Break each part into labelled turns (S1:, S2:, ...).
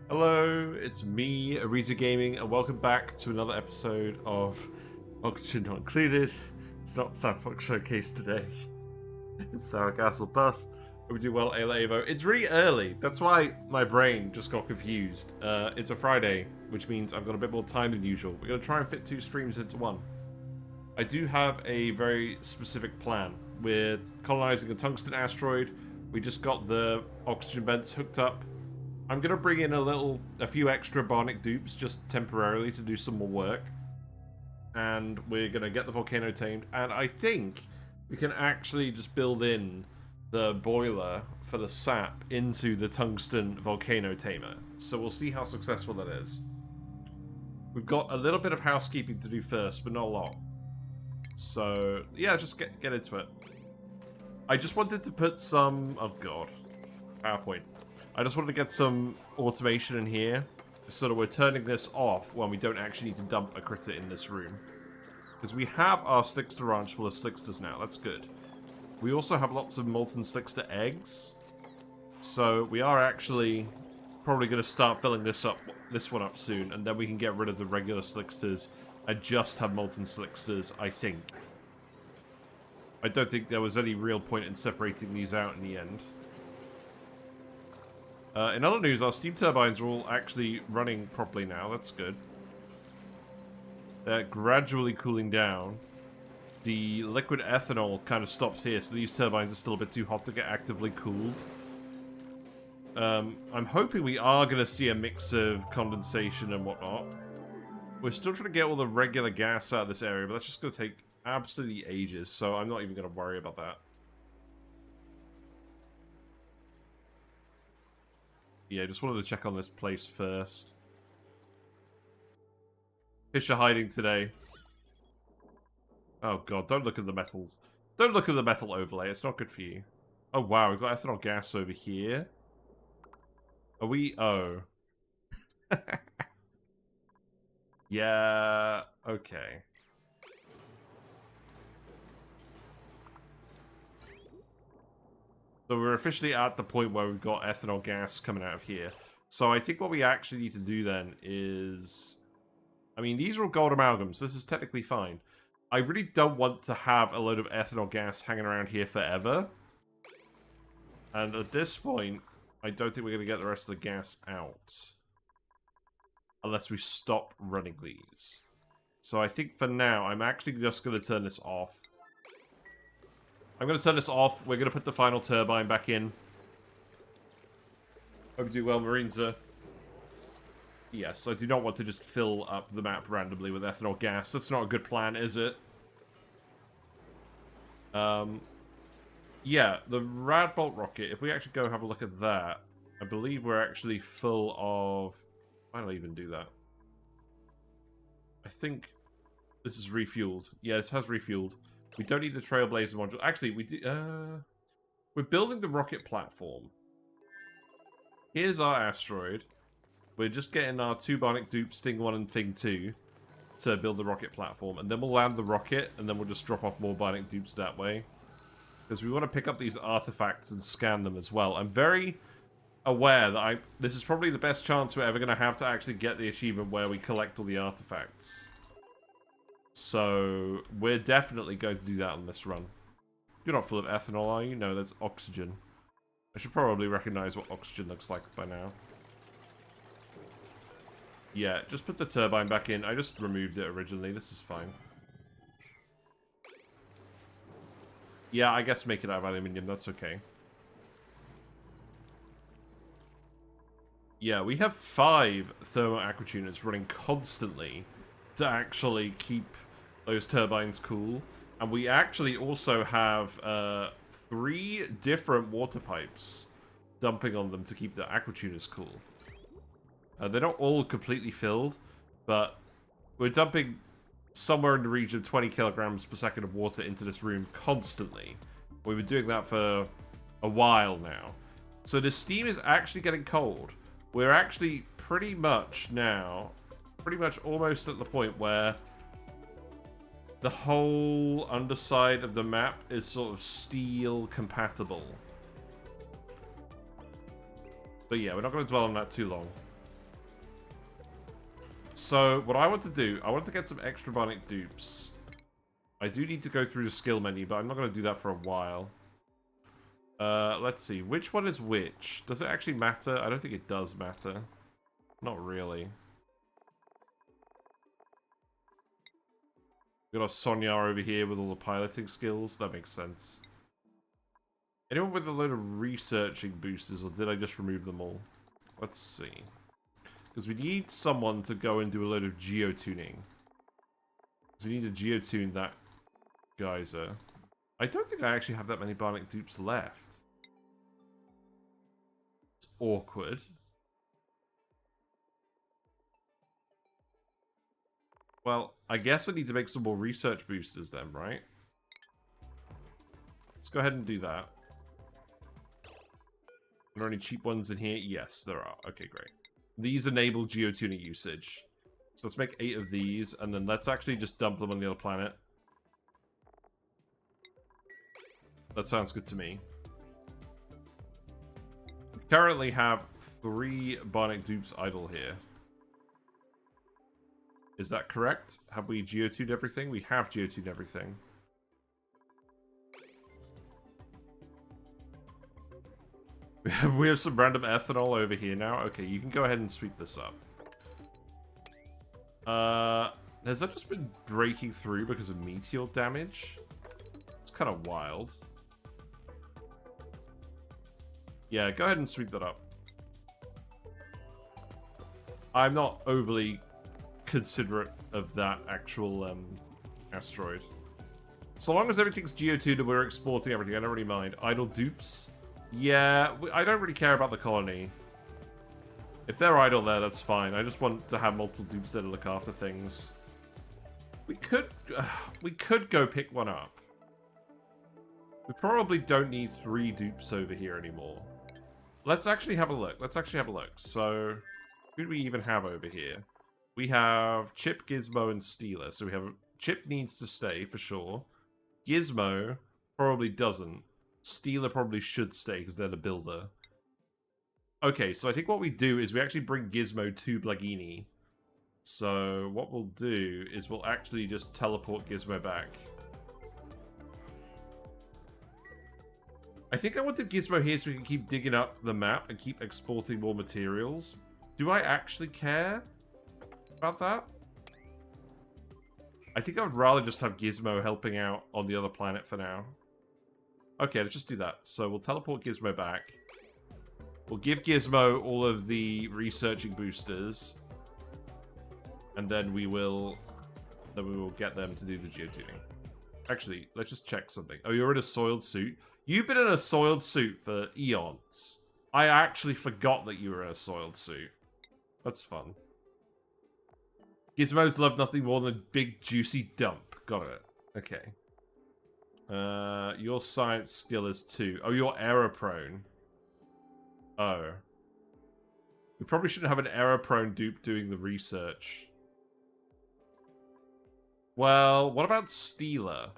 S1: Hello, it's me, Ariza Gaming, and welcome back to another episode of Oxygen Not Included. It's not Sandbox Showcase today. It's Sour Castle Bust. We do well, Ayla Avo. It's really early. That's why my brain just got confused. It's a Friday, which means I've got a bit more time than usual. We're going to try and fit 2 streams into one. I do have a very specific plan. We're colonizing a tungsten asteroid. We just got the oxygen vents hooked up. I'm going to bring in a few extra bionic dupes just temporarily to do some more work. And we're going to get the volcano tamed. And I think we can actually just build in the boiler for the sap into the Tungsten Volcano tamer. So we'll see how successful that is. We've got a little bit of housekeeping to do first, but not a lot. So, yeah, just get into it. I just wanted to put some... Oh, God. PowerPoint. I just wanted to get some automation in here so that we're turning this off when we don't actually need to dump a critter in this room. Because we have our Slickster ranch full of Slicksters now. That's good. We also have lots of molten Slickster eggs. So we are actually probably going to start filling this one up soon. And then we can get rid of the regular Slicksters and just have molten Slicksters, I think. I don't think there was any real point in separating these out in the end. In other news, our steam turbines are all actually running properly now. That's good. They're gradually cooling down. The liquid ethanol kind of stops here, so these turbines are still a bit too hot to get actively cooled. I'm hoping we are going to see a mix of condensation and whatnot. We're still trying to get all the regular gas out of this area, but that's just going to take absolutely ages, so I'm not even going to worry about that. Yeah, just wanted to check on this place first. Fish are hiding today. Oh god, don't look at the metals. Don't look at the metal overlay, it's not good for you. Oh wow, we've got ethanol gas over here. Are we... Oh. Yeah, okay. So we're officially at the point where we've got ethanol gas coming out of here. So I think what we actually need to do then is... I mean, these are all gold amalgams. This is technically fine. I really don't want to have a load of ethanol gas hanging around here forever. And at this point, I don't think we're going to get the rest of the gas out. Unless we stop running these. So I think for now, I'm actually just going to turn this off. I'm going to turn this off. We're going to put the final turbine back in. Hope you do well, Marinza. Yes, I do not want to just fill up the map randomly with ethanol gas. That's not a good plan, is it? Yeah, the Radbolt rocket, if we actually go have a look at that, I believe we're actually full of... Why did I even do that? I think this is refueled. Yeah, this has refueled. We don't need the Trailblazer module. Actually, we do. We're building the rocket platform. Here's our asteroid. We're just getting our 2 bionic dupes, Thing 1 and Thing 2, to build the rocket platform. And then we'll land the rocket, and then we'll just drop off more bionic dupes that way. Because we want to pick up these artifacts and scan them as well. I'm very aware that this is probably the best chance we're ever going to have to actually get the achievement where we collect all the artifacts. So, we're definitely going to do that on this run. You're not full of ethanol, are you? No, that's oxygen. I should probably recognize what oxygen looks like by now. Yeah, just put the turbine back in. I just removed it originally. This is fine. Yeah, I guess make it out of aluminium. That's okay. Yeah, we have 5 Thermo Aquatuners running constantly to actually keep those turbines cool. And we actually also have 3 different water pipes dumping on them to keep the Aquatuners cool. They're not all completely filled, but we're dumping somewhere in the region of 20 kilograms per second of water into this room constantly. We've been doing that for a while now. So the steam is actually getting cold. We're actually pretty much almost at the point where the whole underside of the map is sort of steel compatible. But yeah, we're not going to dwell on that too long. so what I want to do, I want to get some extra bionic dupes. I do need to go through the skill menu, but I'm not going to do that for a while. Let's see. Which one is which? Does it actually matter? I don't think it does matter. Not really. We've got our Sonyar over here with all the piloting skills. That makes sense. Anyone with a load of researching boosters, or did I just remove them all? Let's see. Because we need someone to go and do a load of geotuning. Because we need to geotune that geyser. I don't think I actually have that many bionic dupes left. It's awkward. Well, I guess I need to make some more research boosters then, right? Let's go ahead and do that. Are there any cheap ones in here? Yes, there are. Okay, great. These enable geotuning usage. So let's make 8 of these, and then let's actually just dump them on the other planet. That sounds good to me. We currently have 3 bionic dupes idle here. Is that correct? Have we geotuned everything? We have geotuned everything. We have some random ethanol over here now. Okay, you can go ahead and sweep this up. Has that just been breaking through because of meteor damage? It's kind of wild. Yeah, go ahead and sweep that up. I'm not overly considerate of that actual asteroid. So long as everything's geotuned and we're exporting everything, I don't really mind. Idle dupes? Yeah, I don't really care about the colony. If they're idle there, that's fine. I just want to have multiple dupes there to look after things. We could go pick one up. We probably don't need 3 dupes over here anymore. Let's actually have a look. So, who do we even have over here? We have Chip, Gizmo, and Steeler. So we have... Chip needs to stay, for sure. Gizmo probably doesn't. Steeler probably should stay, because they're the builder. Okay, so I think what we do is we actually bring Gizmo to Blagini. So what we'll do is we'll actually just teleport Gizmo back. I think I wanted Gizmo here so we can keep digging up the map and keep exporting more materials. Do I actually care about that? I think I would rather just have Gizmo helping out on the other planet for now. Okay, let's just do that. So we'll teleport Gizmo back. We'll give Gizmo all of the researching boosters. And then we will get them to do the geotuning. Actually, let's just check something. Oh, you're in a soiled suit? You've been in a soiled suit for eons. I actually forgot that you were in a soiled suit. That's fun. Gizmos love nothing more than a big, juicy dump. Got it. Okay. Your science skill is 2. Oh, you're error-prone. Oh. We probably shouldn't have an error-prone dupe doing the research. Well, what about Steeler?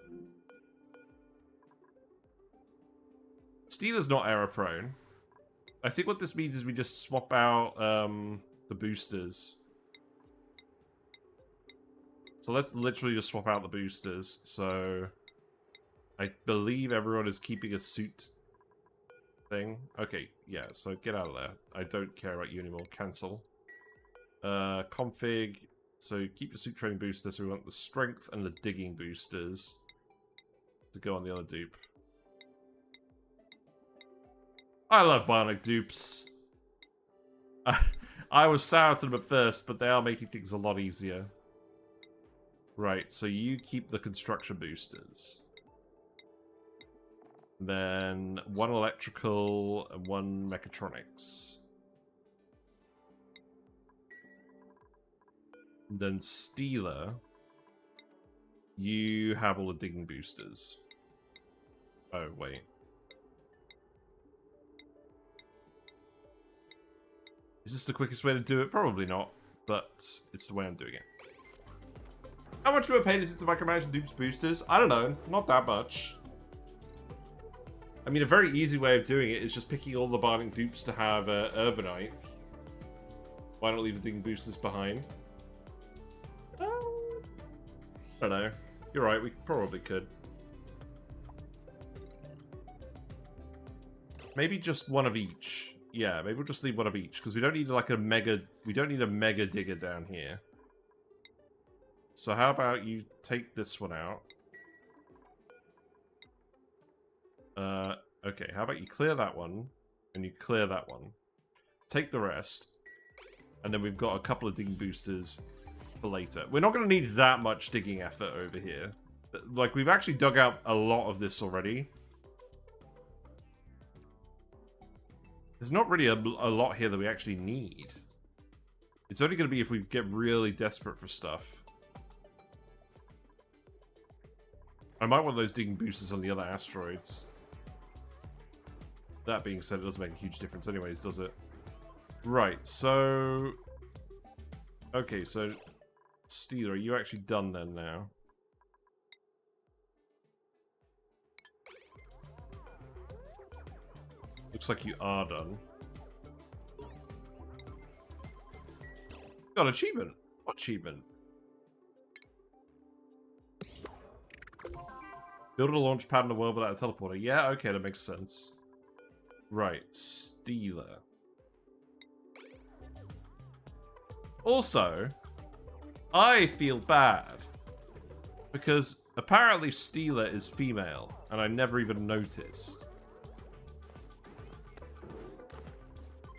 S1: Steeler's not error-prone. I think what this means is we just swap out the boosters. So let's literally just swap out the boosters. So I believe everyone is keeping a suit thing. Okay, yeah, so get out of there. I don't care about you anymore. Cancel. Config. So keep your suit training booster. So we want the strength and the digging boosters to go on the other dupe. I love bionic dupes. I was sour to them at first, but they are making things a lot easier. Right, so you keep the construction boosters. Then 1 electrical and 1 mechatronics. And then Steeler, you have all the digging boosters. Oh, wait. Is this the quickest way to do it? Probably not, but it's the way I'm doing it. How much of a pain is it to micromanage dupes boosters? I don't know, not that much. I mean, a very easy way of doing it is just picking all the bionic dupes to have Urbanite. Why not leave the digging boosters behind? I don't know. You're right, we probably could. Maybe just one of each. Yeah, maybe we'll just leave one of each, because we don't need like a mega... We don't need a mega digger down here. So how about you take this one out? Okay, how about you clear that one, and you clear that one. Take the rest, and then we've got a couple of digging boosters for later. We're not going to need that much digging effort over here. Like, we've actually dug out a lot of this already. There's not really a lot here that we actually need. It's only going to be if we get really desperate for stuff. I might want those digging boosters on the other asteroids. That being said, it doesn't make a huge difference anyways, does it? Right, so... Okay, so... Steeler, are you actually done then now? Looks like you are done. Got an achievement. What achievement? Build a launch pad in the world without a teleporter. Yeah, okay, that makes sense. Right, Steeler. Also, I feel bad. Because apparently Steeler is female, and I never even noticed.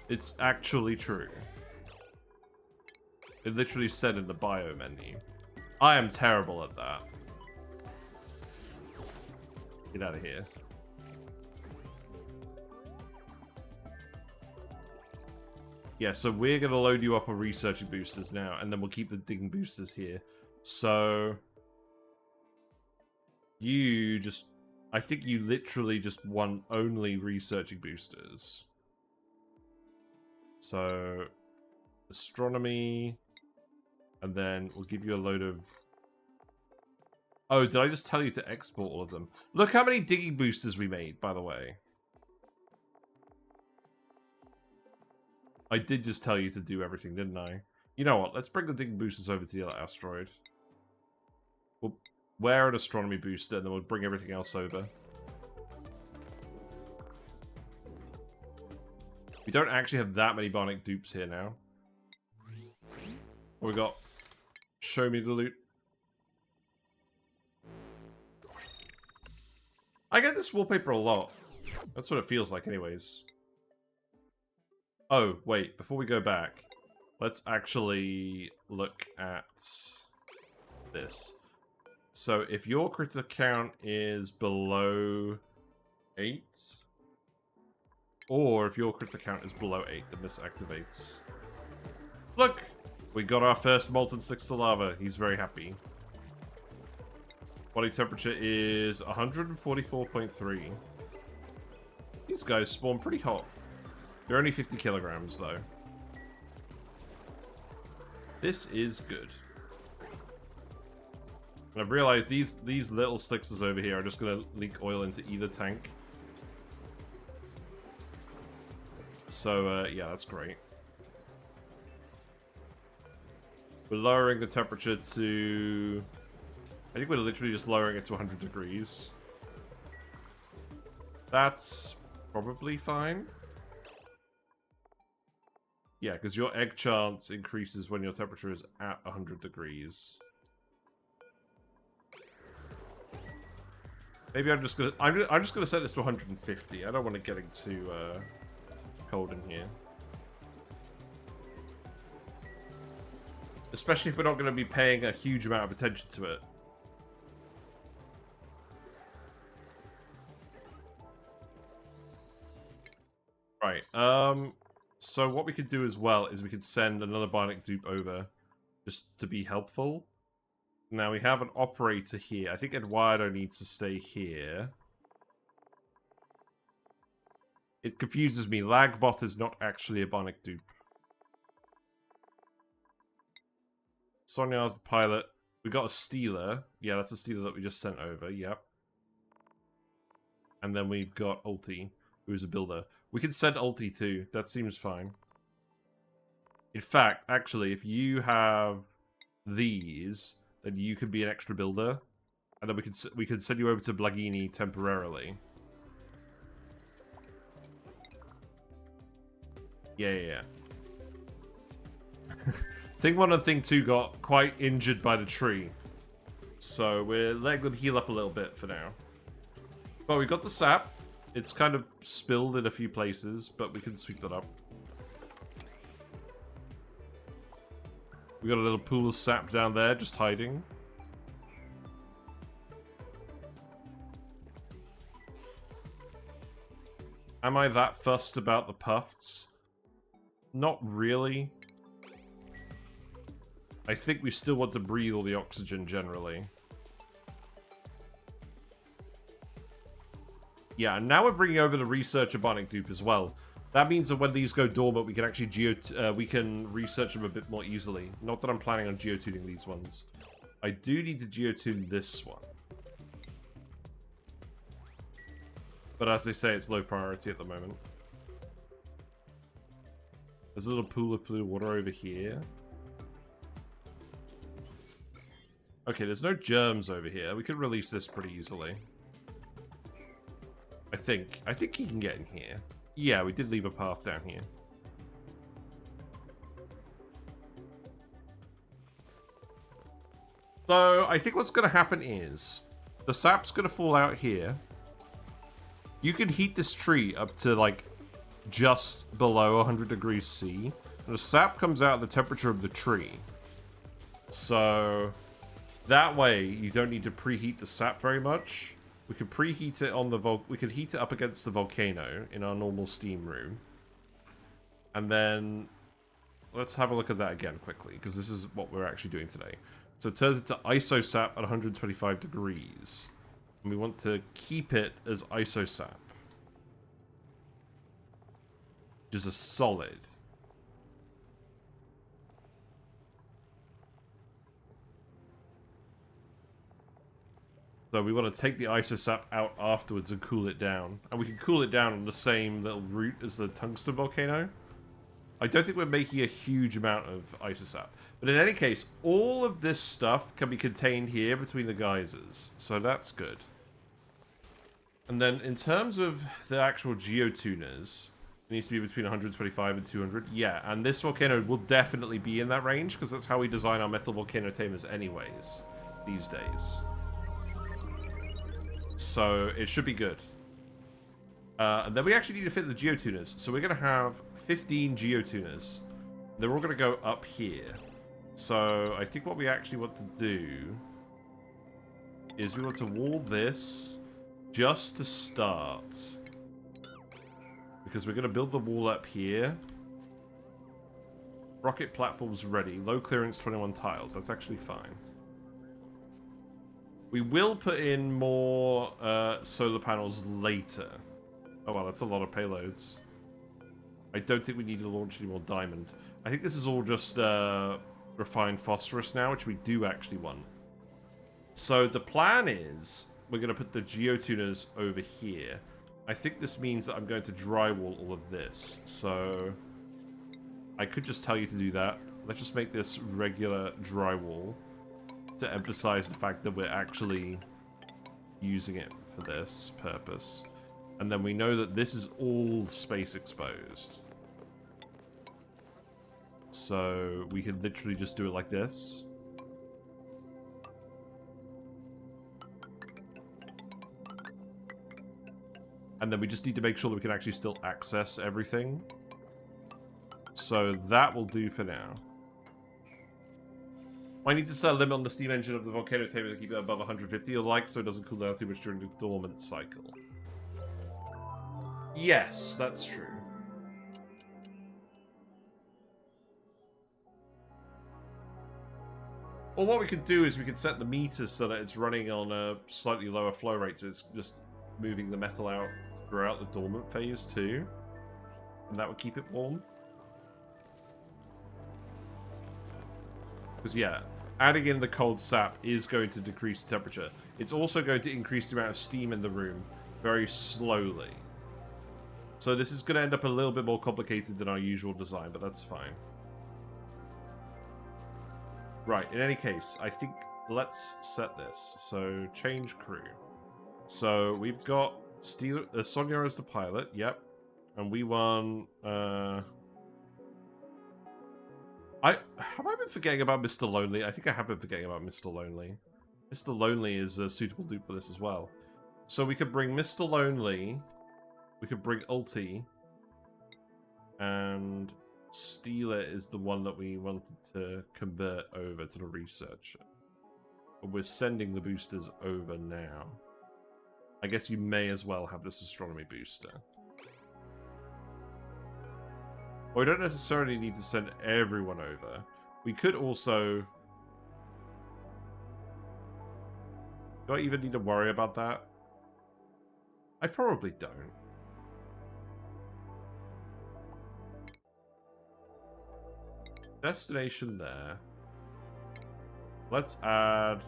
S1: It's actually true. It literally said in the bio menu. I am terrible at that. Get out of here. Yeah, so we're going to load you up on researching boosters now, and then we'll keep the digging boosters here. So... You just... I think you literally just want only researching boosters. So... Astronomy... And then we'll give you a load of... Oh, did I just tell you to export all of them? Look how many digging boosters we made, by the way. I did just tell you to do everything, didn't I? You know what? Let's bring the digging boosters over to the other asteroid. We'll wear an astronomy booster, and then we'll bring everything else over. We don't actually have that many bionic dupes here now. What we got? Show me the loot. I get this wallpaper a lot. That's what it feels like anyways. Oh, wait, before we go back, let's actually look at this. So if your critter count is below 8, or if your critter count is below 8, then this activates. Look! We got our first molten sticks to lava. He's very happy. Body temperature is 144.3. These guys spawn pretty hot. They're only 50 kilograms, though. This is good. And I've realized these little stickers over here are just going to leak oil into either tank. So, yeah, that's great. We're lowering the temperature to... I think we're literally just lowering it to 100 degrees. That's probably fine. Yeah, because your egg chance increases when your temperature is at 100 degrees. Maybe I'm just gonna set this to 150. I don't want it getting too cold in here. Especially if we're not going to be paying a huge amount of attention to it. Right, so what we could do as well is we could send another bionic dupe over just to be helpful. Now we have an operator here. I think Eduardo needs to stay here. It confuses me. Lagbot is not actually a bionic dupe. Sonya's the pilot. We got a Steeler. Yeah, that's a Steeler that we just sent over. Yep. And then we've got Ulti, who's a builder. We can send Ulti too. That seems fine. In fact, actually, if you have these, then you can be an extra builder, and then we can send you over to Blagini temporarily. Yeah. Thing 1 and Thing 2 got quite injured by the tree, so we're letting them heal up a little bit for now. But we got the sap. It's kind of spilled in a few places, but we can sweep that up. We got a little pool of sap down there, just hiding. Am I that fussed about the puffs? Not really. I think we still want to breathe all the oxygen generally. Yeah, and now we're bringing over the researcher bionic dupe as well. That means that when these go dormant, we can actually we can research them a bit more easily. Not that I'm planning on geotuning these ones. I do need to geotune this one. But as they say, it's low priority at the moment. There's a little pool of blue water over here. Okay, there's no germs over here. We could release this pretty easily. I think he can get in here. Yeah, we did leave a path down here. So, I think what's going to happen is the sap's going to fall out here. You can heat this tree up to, like, just below 100 degrees C. And the sap comes out at the temperature of the tree. So, that way, you don't need to preheat the sap very much. We could preheat it on the we could heat it up against the volcano in our normal steam room. And then let's have a look at that again quickly, because this is what we're actually doing today. So it turns into Isosap at 125 degrees. And we want to keep it as Isosap. Which is a solid. So we want to take the Isosap out afterwards and cool it down. And we can cool it down on the same little route as the Tungsten Volcano. I don't think we're making a huge amount of Isosap. But in any case, all of this stuff can be contained here between the geysers. So that's good. And then in terms of the actual geotuners, it needs to be between 125 and 200. Yeah, and this volcano will definitely be in that range, because that's how we design our metal volcano tamers anyways, these days. So it should be good. And then we actually need to fit the geotuners. So we're going to have 15 geotuners. They're all going to go up here. So I think what we actually want to do is we want to wall this just to start. Because we're going to build the wall up here. Rocket platform's ready. Low clearance 21 tiles. That's actually fine. We will put in more solar panels later. Oh, well, that's a lot of payloads. I don't think we need to launch any more diamond. I think this is all just refined phosphorus now, which we do actually want. So the plan is we're going to put the geotuners over here. I think this means that I'm going to drywall all of this. So I could just tell you to do that. Let's just make this regular drywall, to emphasize the fact that we're actually using it for this purpose. And then we know that this is all space exposed. So we can literally just do it like this. And then we just need to make sure that we can actually still access everything. So that will do for now. I need to set a limit on the steam engine of the volcano tamer to keep it above 150 or like, so it doesn't cool down too much during the dormant cycle. Yes, that's true. Well, what we could do is we could set the meters so that it's running on a slightly lower flow rate, so it's just moving the metal out throughout the dormant phase too. And that would keep it warm. Because, yeah, adding in the cold sap is going to decrease the temperature. It's also going to increase the amount of steam in the room very slowly. So this is going to end up a little bit more complicated than our usual design, but that's fine. Right, in any case, I think let's set this. So change crew. So we've got Sonia as the pilot. Yep, and we won. Have I been forgetting about Mr. Lonely? I think I have been forgetting about Mr. Lonely. Mr. Lonely is a suitable dupe for this as well. So we could bring Mr. Lonely. We could bring Ulti. And Steeler is the one that we wanted to convert over to the researcher. But we're sending the boosters over now. I guess you may as well have this astronomy booster. Well, we don't necessarily need to send everyone over. We could also... Do I even need to worry about that? I probably don't. Destination there. Let's add...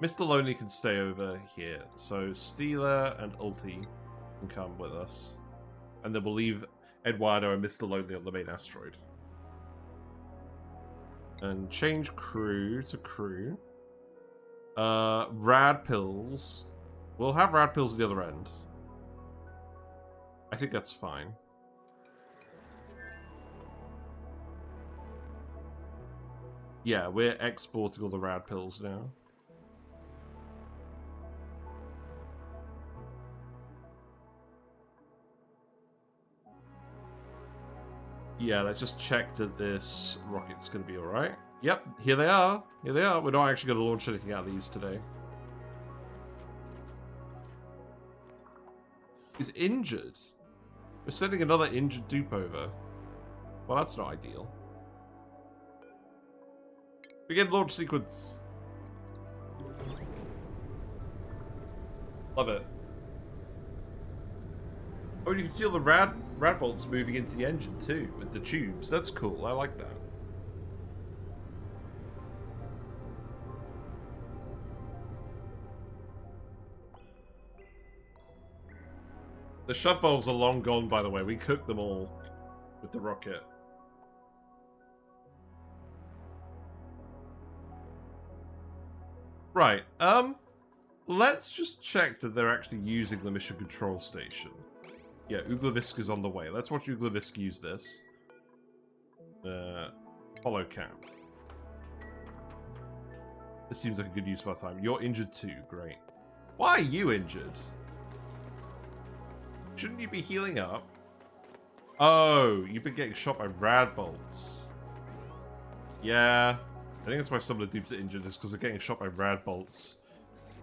S1: Mr. Lonely can stay over here. So Steeler and Ulti can come with us. And then we'll leave Eduardo and Mr. Lonely on the main asteroid. And change crew to crew. Rad pills. We'll have rad pills at the other end. I think that's fine. Yeah, we're exporting all the rad pills now. Yeah, let's just check that this rocket's going to be alright. Yep, here they are. Here they are. We're not actually going to launch anything out of these today. He's injured. We're sending another injured dupe over. Well, that's not ideal. Begin launch sequence. Love it. Oh, you can see all the rad bolts moving into the engine too, with the tubes. That's cool. I like that. The shove bolts are long gone, by the way. We cooked them all with the rocket. Right. Let's just check that they're actually using the mission control station. Yeah, Uglavisk is on the way. Let's watch Uglavisk use this. Follow cam. This seems like a good use of our time. You're injured too. Great. Why are you injured? Shouldn't you be healing up? Oh, you've been getting shot by rad bolts. Yeah. I think that's why some of the dupes are injured, is because they're getting shot by rad bolts.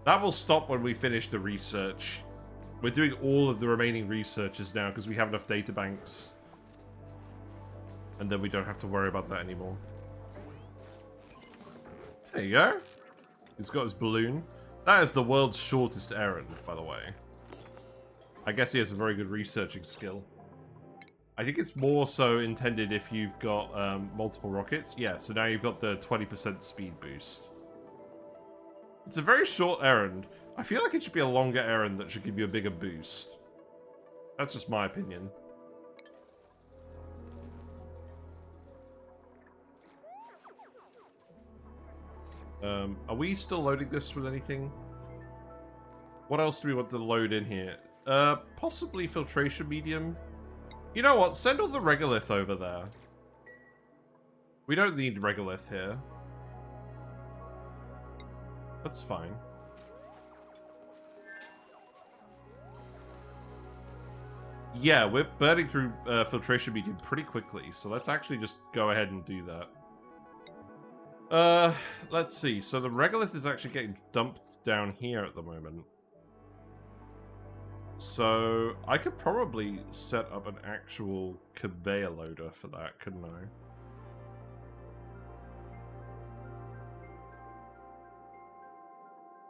S1: That will stop when we finish the research. We're doing all of the remaining researches now because we have enough data banks. And then we don't have to worry about that anymore. There you go. He's got his balloon. That is the world's shortest errand, by the way. I guess he has a very good researching skill. I think it's more so intended if you've got multiple rockets. Yeah, so now you've got the 20% speed boost. It's a very short errand. I feel like it should be a longer errand that should give you a bigger boost. That's just my opinion. Are we still loading this with anything? What else do we want to load in here? Possibly filtration medium. You know what? Send all the regolith over there. We don't need regolith here. That's fine. Yeah, we're burning through filtration medium pretty quickly, so let's actually just go ahead and do that. Let's see. So the regolith is actually getting dumped down here at the moment. So I could probably set up an actual conveyor loader for that, couldn't I?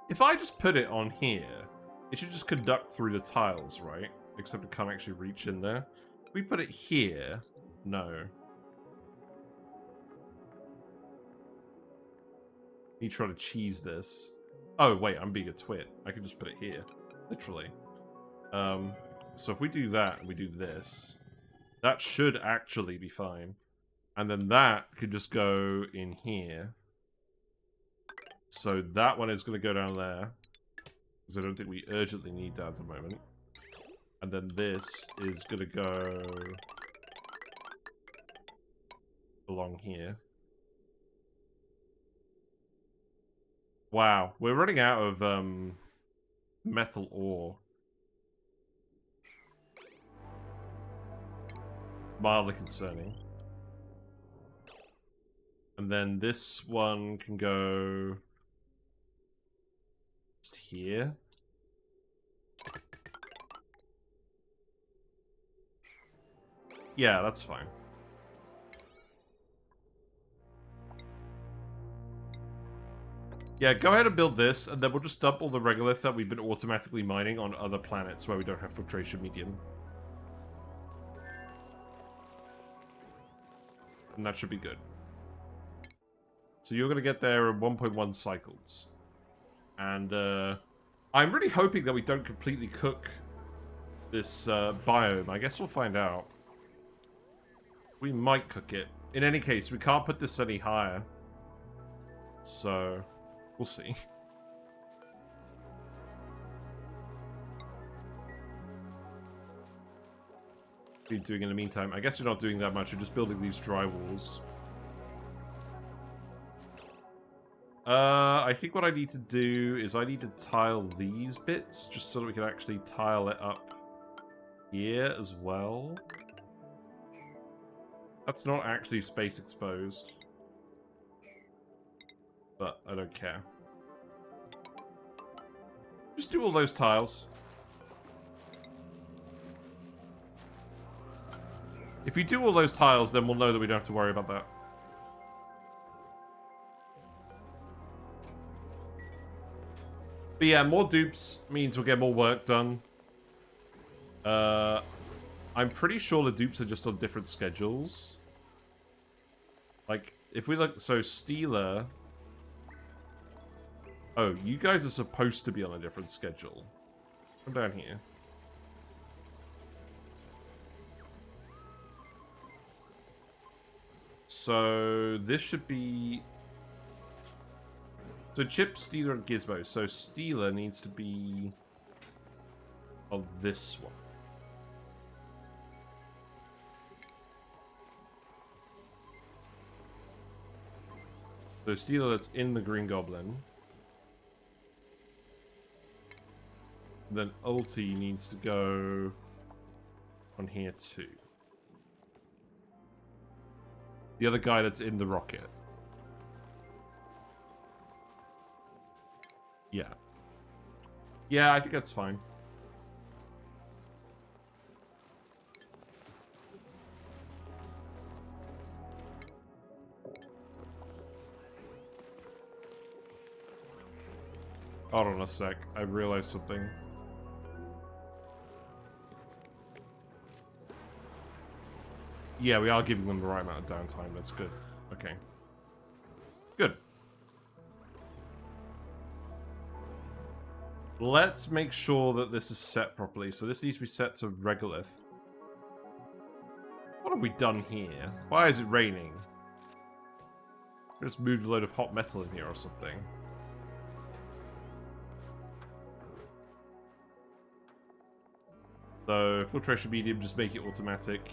S1: If I just put it on here, it should just conduct through the tiles, right? Except it can't actually reach in there. If we put it here, no. Me trying to cheese this. Oh, wait, I'm being a twit. I can just put it here. Literally. So if we do that and we do this, that should actually be fine. And then that could just go in here. So that one is going to go down there. Because I don't think we urgently need that at the moment. And then this is going to go along here. Wow, we're running out of metal ore. Mildly concerning. And then this one can go just here. Yeah, that's fine. Yeah, go ahead and build this, and then we'll just dump all the regolith that we've been automatically mining on other planets where we don't have filtration medium. And that should be good. So you're going to get there in 1.1 cycles. And I'm really hoping that we don't completely cook this biome. I guess we'll find out. We might cook it. In any case, we can't put this any higher. So, we'll see. What are you doing in the meantime? I guess you're not doing that much. You're just building these dry walls. I think what I need to do is I need to tile these bits just so that we can actually tile it up here as well. That's not actually space exposed. But I don't care. Just do all those tiles. If you do all those tiles, then we'll know that we don't have to worry about that. But yeah, more dupes means we'll get more work done. I'm pretty sure the dupes are just on different schedules. Like, if we look... So, Steeler... Oh, you guys are supposed to be on a different schedule. Come down here. So, this should be... So, Chip, Steeler, and Gizmo. So, Steeler needs to be... on this one. So, Steeler that's in the Green Goblin. Then Ulti needs to go on here too. The other guy that's in the rocket. Yeah. Yeah, I think that's fine. Hold on a sec. I realized something. Yeah, we are giving them the right amount of downtime. That's good. Okay. Good. Let's make sure that this is set properly. So this needs to be set to regolith. What have we done here? Why is it raining? I just moved a load of hot metal in here or something. So, filtration medium, just make it automatic.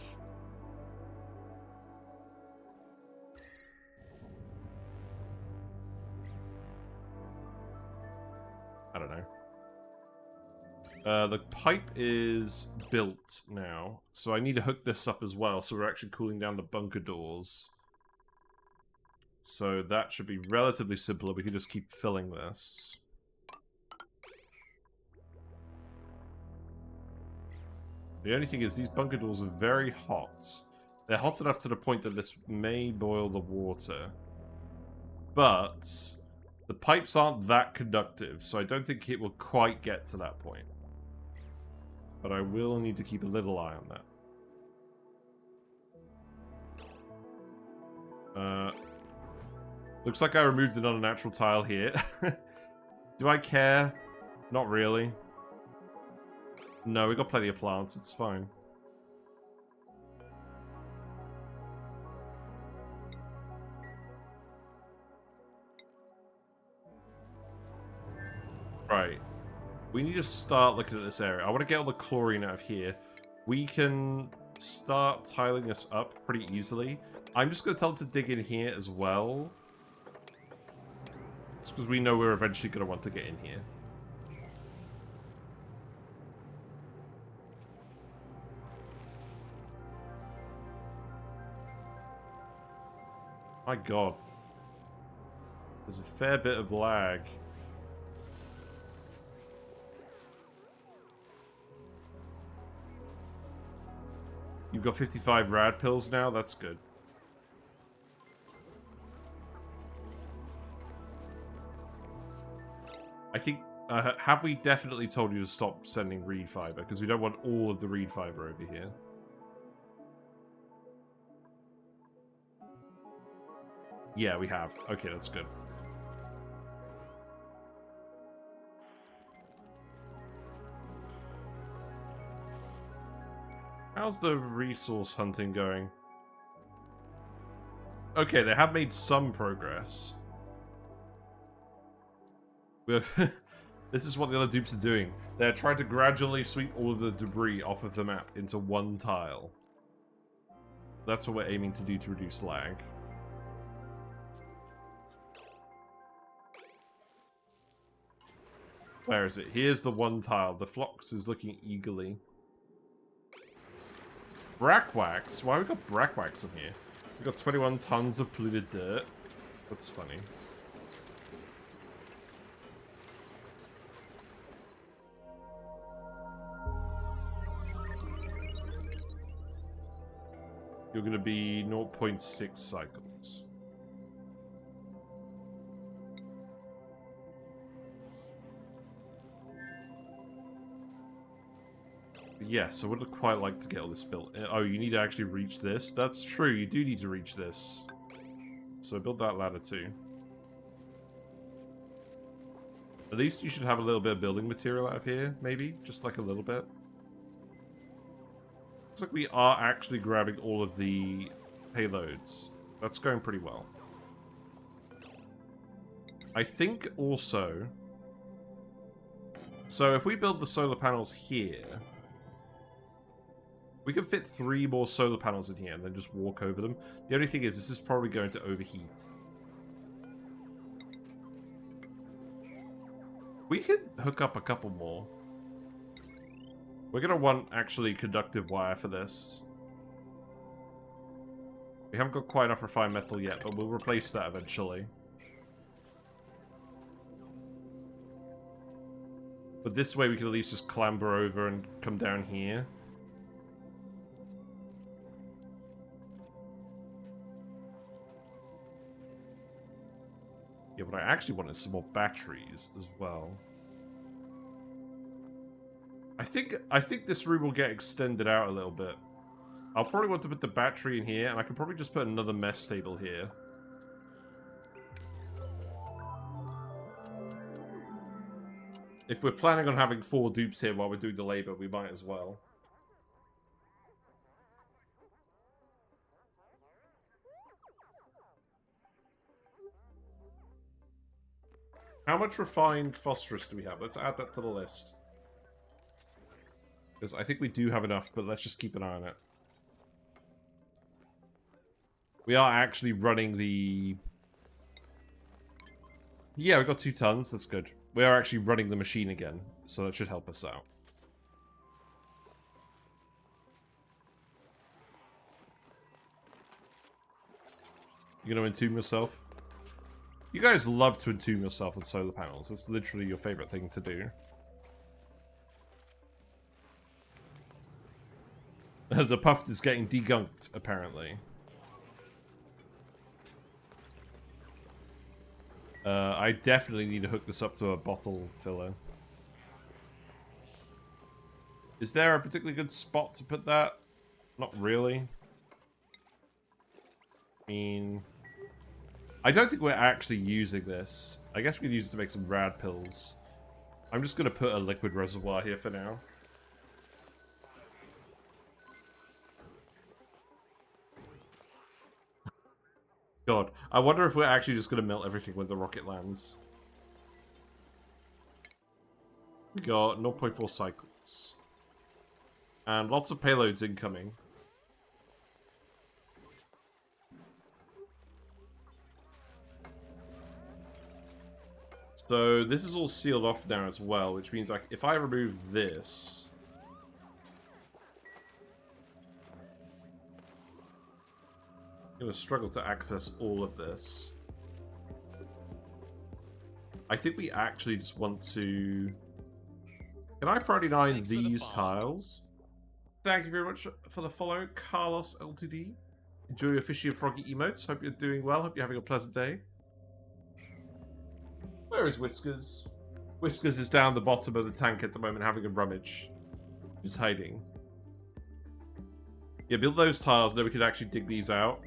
S1: I don't know. The pipe is built now, so I need to hook this up as well, so we're actually cooling down the bunker doors. So that should be relatively simple, we can just keep filling this. The only thing is, these bunker doors are very hot. They're hot enough to the point that this may boil the water. But the pipes aren't that conductive, so I don't think it will quite get to that point. But I will need to keep a little eye on that. Looks like I removed an unnatural tile here. Do I care? Not really. No, we got plenty of plants, it's fine. We need to start looking at this area. I want to get all the chlorine out of here. We can start tiling this up pretty easily. I'm just going to tell them to dig in here as well. Just because we know we're eventually going to want to get in here. My god. There's a fair bit of lag. You've got 55 rad pills now? That's good. I think, have we definitely told you to stop sending reed fiber? Because we don't want all of the reed fiber over here. Yeah, we have. Okay, that's good. How's the resource hunting going? Okay, they have made some progress. This is what the other dupes are doing. They're trying to gradually sweep all of the debris off of the map into one tile. That's what we're aiming to do to reduce lag. Where is it? Here's the one tile. The Phlox is looking eagerly. Brackwax? Why have we got brackwax in here? We've got 21 tons of polluted dirt. That's funny. You're going to be 0.6 cycles. Yes, I would quite like to get all this built. Oh, you need to actually reach this? That's true, you do need to reach this. So build that ladder too. At least you should have a little bit of building material out of here, maybe? Just like a little bit. Looks like we are actually grabbing all of the payloads. That's going pretty well. I think also... So if we build the solar panels here... We can fit 3 more solar panels in here and then just walk over them. The only thing is, this is probably going to overheat. We could hook up a couple more. We're going to want, actually, conductive wire for this. We haven't got quite enough refined metal yet, but we'll replace that eventually. But this way we can at least just clamber over and come down here. Yeah, what I actually want is some more batteries as well. I think this room will get extended out a little bit. I'll probably want to put the battery in here, and I can probably just put another mess table here. If we're planning on having 4 dupes here while we're doing the labor, we might as well. How much refined phosphorus do we have? Let's add that to the list. Because I think we do have enough, but let's just keep an eye on it. We are actually running the... Yeah, we've got 2 tons. That's good. We are actually running the machine again, so that should help us out. You gonna entomb yourself? You guys love to entomb yourself with solar panels. That's literally your favorite thing to do. The puff is getting degunked, apparently. I definitely need to hook this up to a bottle filler. Is there a particularly good spot to put that? Not really. I mean... I don't think we're actually using this. I guess we could use it to make some rad pills. I'm just going to put a liquid reservoir here for now. God, I wonder if we're actually just going to melt everything when the rocket lands. We got 0.4 cycles. And lots of payloads incoming. So this is all sealed off now as well, which means like if I remove this, I'm going to struggle to access all of this. I think we actually just want to... Can I priority 9 these tiles? Thank you very much for the follow, Carlos Ltd. Enjoy your fishy and froggy emotes. Hope you're doing well. Hope you're having a pleasant day. Where is Whiskers? Whiskers is down the bottom of the tank at the moment, having a rummage. Just hiding. Yeah, build those tiles, then we can actually dig these out.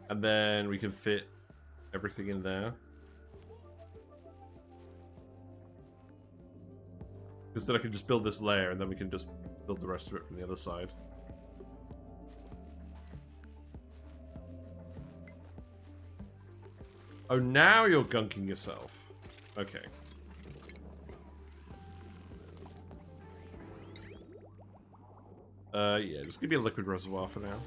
S1: And then we can fit everything in there. Because then I can just build this layer, and then we can just build the rest of it from the other side. Oh, now you're gunking yourself. Okay. Yeah, just give me a liquid reservoir for now.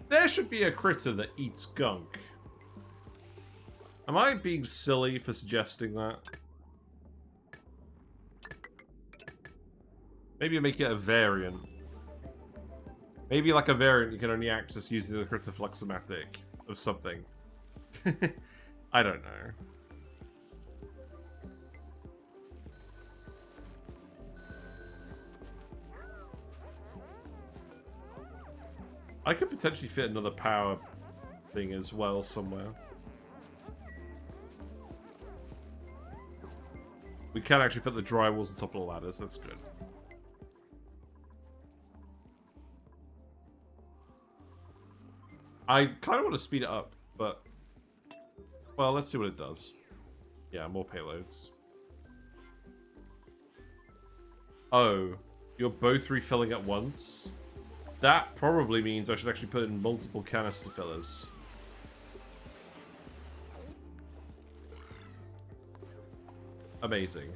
S1: There should be a critter that eats gunk. Am I being silly for suggesting that? Maybe make it a variant. Maybe like a variant you can only access using the critter fluxomatic of something. I don't know. I could potentially fit another power thing as well somewhere. We can actually put the drywalls on top of the ladders, that's good. I kind of want to speed it up, but... Well, let's see what it does. Yeah, more payloads. Oh, you're both refilling at once? That probably means I should actually put in multiple canister fillers. Amazing.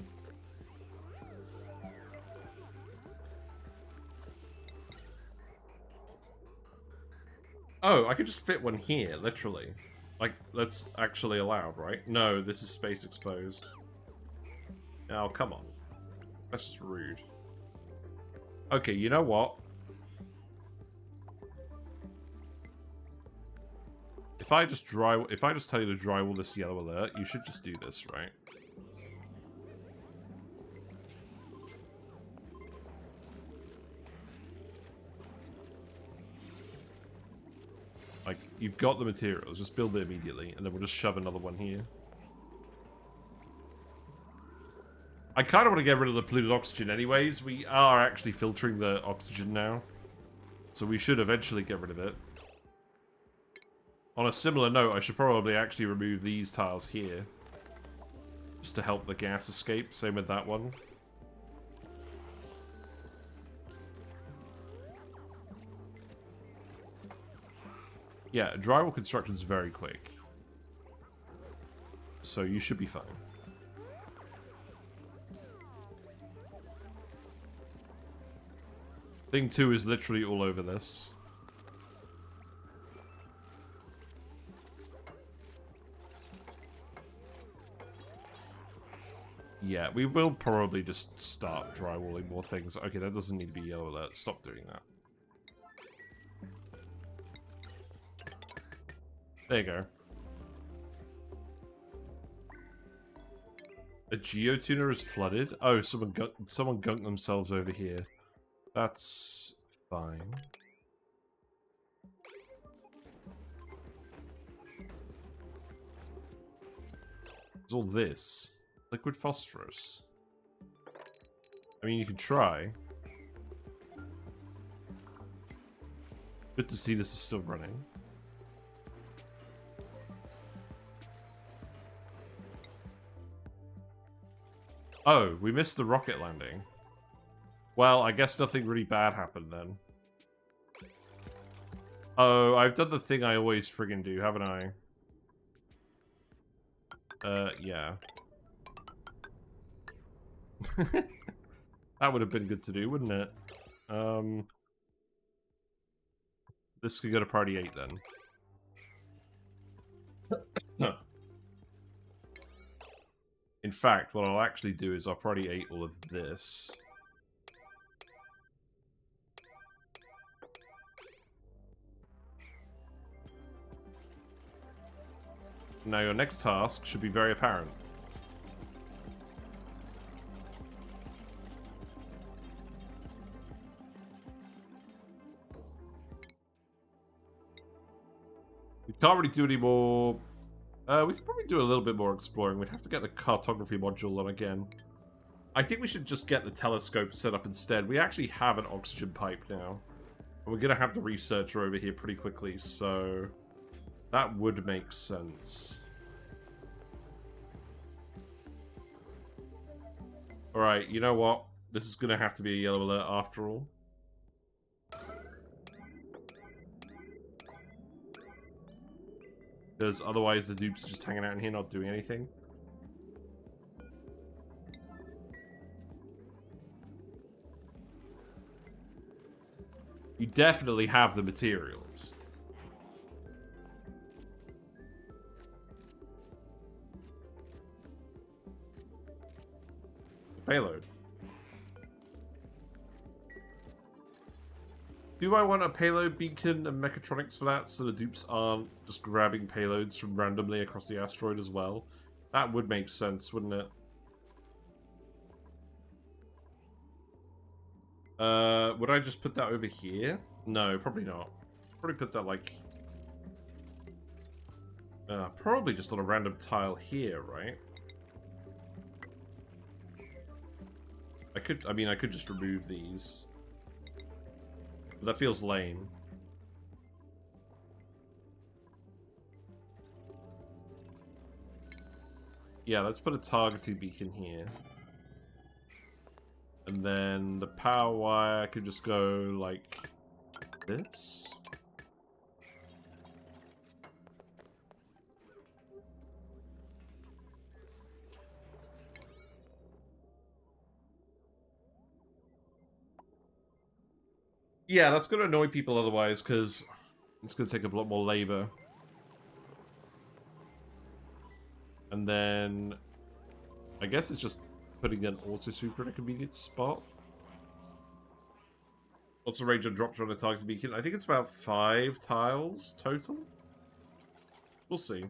S1: Oh, I could just fit one here, literally. Like, that's actually allowed, right? No, this is space exposed. Oh, come on. That's just rude. Okay, you know what? If I just tell you to drywall this yellow alert, you should just do this, right? Like, you've got the materials, just build it immediately, and then we'll just shove another one here. I kind of want to get rid of the polluted oxygen anyways. We are actually filtering the oxygen now. So we should eventually get rid of it. On a similar note, I should probably actually remove these tiles here. Just to help the gas escape. Same with that one. Yeah, drywall construction is very quick. So you should be fine. Thing 2 is literally all over this. Yeah, we will probably just start drywalling more things. Okay, that doesn't need to be yellow alert. Stop doing that. There you go. A geotuner is flooded? Oh, someone gunked themselves over here. That's fine. There's all this. Liquid phosphorus. I mean, you can try. Good to see this is still running. Oh, we missed the rocket landing. Well, I guess nothing really bad happened then. Oh, I've done the thing I always friggin' do, haven't I? Yeah. That would have been good to do, wouldn't it? This could go to party 8 then. No. In fact, what I'll actually do is I'll party 8 all of this. Now your next task should be very apparent. We can't really do any more... we could probably do a little bit more exploring. We'd have to get the cartography module on again. I think we should just get the telescope set up instead. We actually have an oxygen pipe now. And we're going to have the researcher over here pretty quickly, so... that would make sense. Alright, you know what? This is going to have to be a yellow alert after all. Because otherwise the dupes are just hanging out in here not doing anything. You definitely have the materials. The payload. Do I want a payload beacon and mechatronics for that, so the dupes aren't just grabbing payloads from randomly across the asteroid as well? That would make sense, wouldn't it? Would I just put that over here? No, probably not. Probably put that, like... probably just on a random tile here, right? I could just remove these. But that feels lame. Yeah, let's put a targeting beacon here. And then the power wire could just go like this. Yeah, that's going to annoy people otherwise, because it's going to take a lot more labor. And then I guess it's just putting an auto sweeper in a convenient spot. What's the range of drops on a target beacon? I think it's about 5 tiles total. We'll see.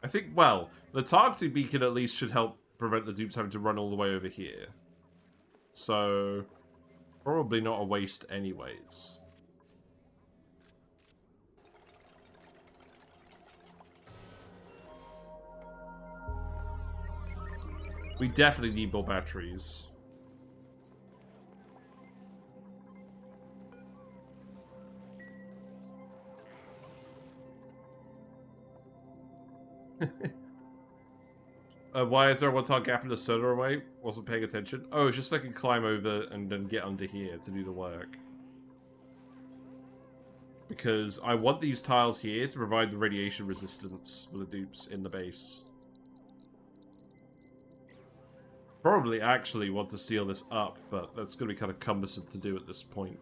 S1: I think, well, the targeting beacon at least should help prevent the dupes having to run all the way over here. So, probably not a waste anyways. We definitely need more batteries. Why is there a one-tile gap in the solar array? Wasn't paying attention. Oh, it's just so I can climb over and then get under here to do the work. Because I want these tiles here to provide the radiation resistance for the dupes in the base. Probably actually want to seal this up, but that's going to be kind of cumbersome to do at this point.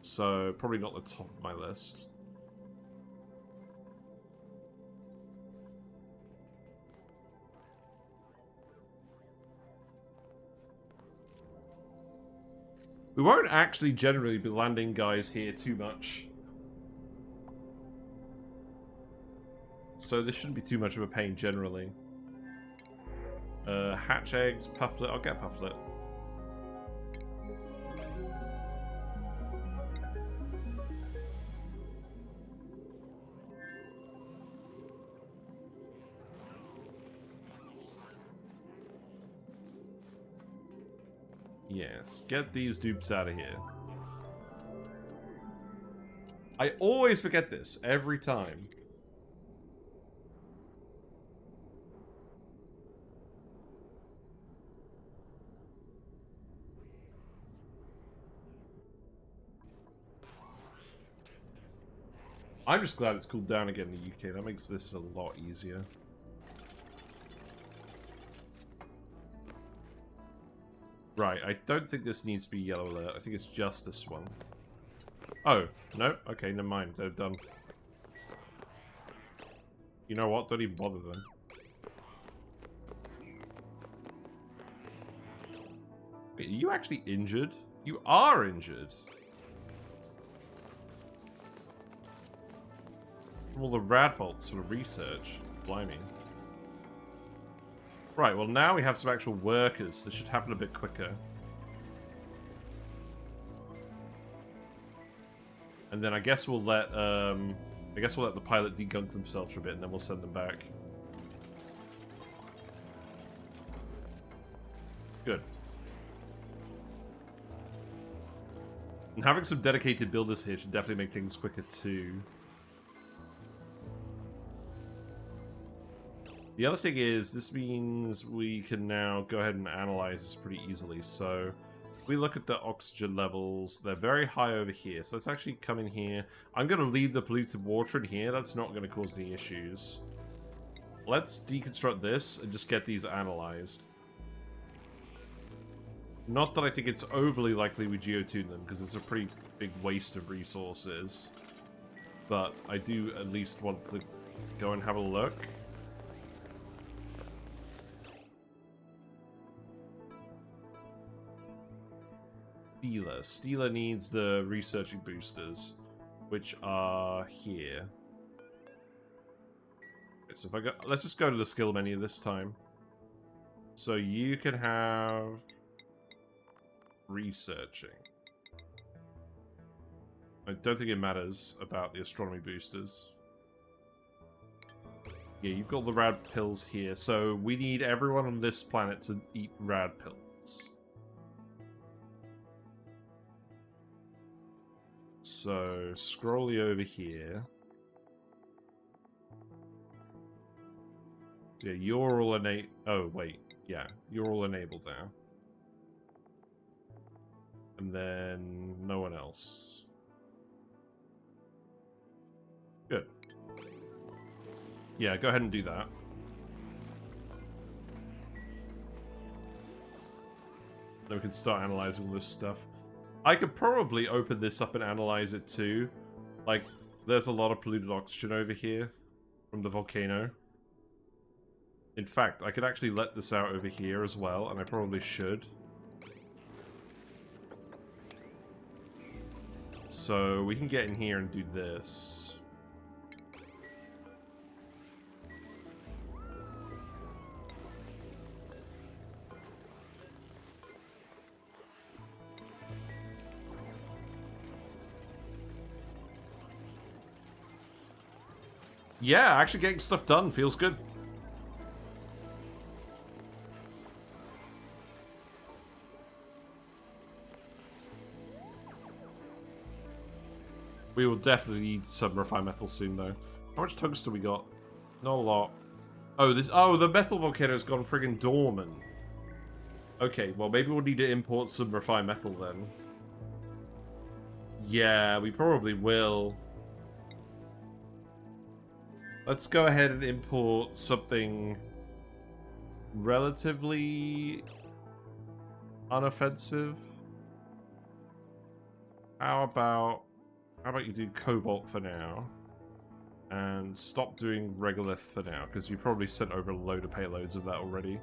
S1: So, probably not the top of my list. We won't actually generally be landing guys here too much. So this shouldn't be too much of a pain generally. Hatch eggs, pufflet. I'll get pufflet. Yes, get these dupes out of here. I always forget this, every time. I'm just glad it's cooled down again in the UK. That makes this a lot easier. Right, I don't think this needs to be yellow alert. I think it's just this one. Oh, no? Okay, never mind. They're done. You know what? Don't even bother them. Wait, are you actually injured? You are injured. From all the rad bolts for the research. Blimey. Right, well now we have some actual workers. This should happen a bit quicker. And then I guess we'll let the pilot degunk themselves for a bit, and then we'll send them back. Good. And having some dedicated builders here should definitely make things quicker too. The other thing is, this means we can now go ahead and analyze this pretty easily. So, if we look at the oxygen levels, they're very high over here. So let's actually come in here. I'm going to leave the polluted water in here. That's not going to cause any issues. Let's deconstruct this and just get these analyzed. Not that I think it's overly likely we geotune them, because it's a pretty big waste of resources. But I do at least want to go and have a look. Steeler needs the researching boosters, which are here. Okay, so if I go, let's just go to the skill menu this time. So you can have researching. I don't think it matters about the astronomy boosters. Yeah, you've got the rad pills here, so we need everyone on this planet to eat rad pills. So, scrolly over here. Yeah, you're all enabled. Oh, wait. Yeah, you're all enabled now. And then no one else. Good. Yeah, go ahead and do that. Then we can start analyzing all this stuff. I could probably open this up and analyze it too. Like, there's a lot of polluted oxygen over here from the volcano. In fact, I could actually let this out over here as well, and I probably should. So we can get in here and do this. Yeah, actually getting stuff done feels good. We will definitely need some refined metal soon, though. How much tungsten we got? Not a lot. Oh, the metal volcano's gone friggin' dormant. Okay, well, maybe we'll need to import some refined metal then. Yeah, we probably will. Let's go ahead and import something relatively unoffensive. How about you do cobalt for now? And stop doing regolith for now, because you probably sent over a load of payloads of that already.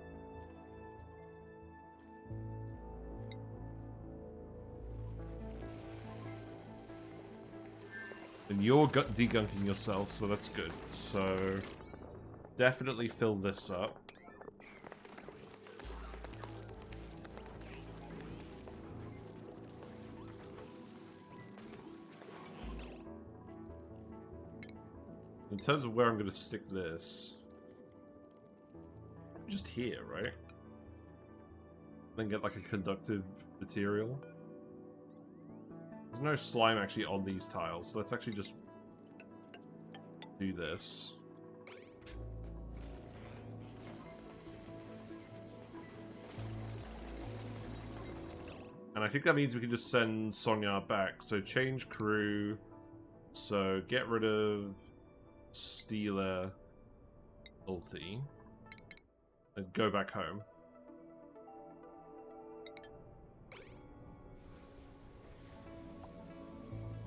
S1: And you're degunking yourself, so that's good. So, definitely fill this up. In terms of where I'm going to stick this, just here, right? Then get like a conductive material. There's no slime actually on these tiles, so let's actually just do this. And I think that means we can just send Sonya back. So change crew So get rid of Stealer ulti and go back home.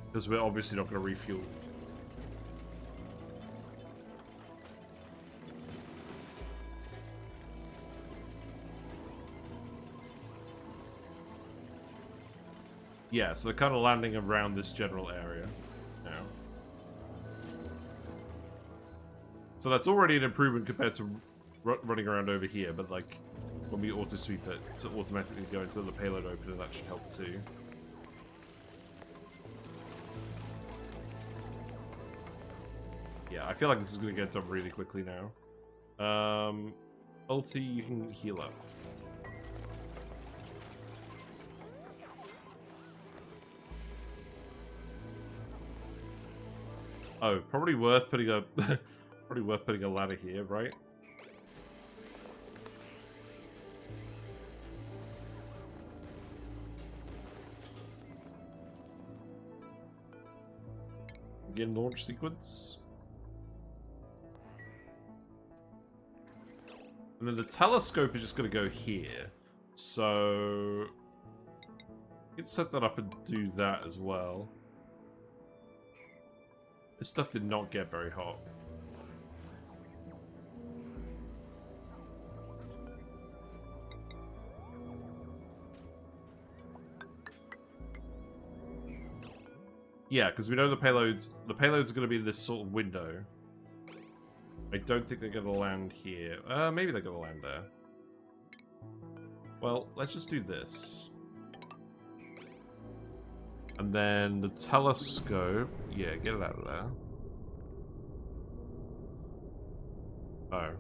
S1: Because we're obviously not going to refuel. Yeah, so they're kind of landing around this general area now. So that's already an improvement compared to running around over here, but like when we auto-sweep it to automatically go into the payload opener, that should help too. Yeah, I feel like this is going to get done really quickly now. Ulti, you can heal up. Oh, probably worth putting a ladder here, right? Again, launch sequence. And then the telescope is just going to go here. So you can set that up and do that as well. This stuff did not get very hot. Yeah, because we know the payloads are going to be in this sort of window. I don't think they're going to land here. Maybe they're going to land there. Well, let's just do this. And then the telescope. Yeah, get it out of there. Oh.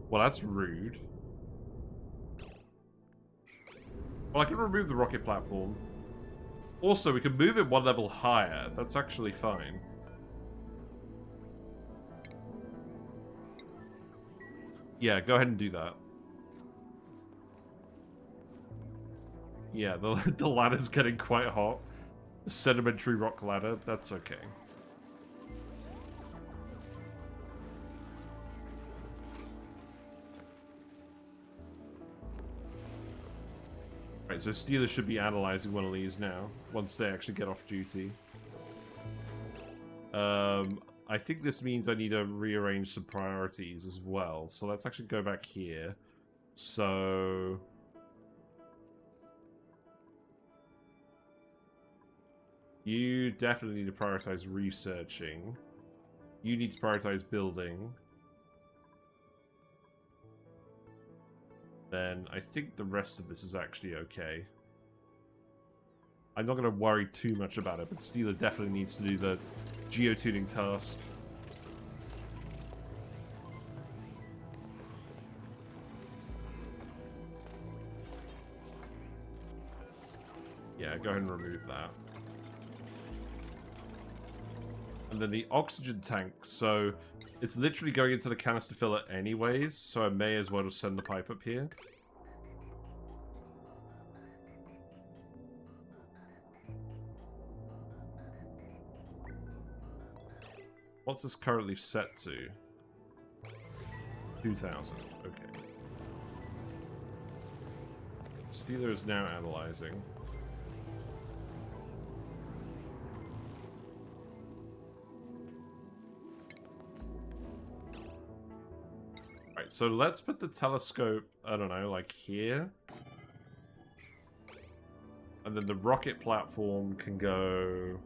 S1: Well, that's rude. Well, I can remove the rocket platform. Also, we can move it one level higher. That's actually fine. Yeah, go ahead and do that. Yeah, the ladder's getting quite hot. The sedimentary rock ladder, that's okay. Right, so Steeler should be analyzing one of these now, once they actually get off duty. I think this means I need to rearrange some priorities as well. So let's actually go back here. So you definitely need to prioritize researching. You need to prioritize building. Then I think the rest of this is actually okay. I'm not going to worry too much about it, but Steeler definitely needs to do the geotuning task. Yeah, go ahead and remove that. And then the oxygen tank, so it's literally going into the canister filler anyways, so I may as well just send the pipe up here. What's this currently set to? 2,000, okay. Steeler is now analyzing. Right, so let's put the telescope, I don't know, like here. And then the rocket platform can go...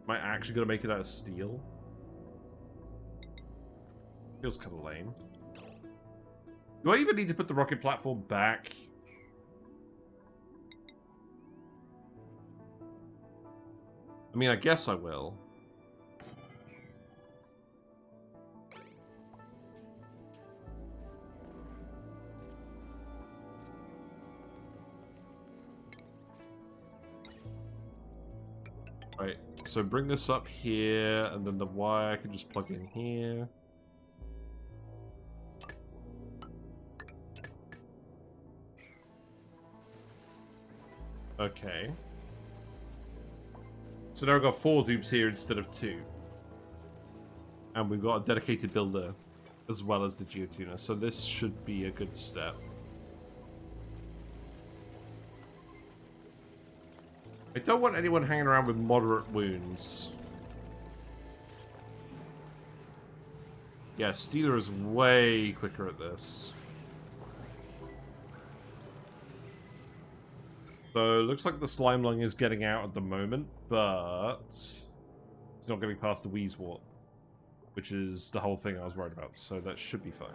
S1: Am I actually going to make it out of steel? Feels kind of lame. Do I even need to put the rocket platform back? I mean, I guess I will. Right, so bring this up here, and then the wire I can just plug in here. Okay. So now we've got 4 dupes here instead of 2. And we've got a dedicated builder as well as the geotuner. So this should be a good step. I don't want anyone hanging around with moderate wounds. Yeah, Steeler is way quicker at this. So, it looks like the slime lung is getting out at the moment, but it's not getting past the Wheezewort, which is the whole thing I was worried about, so that should be fine.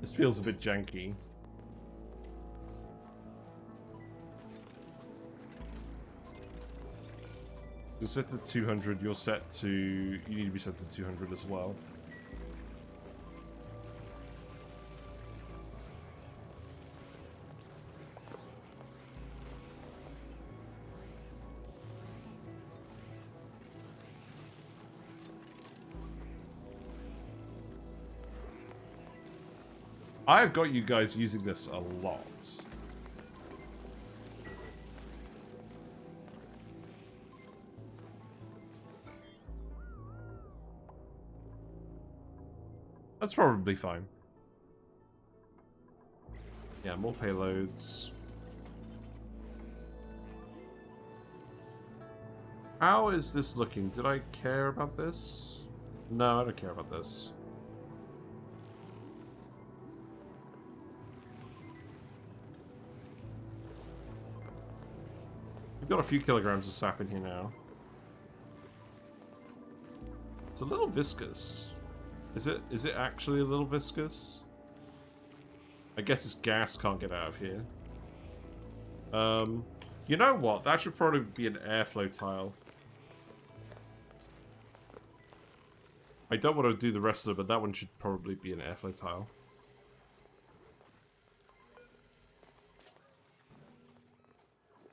S1: This feels a bit janky. You're set to 200, you're set to... You need to be set to 200 as well. I've got you guys using this a lot. That's probably fine. Yeah, more payloads. How is this looking? Did I care about this? No, I don't care about this. We've got a few kilograms of sap in here now. It's a little viscous. Is it actually a little viscous? I guess this gas can't get out of here. You know what? That should probably be an airflow tile. I don't want to do the rest of it, but that one should probably be an airflow tile.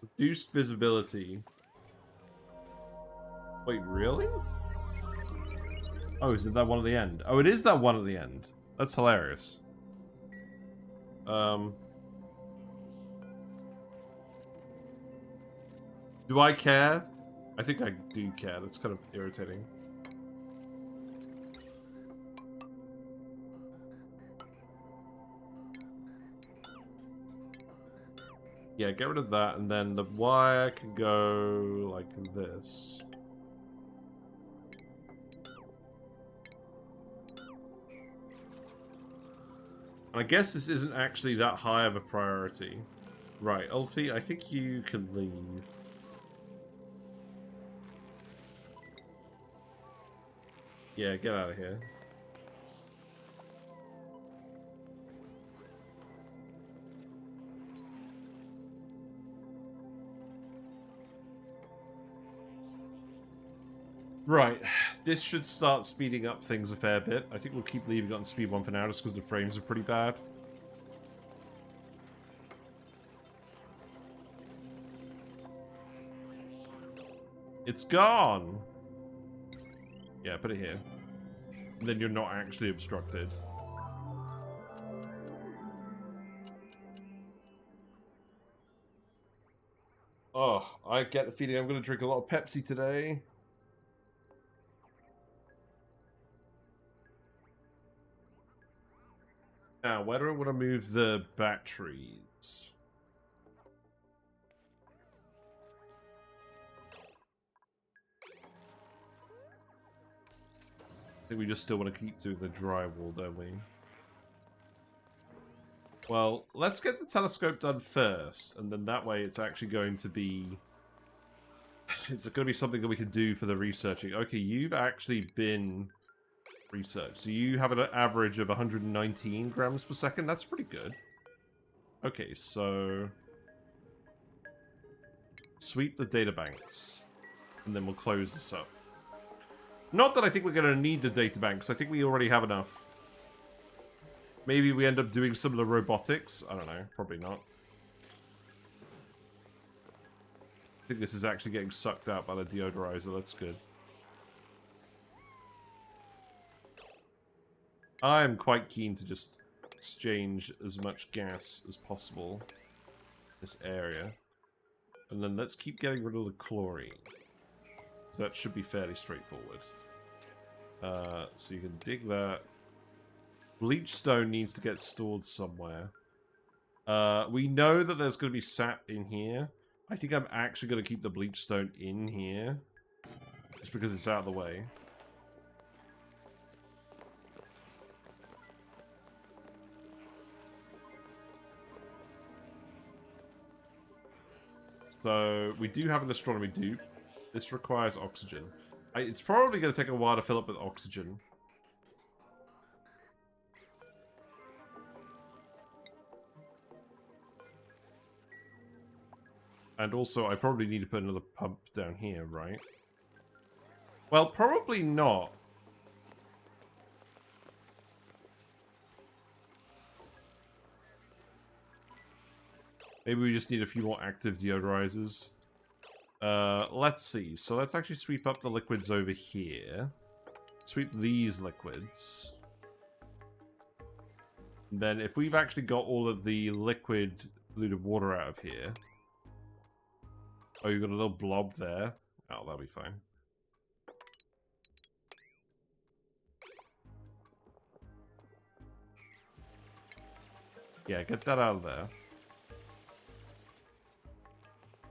S1: Reduced visibility. Wait, really? Oh, is it that one at the end? Oh, it is that one at the end. That's hilarious. Do I care? I think I do care. That's kind of irritating. Yeah, get rid of that, and then the wire can go like this. I guess this isn't actually that high of a priority. Right, Ulti, I think you can leave. Yeah, get out of here. Right, this should start speeding up things a fair bit. I think we'll keep leaving it on speed 1 for now, just because the frames are pretty bad. It's gone! Yeah, put it here. And then you're not actually obstructed. Oh, I get the feeling I'm going to drink a lot of Pepsi today. Now, where do I want to move the batteries? I think we just still want to keep doing the drywall, don't we? Well, let's get the telescope done first, and then that way it's actually going to be... It's going to be something that we can do for the researching. Okay, you've actually been... research. So you have an average of 119 grams per second. That's pretty good. Okay, so... sweep the data banks. And then we'll close this up. Not that I think we're going to need the data banks. I think we already have enough. Maybe we end up doing some of the robotics. I don't know. Probably not. think this is actually getting sucked out by the deodorizer. That's good. I'm quite keen to just exchange as much gas as possible in this area. And then let's keep getting rid of the chlorine. So that should be fairly straightforward. So you can dig that. Bleach stone needs to get stored somewhere. We know that there's going to be sap in here. I think I'm actually going to keep the bleach stone in here. Just because it's out of the way. So, we do have an astronomy dupe. This requires oxygen. It's probably going to take a while to fill up with oxygen. And also, I probably need to put another pump down here, right? Well, probably not. Maybe we just need a few more active deodorizers. Let's see. So let's actually sweep up the liquids over here. Sweep these liquids. And then if we've actually got all of the liquid polluted water out of here... Oh, you've got a little blob there. Oh, that'll be fine. Yeah, get that out of there.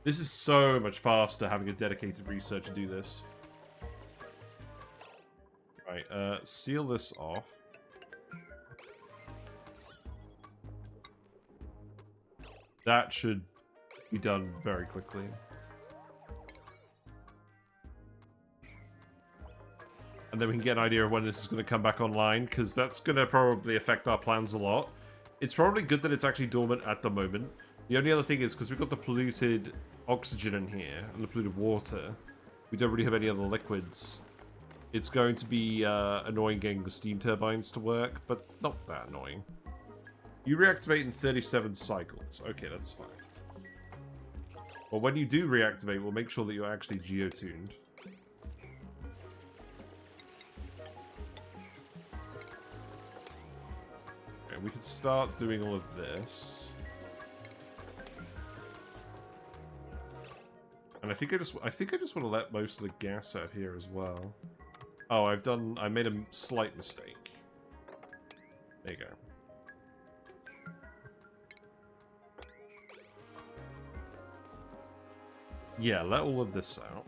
S1: This is so much faster having a dedicated researcher do this. Right, seal this off. That should be done very quickly. And then we can get an idea of when this is going to come back online, because that's going to probably affect our plans a lot. It's probably good that it's actually dormant at the moment. The only other thing is, because we've got the polluted oxygen in here, and the polluted water, we don't really have any other liquids. It's going to be annoying getting the steam turbines to work, but not that annoying. You reactivate in 37 cycles. Okay, that's fine. Well, when you do reactivate, we'll make sure that you're actually geotuned. Okay, we can start doing all of this. And I think I just want to let most of the gas out here as well. Oh, I made a slight mistake. There you go. Yeah, let all of this out.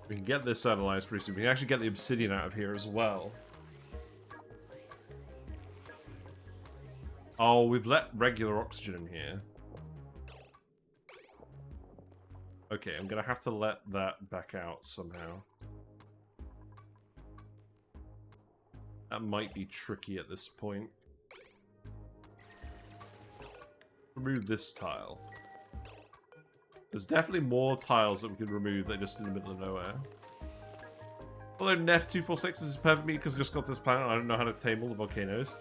S1: We can get this analyzed pretty soon. We can actually get the obsidian out of here as well. Oh, we've let regular oxygen in here. Okay, I'm gonna have to let that back out somehow. That might be tricky at this point. Remove this tile. There's definitely more tiles that we can remove that are just in the middle of nowhere. Although Nef246 is perfect me because I just got to this planet and I don't know how to tame all the volcanoes.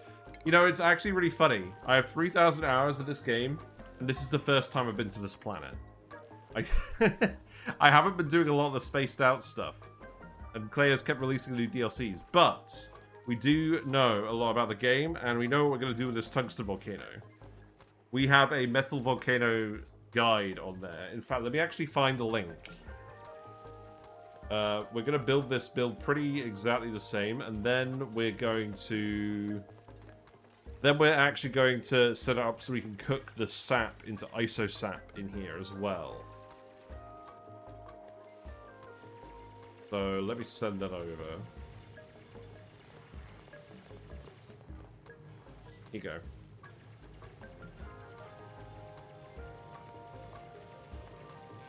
S1: You know, it's actually really funny. I have 3,000 hours of this game, and this is the first time I've been to this planet. I haven't been doing a lot of the spaced out stuff, and Clay has kept releasing new DLCs, but we do know a lot about the game, and we know what we're going to do with this Tungsten Volcano. We have a metal volcano guide on there. In fact, let me actually find the link. We're going to build this build pretty exactly the same, and then we're going to... Then we're actually going to set it up so we can cook the sap into Isosap in here as well. So let me send that over. Here you go.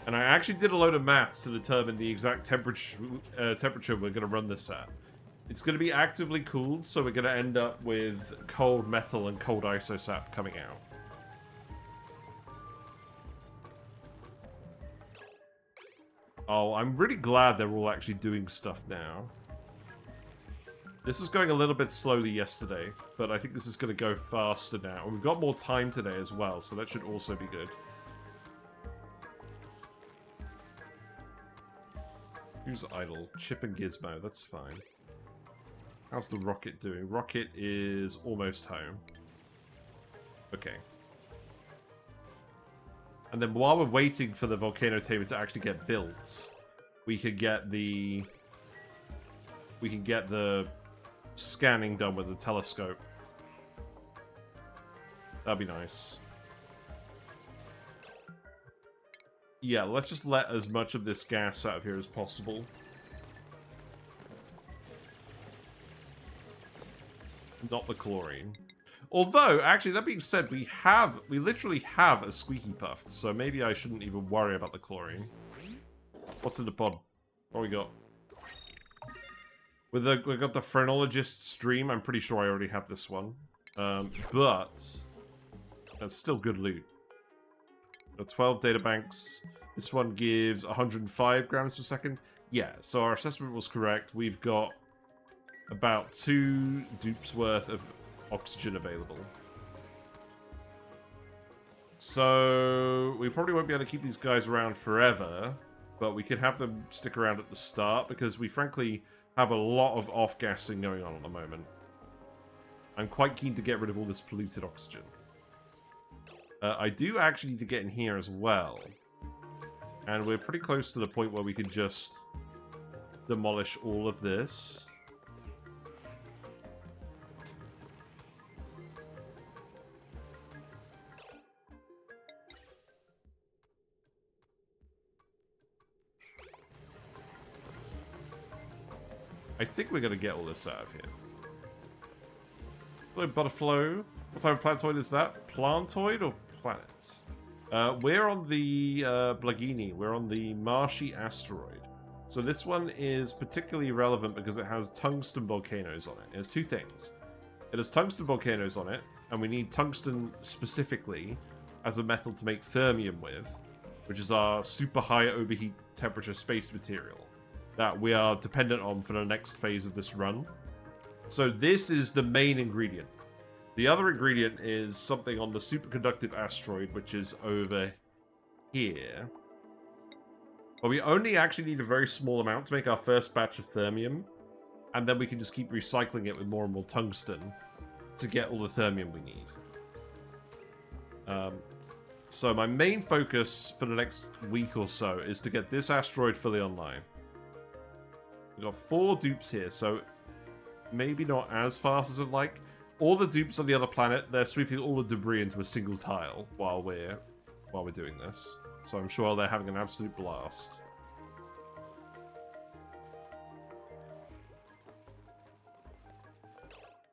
S1: And I actually did a load of maths to determine the exact temperature we're going to run this at. It's going to be actively cooled, so we're going to end up with cold metal and cold isosap coming out. Oh, I'm really glad they're all actually doing stuff now. This was going a little bit slowly yesterday, but I think this is going to go faster now. And we've got more time today as well, so that should also be good. Who's idle? Chip and Gizmo, that's fine. How's the rocket doing? Rocket is almost home. Okay. And then while we're waiting for the volcano tamer to actually get built, we can get the scanning done with the telescope. That'd be nice. Yeah, let's just let as much of this gas out of here as possible. Not the chlorine. Although, actually, that being said, we literally have a squeaky puff, so maybe I shouldn't even worry about the chlorine. What's in the pod? What we got? We got the phrenologist stream. I'm pretty sure I already have this one. But that's still good loot. Got 12 data banks. This one gives 105 grams per second. Yeah, so our assessment was correct. We've got about 2 dupes worth of oxygen available. So we probably won't be able to keep these guys around forever, but we can have them stick around at the start because we frankly have a lot of off-gassing going on at the moment. I'm quite keen to get rid of all this polluted oxygen. I do actually need to get in here as well. And we're pretty close to the point where we could just demolish all of this. I think we're going to get all this out of here. Hello, Butterflow. What type of plantoid is that? Plantoid or planet? We're on the Blagini. We're on the Marshy asteroid. So this one is particularly relevant because it has tungsten volcanoes on it. It has 2 things. It has tungsten volcanoes on it, and we need tungsten specifically as a metal to make thermium with, which is our super high overheat temperature space material that we are dependent on for the next phase of this run. So this is the main ingredient. The other ingredient is something on the superconductive asteroid, which is over here. But we only actually need a very small amount to make our first batch of thermium, and then we can just keep recycling it with more and more tungsten to get all the thermium we need. So my main focus for the next week or so is to get this asteroid fully online. We've got 4 dupes here, so maybe not as fast as I'd like. All the dupes on the other planet, they're sweeping all the debris into a single tile while we're doing this. So I'm sure they're having an absolute blast.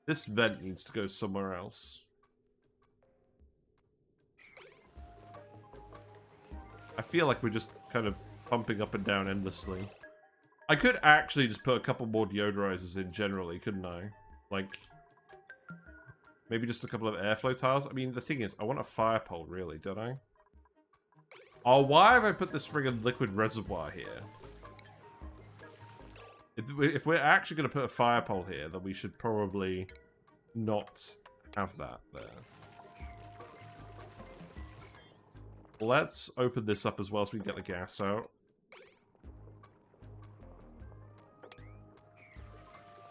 S1: This vent needs to go somewhere else. I feel like we're just kind of pumping up and down endlessly. I could actually just put a couple more deodorizers in generally, couldn't I? Like, maybe just a couple of airflow tiles? I mean, the thing is, I want a fire pole, really, don't I? Oh, why have I put this friggin' liquid reservoir here? If we're actually going to put a fire pole here, then we should probably not have that there. Let's open this up as well so we can get the gas out.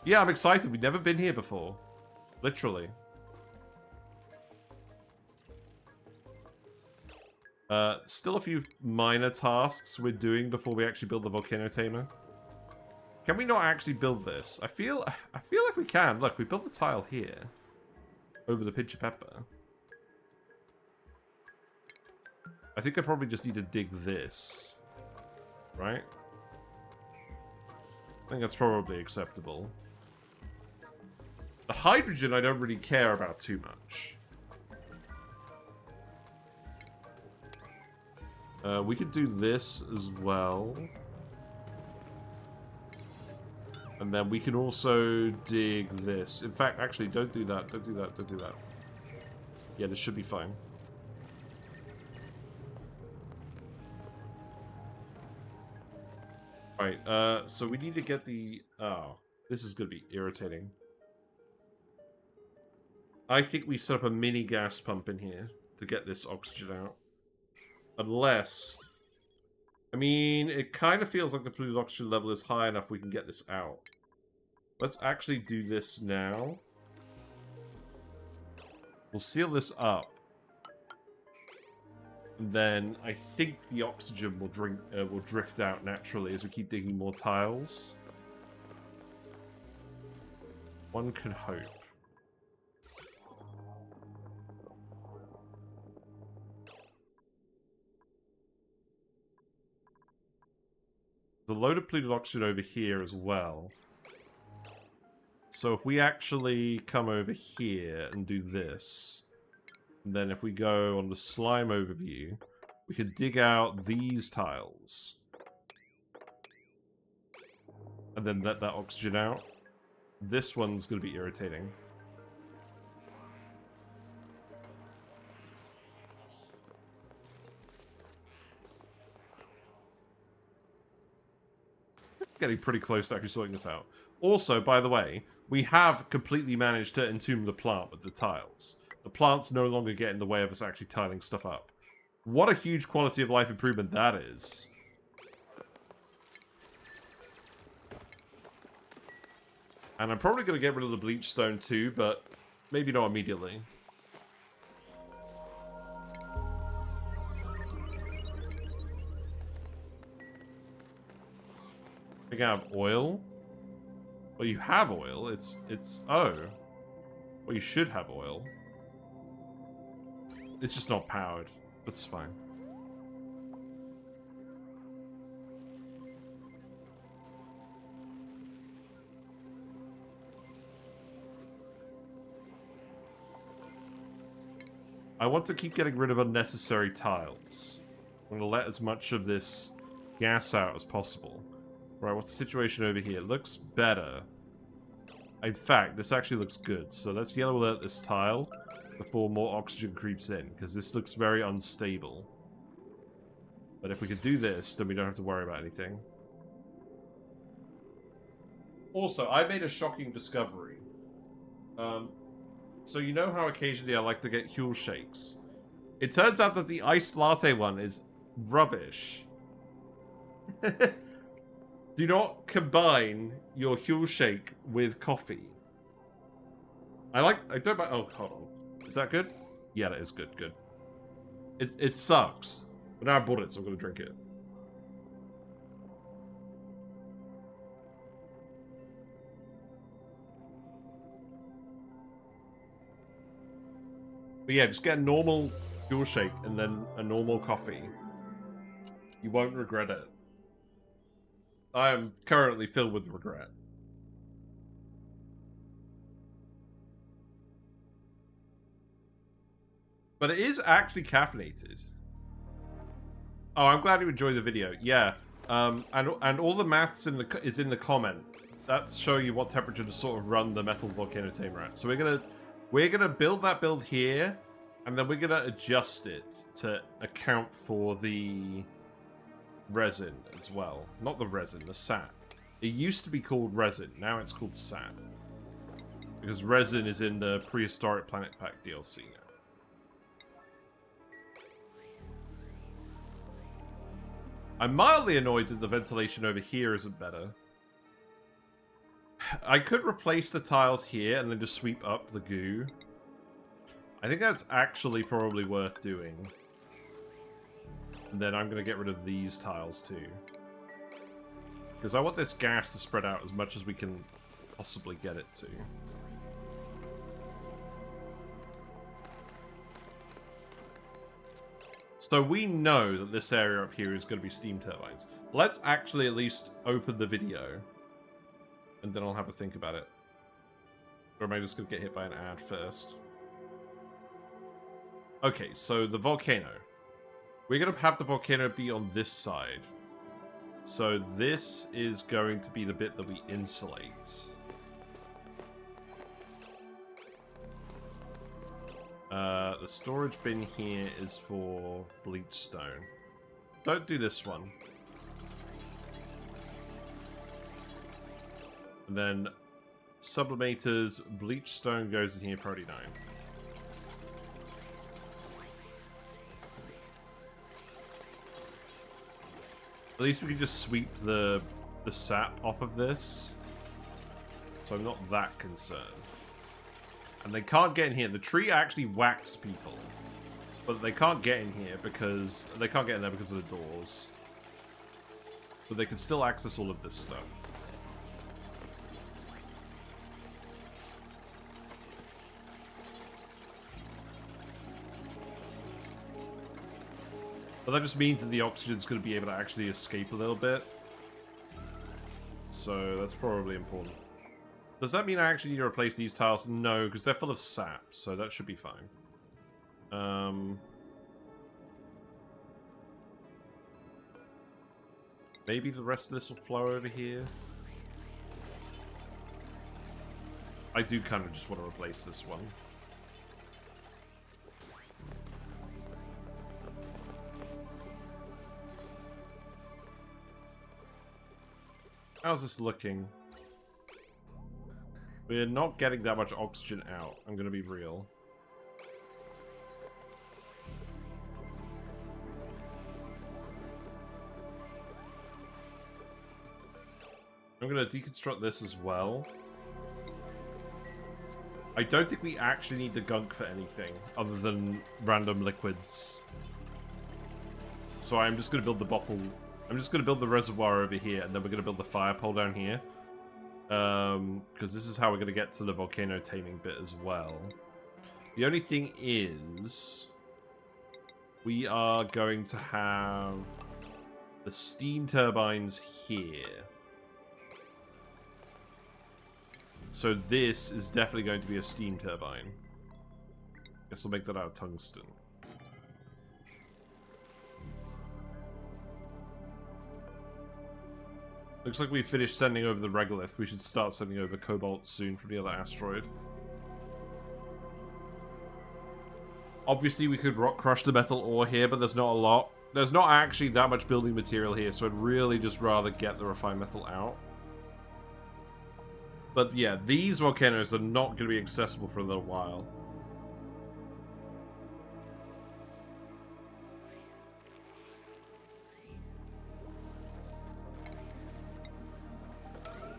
S1: Yeah, I'm excited. We've never been here before. Literally. Still a few minor tasks we're doing before we actually build the volcano tamer. Can we not actually build this? I feel like we can. Look, we built the tile here. Over the pinch of pepper. I think I probably just need to dig this. Right? I think that's probably acceptable. The hydrogen I don't really care about too much. We could do this as well. And then we can also dig this. In fact, actually, don't do that. Don't do that. Don't do that. Yeah, this should be fine. Right, so we need to get the... Oh, This is going to be irritating. I think we set up a mini gas pump in here to get this oxygen out. Unless... I mean, it kind of feels like the polluted oxygen level is high enough we can get this out. Let's actually do this now. We'll seal this up. And then I think the oxygen will drift out naturally as we keep digging more tiles. One can hope. There's a load of polluted oxygen over here as well. So if we actually come over here and do this, and then if we go on the slime overview, we could dig out these tiles. And then let that oxygen out. This one's going to be irritating. Getting pretty close to actually sorting this out. Also, by the way, we have completely managed to entomb the plant with the tiles. The plants no longer get in the way of us actually tiling stuff up. What a huge quality of life improvement that is. And I'm probably going to get rid of the bleach stone too, but maybe not immediately. I think I have oil. Well, you have oil. Oh. Well, you should have oil. It's just not powered. That's fine. I want to keep getting rid of unnecessary tiles. I'm going to let as much of this gas out as possible. Right, what's the situation over here? It looks better. In fact, this actually looks good. So let's yellow alert this tile before more oxygen creeps in, because this looks very unstable. But if we could do this, then we don't have to worry about anything. Also, I made a shocking discovery. So you know how occasionally I like to get Huel shakes? It turns out that the iced latte one is rubbish. Do not combine your Huel shake with coffee. I don't mind. Oh, hold on. Is that good? Yeah, that is good. Good. It sucks. But now I bought it, so I'm gonna drink it. But yeah, just get a normal Huel shake and then a normal coffee. You won't regret it. I am currently filled with regret. But it is actually caffeinated. Oh, I'm glad you enjoyed the video. Yeah, and all the maths is in the comment. That's showing you what temperature to sort of run the metal volcano tamer at. So we're gonna build that build here, and then we're gonna adjust it to account for the resin as well. Not the resin, the sap. It used to be called resin, now it's called sap. Because resin is in the Prehistoric Planet Pack DLC now. I'm mildly annoyed that the ventilation over here isn't better. I could replace the tiles here and then just sweep up the goo. I think that's actually probably worth doing. And then I'm going to get rid of these tiles too. Because I want this gas to spread out as much as we can possibly get it to. So we know that this area up here is going to be steam turbines. Let's actually at least open the video. And then I'll have a think about it. Or am I just going to get hit by an ad first? Okay, so the volcano. We're going to have the volcano be on this side. So this is going to be the bit that we insulate. The storage bin here is for bleach stone. Don't do this one. And then sublimators, bleach stone goes in here, priority 9. At least we can just sweep the sap off of this. So I'm not that concerned. And they can't get in here. The tree actually whacks people. But they can't get in here because... They can't get in there because of the doors. But they can still access all of this stuff. But that just means that the oxygen's going to be able to actually escape a little bit. So that's probably important. Does that mean I actually need to replace these tiles? No, because they're full of sap, so that should be fine. Maybe the rest of this will flow over here. I do kind of just want to replace this one. How's this looking? We're not getting that much oxygen out, I'm gonna be real. I'm gonna deconstruct this as well. I don't think we actually need the gunk for anything other than random liquids. So I'm just gonna build the bottle. I'm just gonna build the reservoir over here, and then we're gonna build the fire pole down here. Because this is how we're gonna get to the volcano taming bit as well. The only thing is, we are going to have the steam turbines here. So this is definitely going to be a steam turbine. Guess we'll make that out of tungsten. Looks like we finished sending over the regolith. We should start sending over cobalt soon from the other asteroid. Obviously, we could rock crush the metal ore here, but there's not a lot. There's not actually that much building material here, so I'd really just rather get the refined metal out. But yeah, these volcanoes are not going to be accessible for a little while.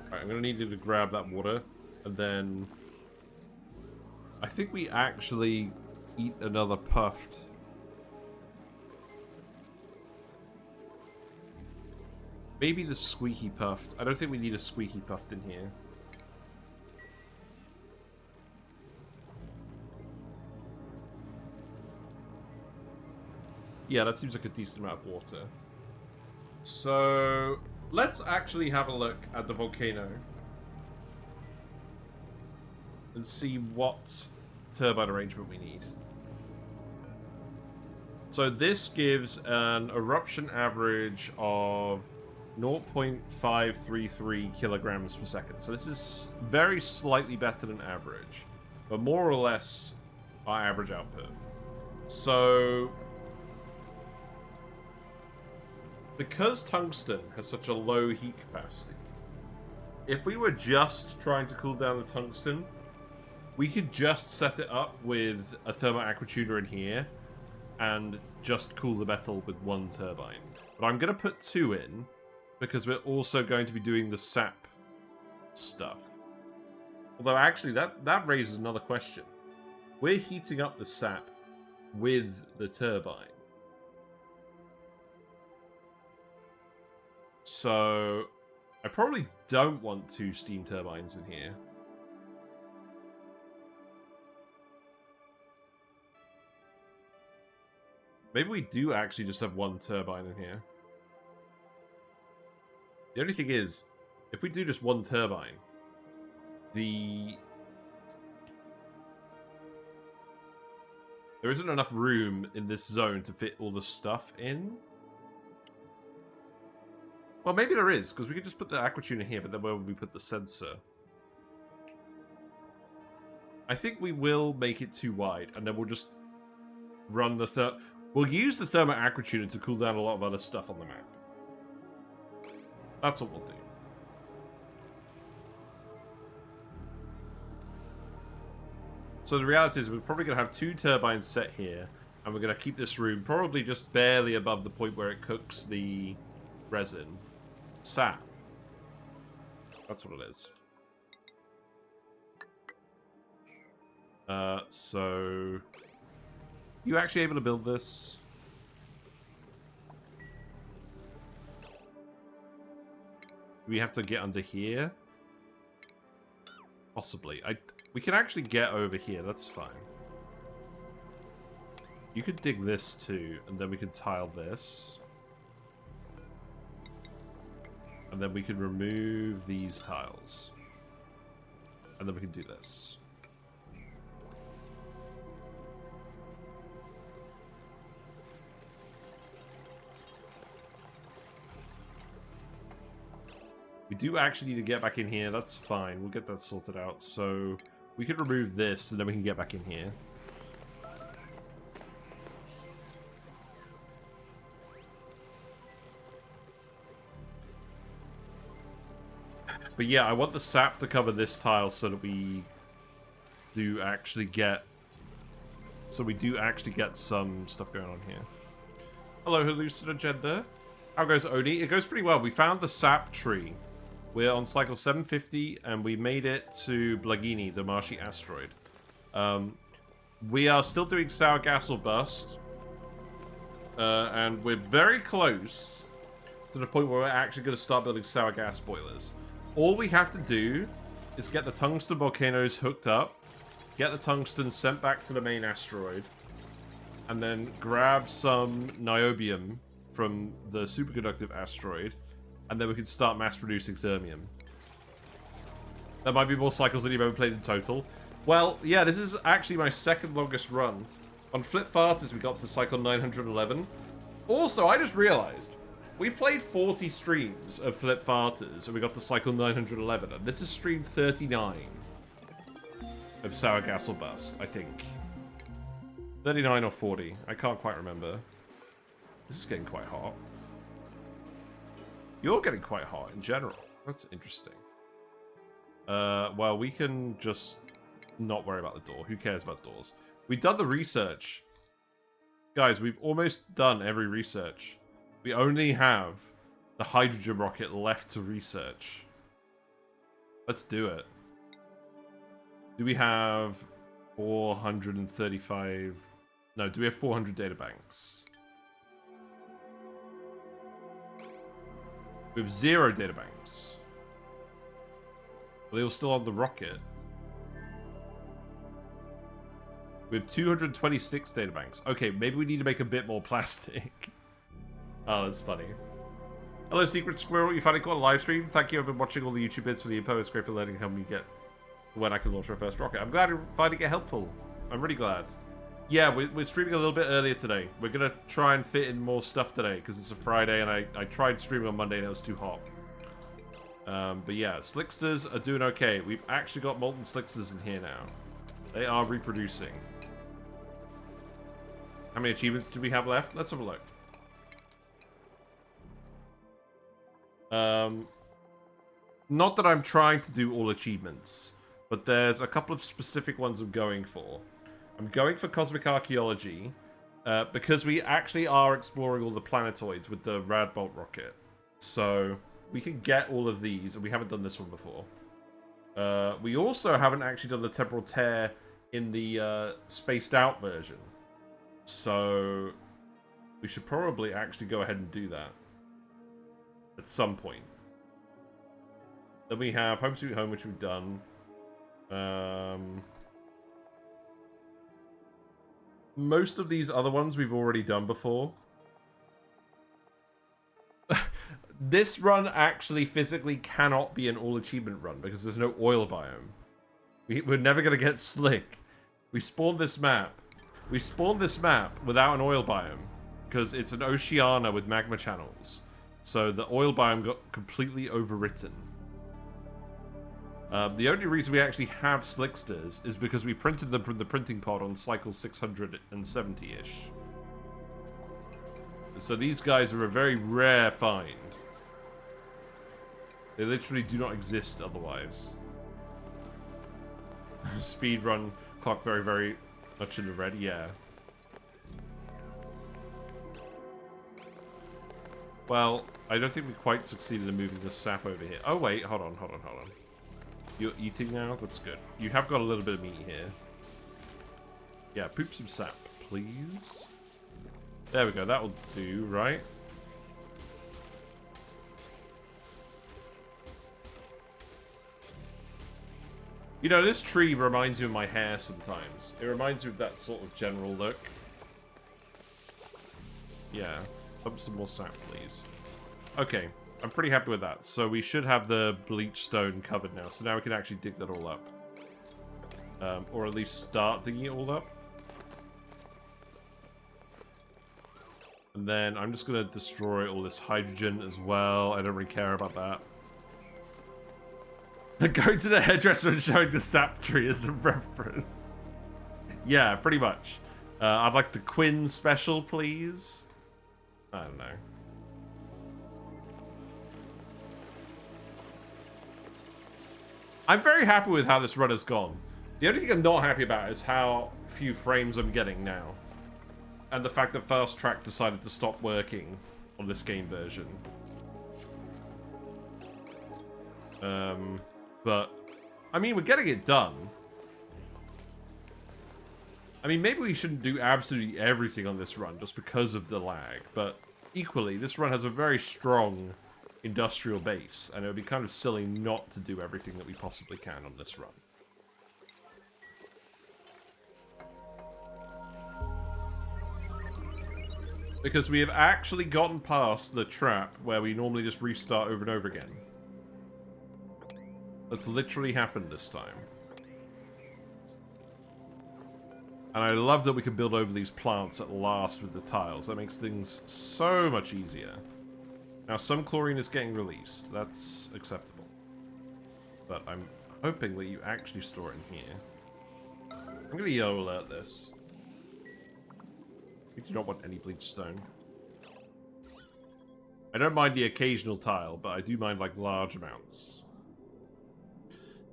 S1: Alright, I'm going to need you to grab that water, and then... I think we actually eat another puffed. Maybe the squeaky puffed. I don't think we need a squeaky puffed in here. Yeah, that seems like a decent amount of water. So, let's actually have a look at the volcano. And see what turbine arrangement we need. So this gives an eruption average of 0.533 kilograms per second. So this is very slightly better than average. But more or less our average output. So... because tungsten has such a low heat capacity, if we were just trying to cool down the tungsten, we could just set it up with a Thermo Aquatuner in here and just cool the metal with one turbine. But I'm going to put 2 in because we're also going to be doing the sap stuff. Although actually that raises another question. We're heating up the sap with the turbine. So, I probably don't want 2 steam turbines in here. Maybe we do actually just have 1 turbine in here. The only thing is, if we do just 1 turbine, there isn't enough room in this zone to fit all the stuff in. Well, maybe there is, because we could just put the Aquatuner here, but then where would we put the sensor? I think we will make it too wide, and then we'll just run the we'll use the Thermo Aquatuner to cool down a lot of other stuff on the map. That's what we'll do. So the reality is we're probably going to have 2 turbines set here, and we're going to keep this room probably just barely above the point where it cooks the resin. Sap. That's what it is. So... You actually able to build this? We have to get under here? Possibly. We can actually get over here, that's fine. You could dig this too, and then we can tile this. And then we can remove these tiles. And then we can do this. We do actually need to get back in here. That's fine. We'll get that sorted out. So we can remove this, and then we can get back in here. But yeah, I want the sap to cover this tile so that we do actually get... So we do actually get some stuff going on here. Hello, Hallucinogender. How goes ONI? It goes pretty well. We found the sap tree. We're on cycle 750, and we made it to Blagini, the marshy asteroid. We are still doing sour gas or bust. And we're very close to the point where we're actually going to start building sour gas boilers. All we have to do is get the Tungsten Volcanoes hooked up, get the tungsten sent back to the main asteroid, and then grab some niobium from the superconductive asteroid, and then we can start mass-producing thermium. That might be more cycles than you've ever played in total. Well, yeah, this is actually my second longest run. On Flip Farters, we got to cycle 911. Also, I just realized, we played 40 streams of Flip Farters, and we got to cycle 911, and this is stream 39 of Sour Gas or Bust, I think. 39 or 40, I can't quite remember. This is getting quite hot. You're getting quite hot in general. That's interesting. Well, we can just not worry about the door. Who cares about doors? We've done the research. Guys, we've almost done every research. We only have the hydrogen rocket left to research. Let's do it. Do we have 435... No, do we have 400 data banks? We have 0 data banks. Are they all still on the rocket? We have 226 data banks. Okay, maybe we need to make a bit more plastic. Oh, that's funny. Hello, Secret Squirrel. You finally got a live stream. Thank you. I've been watching all the YouTube bits for the info. It's great for learning how me get when I can launch my first rocket. I'm glad you're finding it helpful. I'm really glad. Yeah, we're streaming a little bit earlier today. We're going to try and fit in more stuff today because it's a Friday and I tried streaming on Monday and it was too hot. But yeah, Slicksters are doing okay. We've actually got molten Slicksters in here now. They are reproducing. How many achievements do we have left? Let's have a look. Not that I'm trying to do all achievements, but there's a couple of specific ones I'm going for. I'm going for Cosmic Archaeology, because we actually are exploring all the planetoids with the Radbolt rocket. So, we can get all of these, and we haven't done this one before. We also haven't actually done the Temporal Tear in the spaced out version. So, we should probably actually go ahead and do that. At some point. Then we have Home Sweet Home, which we've done. Most of these other ones we've already done before. This run actually physically cannot be an all achievement run because there's no oil biome. We're never going to get slick. We spawned this map. We spawned this map without an oil biome because it's an Oceania with magma channels. So the oil biome got completely overwritten. The only reason we actually have Slicksters is because we printed them from the printing pod on cycle 670-ish. So these guys are a very rare find. They literally do not exist otherwise. Speedrun. Clock very, very much in the red, yeah. Well, I don't think we quite succeeded in moving the sap over here. Oh wait, hold on. You're eating now? That's good. You have got a little bit of meat here. Yeah, poop some sap, please. There we go, that'll do, right? You know, this tree reminds me of my hair sometimes. It reminds me of that sort of general look. Yeah. Pump some more sap, please. Okay. I'm pretty happy with that. So we should have the bleach stone covered now. So now we can actually dig that all up. Or at least start digging it all up. And then I'm just going to destroy all this hydrogen as well. I don't really care about that. Going to the hairdresser and showing the sap tree as a reference. Yeah, pretty much. I'd like the Quinn special, please. I don't know. I'm very happy with how this run has gone. The only thing I'm not happy about is how few frames I'm getting now. And the fact that Fast Track decided to stop working on this game version. But, I mean, we're getting it done. I mean, maybe we shouldn't do absolutely everything on this run just because of the lag. But equally, this run has a very strong industrial base. And it would be kind of silly not to do everything that we possibly can on this run. Because we have actually gotten past the trap where we normally just restart over and over again. That's literally happened this time. And I love that we can build over these plants at last with the tiles. That makes things so much easier. Now, some chlorine is getting released. That's acceptable. But I'm hoping that you actually store it in here. I'm going to yellow alert this. We do not want any bleach stone. I don't mind the occasional tile, but I do mind, like, large amounts.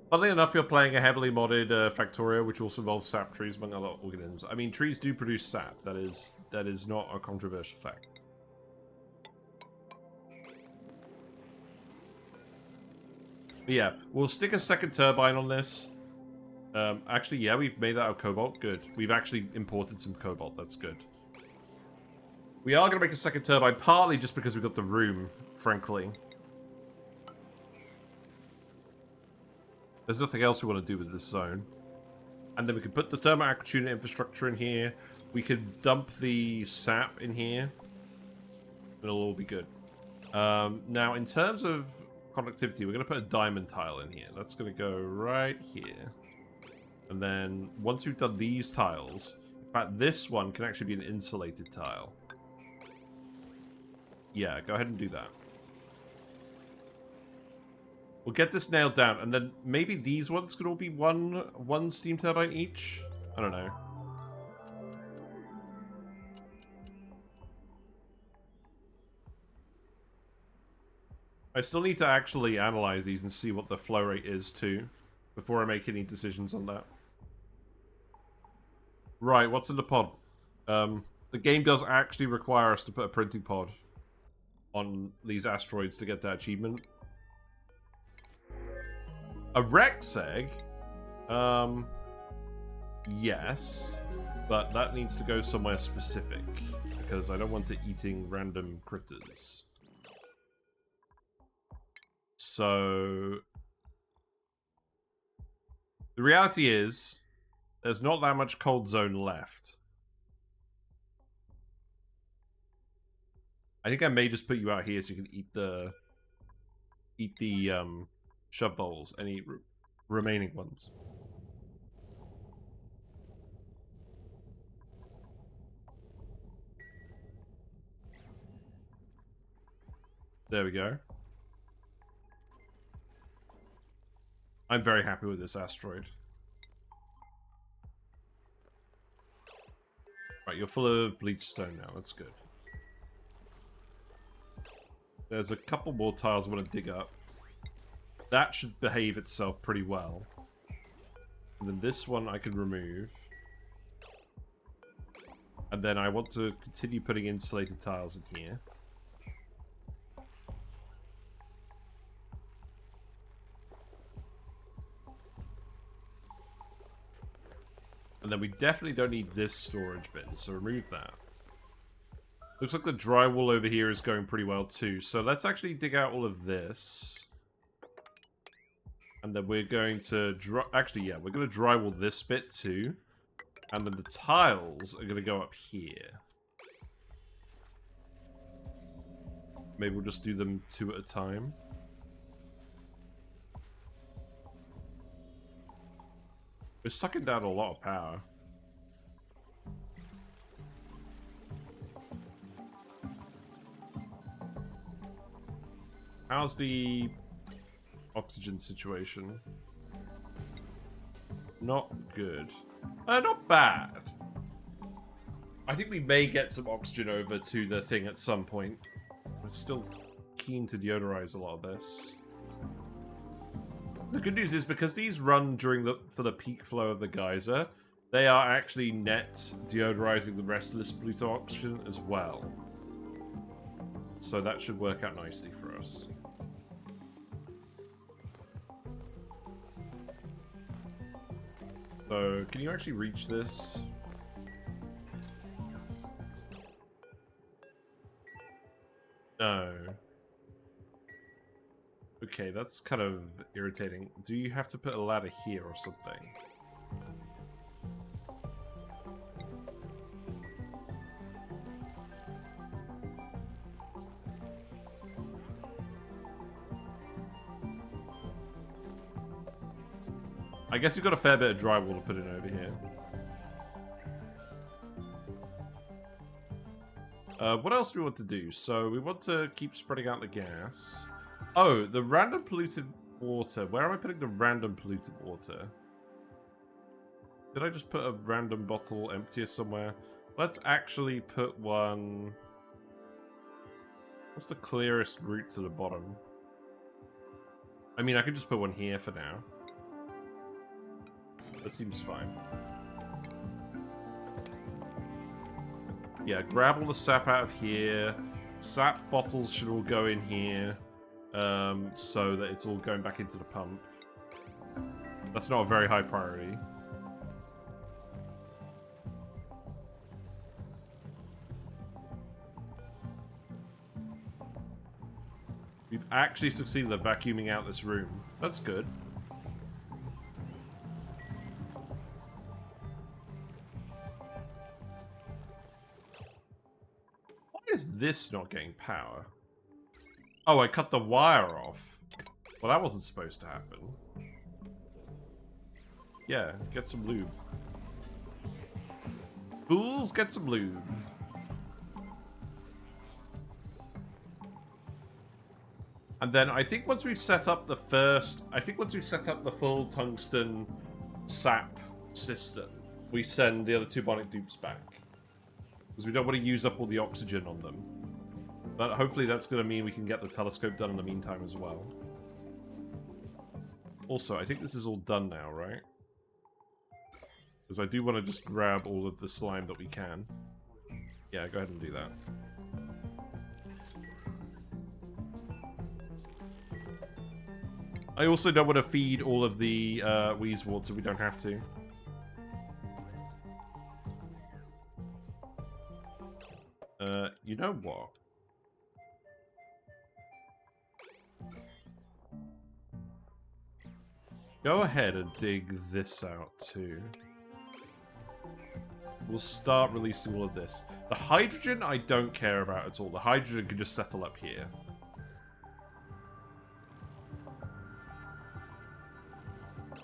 S1: Funnily enough, you're playing a heavily modded Factorio, which also involves sap trees, among other organisms. I mean, trees do produce sap. That is not a controversial fact. But yeah, we'll stick a second turbine on this. Actually, yeah, we've made that out of cobalt. Good. We've actually imported some cobalt. That's good. We are going to make a second turbine, partly just because we've got the room, frankly. There's nothing else we want to do with this zone. And then we can put the Thermo Aquatuner infrastructure in here. We could dump the sap in here. It'll all be good. Now, in terms of conductivity, we're going to put a diamond tile in here. That's going to go right here. And then, once we've done these tiles... In fact, this one can actually be an insulated tile. Yeah, go ahead and do that. We'll get this nailed down, and then maybe these ones could all be one steam turbine each? I don't know. I still need to actually analyze these and see what the flow rate is, too, before I make any decisions on that. Right, what's in the pod? The game does actually require us to put a printing pod on these asteroids to get that achievement. A Rex egg? Yes. But that needs to go somewhere specific. Because I don't want it eating random critters. So... the reality is, there's not that much cold zone left. I think I may just put you out here so you can eat the... shove bowls, any remaining ones. There we go. I'm very happy with this asteroid. Right, you're full of bleach stone now, that's good. There's a couple more tiles I want to dig up. That should behave itself pretty well. And then this one I can remove. And then I want to continue putting insulated tiles in here. And then we definitely don't need this storage bin, so remove that. Looks like the drywall over here is going pretty well too. So let's actually dig out all of this. And then we're going to actually, yeah, we're going to drywall this bit too. And then the tiles are going to go up here. Maybe we'll just do them 2 at a time. We're sucking down a lot of power. How's the oxygen situation? Not good. Not bad. I think we may get some oxygen over to the thing at some point. We're still keen to deodorize a lot of this. The good news is because these run for the peak flow of the geyser, they are actually net deodorizing the rest of this polluted oxygen as well. So that should work out nicely for us. So, can you actually reach this? No. Okay, that's kind of irritating. Do you have to put a ladder here or something? I guess you've got a fair bit of drywall to put in over here. What else do we want to do? So we want to keep spreading out the gas. Oh, the random polluted water. Where am I putting the random polluted water? Did I just put a random bottle emptier somewhere? Let's actually put one... What's the clearest route to the bottom? I mean, I could just put one here for now. That seems fine. Yeah, grab all the sap out of here. Sap bottles should all go in here. So that it's all going back into the pump. That's not a very high priority. We've actually succeeded at vacuuming out this room. That's good. Why is this not getting power? Oh, I cut the wire off. Well, that wasn't supposed to happen. Yeah, get some lube. Fools, get some lube. And then I think once we've set up the full tungsten sap system, we send the other two bionic dupes back. Because we don't want to use up all the oxygen on them. But hopefully that's going to mean we can get the telescope done in the meantime as well. Also, I think this is all done now, right? Because I do want to just grab all of the slime that we can. Yeah, go ahead and do that. I also don't want to feed all of the wheeze water, we don't have to. You know what? Go ahead and dig this out too. We'll start releasing all of this. The hydrogen I don't care about at all. The hydrogen can just settle up here.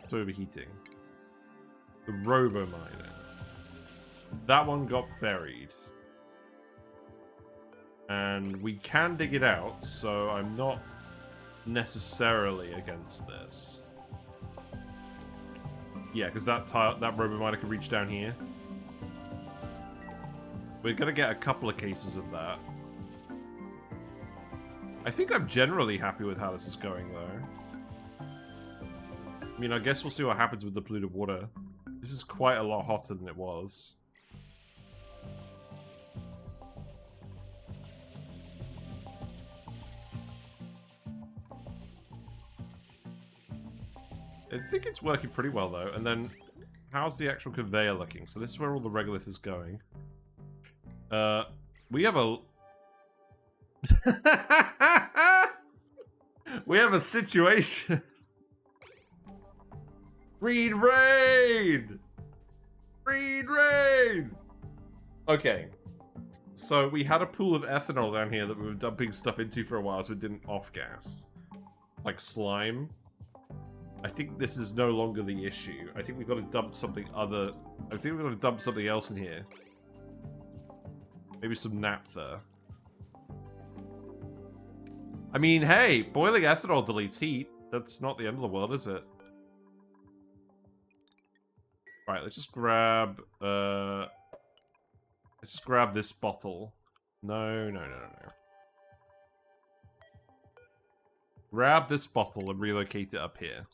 S1: It's overheating. The robo miner. That one got buried. And we can dig it out, so I'm not necessarily against this. Yeah, because that robo miner can reach down here. We're gonna get a couple of cases of that. I think I'm generally happy with how this is going, though. I mean, I guess we'll see what happens with the polluted water. This is quite a lot hotter than it was. I think it's working pretty well, though. And then, how's the actual conveyor looking? So this is where all the regolith is going. We have a... we have a situation. Green rain! Green rain! Okay. So we had a pool of ethanol down here that we were dumping stuff into for a while so it didn't off-gas. Like slime. I think this is no longer the issue. I think we've got to dump something other... I think we've got to dump something else in here. Maybe some naphtha. I mean, hey, boiling ethanol deletes heat. That's not the end of the world, is it? Right, let's just grab... let's just grab this bottle. No. Grab this bottle and relocate it up here.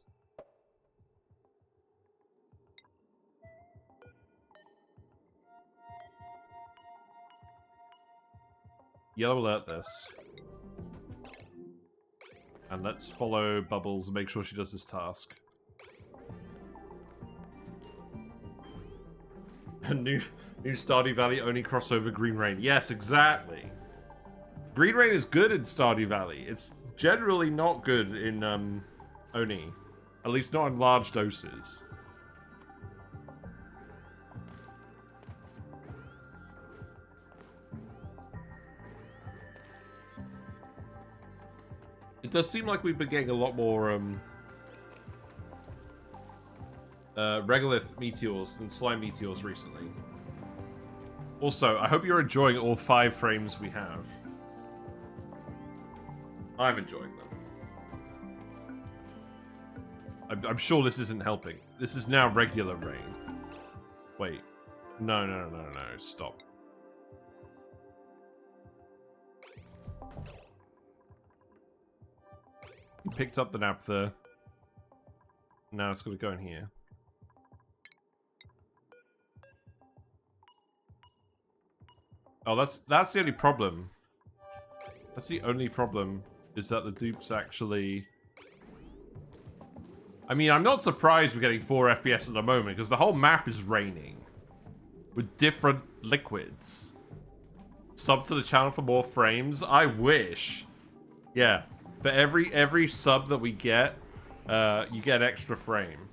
S1: Yellow alert this. And let's follow Bubbles and make sure she does this task. A new Stardew Valley only crossover Green Rain. Yes, exactly. Green Rain is good in Stardew Valley. It's generally not good in ONI. At least not in large doses. It does seem like we've been getting a lot more regolith meteors than slime meteors recently. Also, I hope you're enjoying all 5 frames we have. I'm enjoying them. I'm sure this isn't helping. This is now regular rain. Wait. No. Stop. We picked up the naphtha. Now it's going to go in here. Oh, that's the only problem. That's the only problem, is that the dupes actually... I mean, I'm not surprised we're getting 4 FPS at the moment, because the whole map is raining. With different liquids. Sub to the channel for more frames? I wish. Yeah. For every sub that we get, you get an extra frame.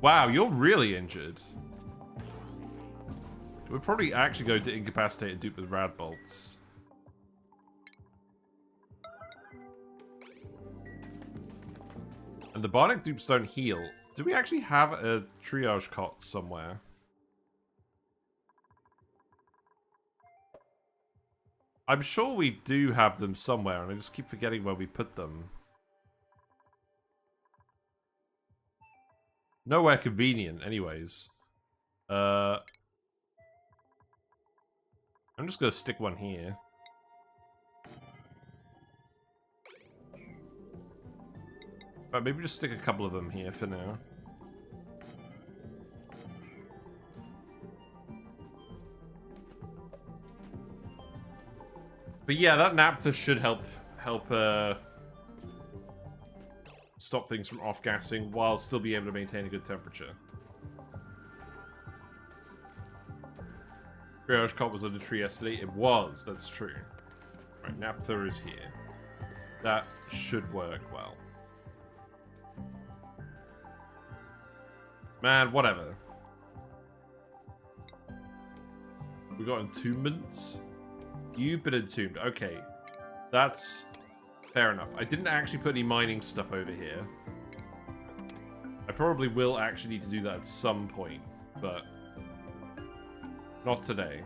S1: Wow, you're really injured. We're probably actually going to incapacitate a dupe with rad bolts. And the bionic dupes don't heal. Do we actually have a triage cot somewhere? I'm sure we do have them somewhere, and I just keep forgetting where we put them. Nowhere convenient, anyways. I'm just gonna stick one here. But maybe just stick a couple of them here for now. But yeah, that naphtha should help stop things from off-gassing while still being able to maintain a good temperature. Triage cot was under tree yesterday. It was, that's true. Right, naphtha is here. That should work well. Man, whatever. We got entombments. You've been entombed. Okay. That's fair enough. I didn't actually put any mining stuff over here. I probably will actually need to do that at some point, but not today.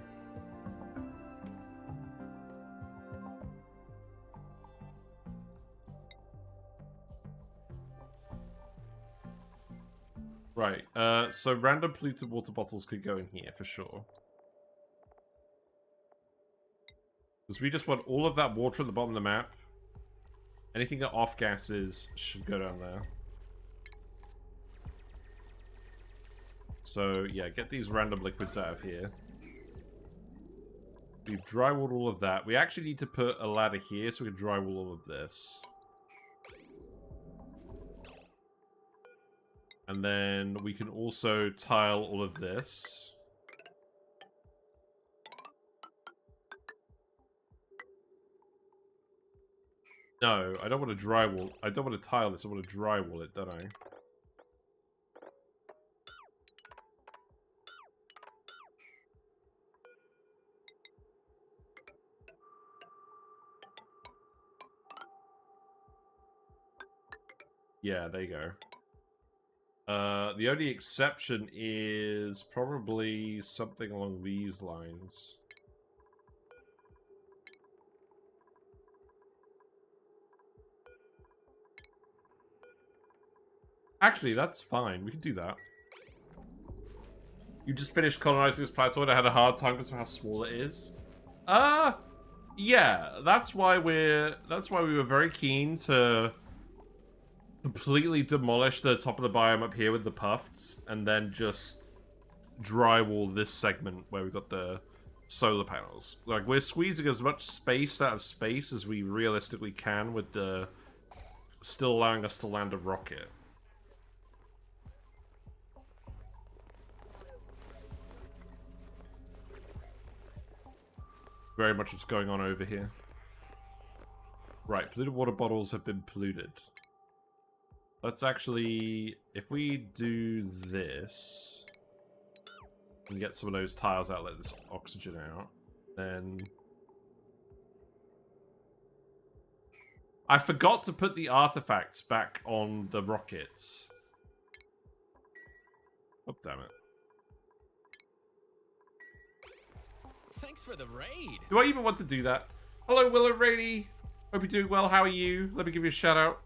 S1: Right, so random polluted water bottles could go in here for sure. Because we just want all of that water at the bottom of the map. Anything that off-gases should go down there. So, yeah, get these random liquids out of here. We've drywalled all of that. We actually need to put a ladder here so we can drywall all of this. And then we can also tile all of this. No, I don't want to drywall. I don't want to tile this. I want to drywall it, don't I? Yeah, there you go. The only exception is probably something along these lines. Actually, that's fine. We can do that. You just finished colonizing this plateau and I had a hard time because of how small it is. Yeah, that's why we were very keen to completely demolish the top of the biome up here with the puffs, and then just drywall this segment where we've got the solar panels. Like, we're squeezing as much space out of space as we realistically can with the still allowing us to land a rocket. Very much what's going on over here. Right, polluted water bottles have been polluted. Let's actually, if we do this and get some of those tiles out, let this oxygen out, then I forgot to put the artifacts back on the rockets. Oh, damn it.
S2: Thanks for the raid.
S1: Do I even want to do that? Hello, Willow Rady. Hope you're doing well. How are you? Let me give you a shout out.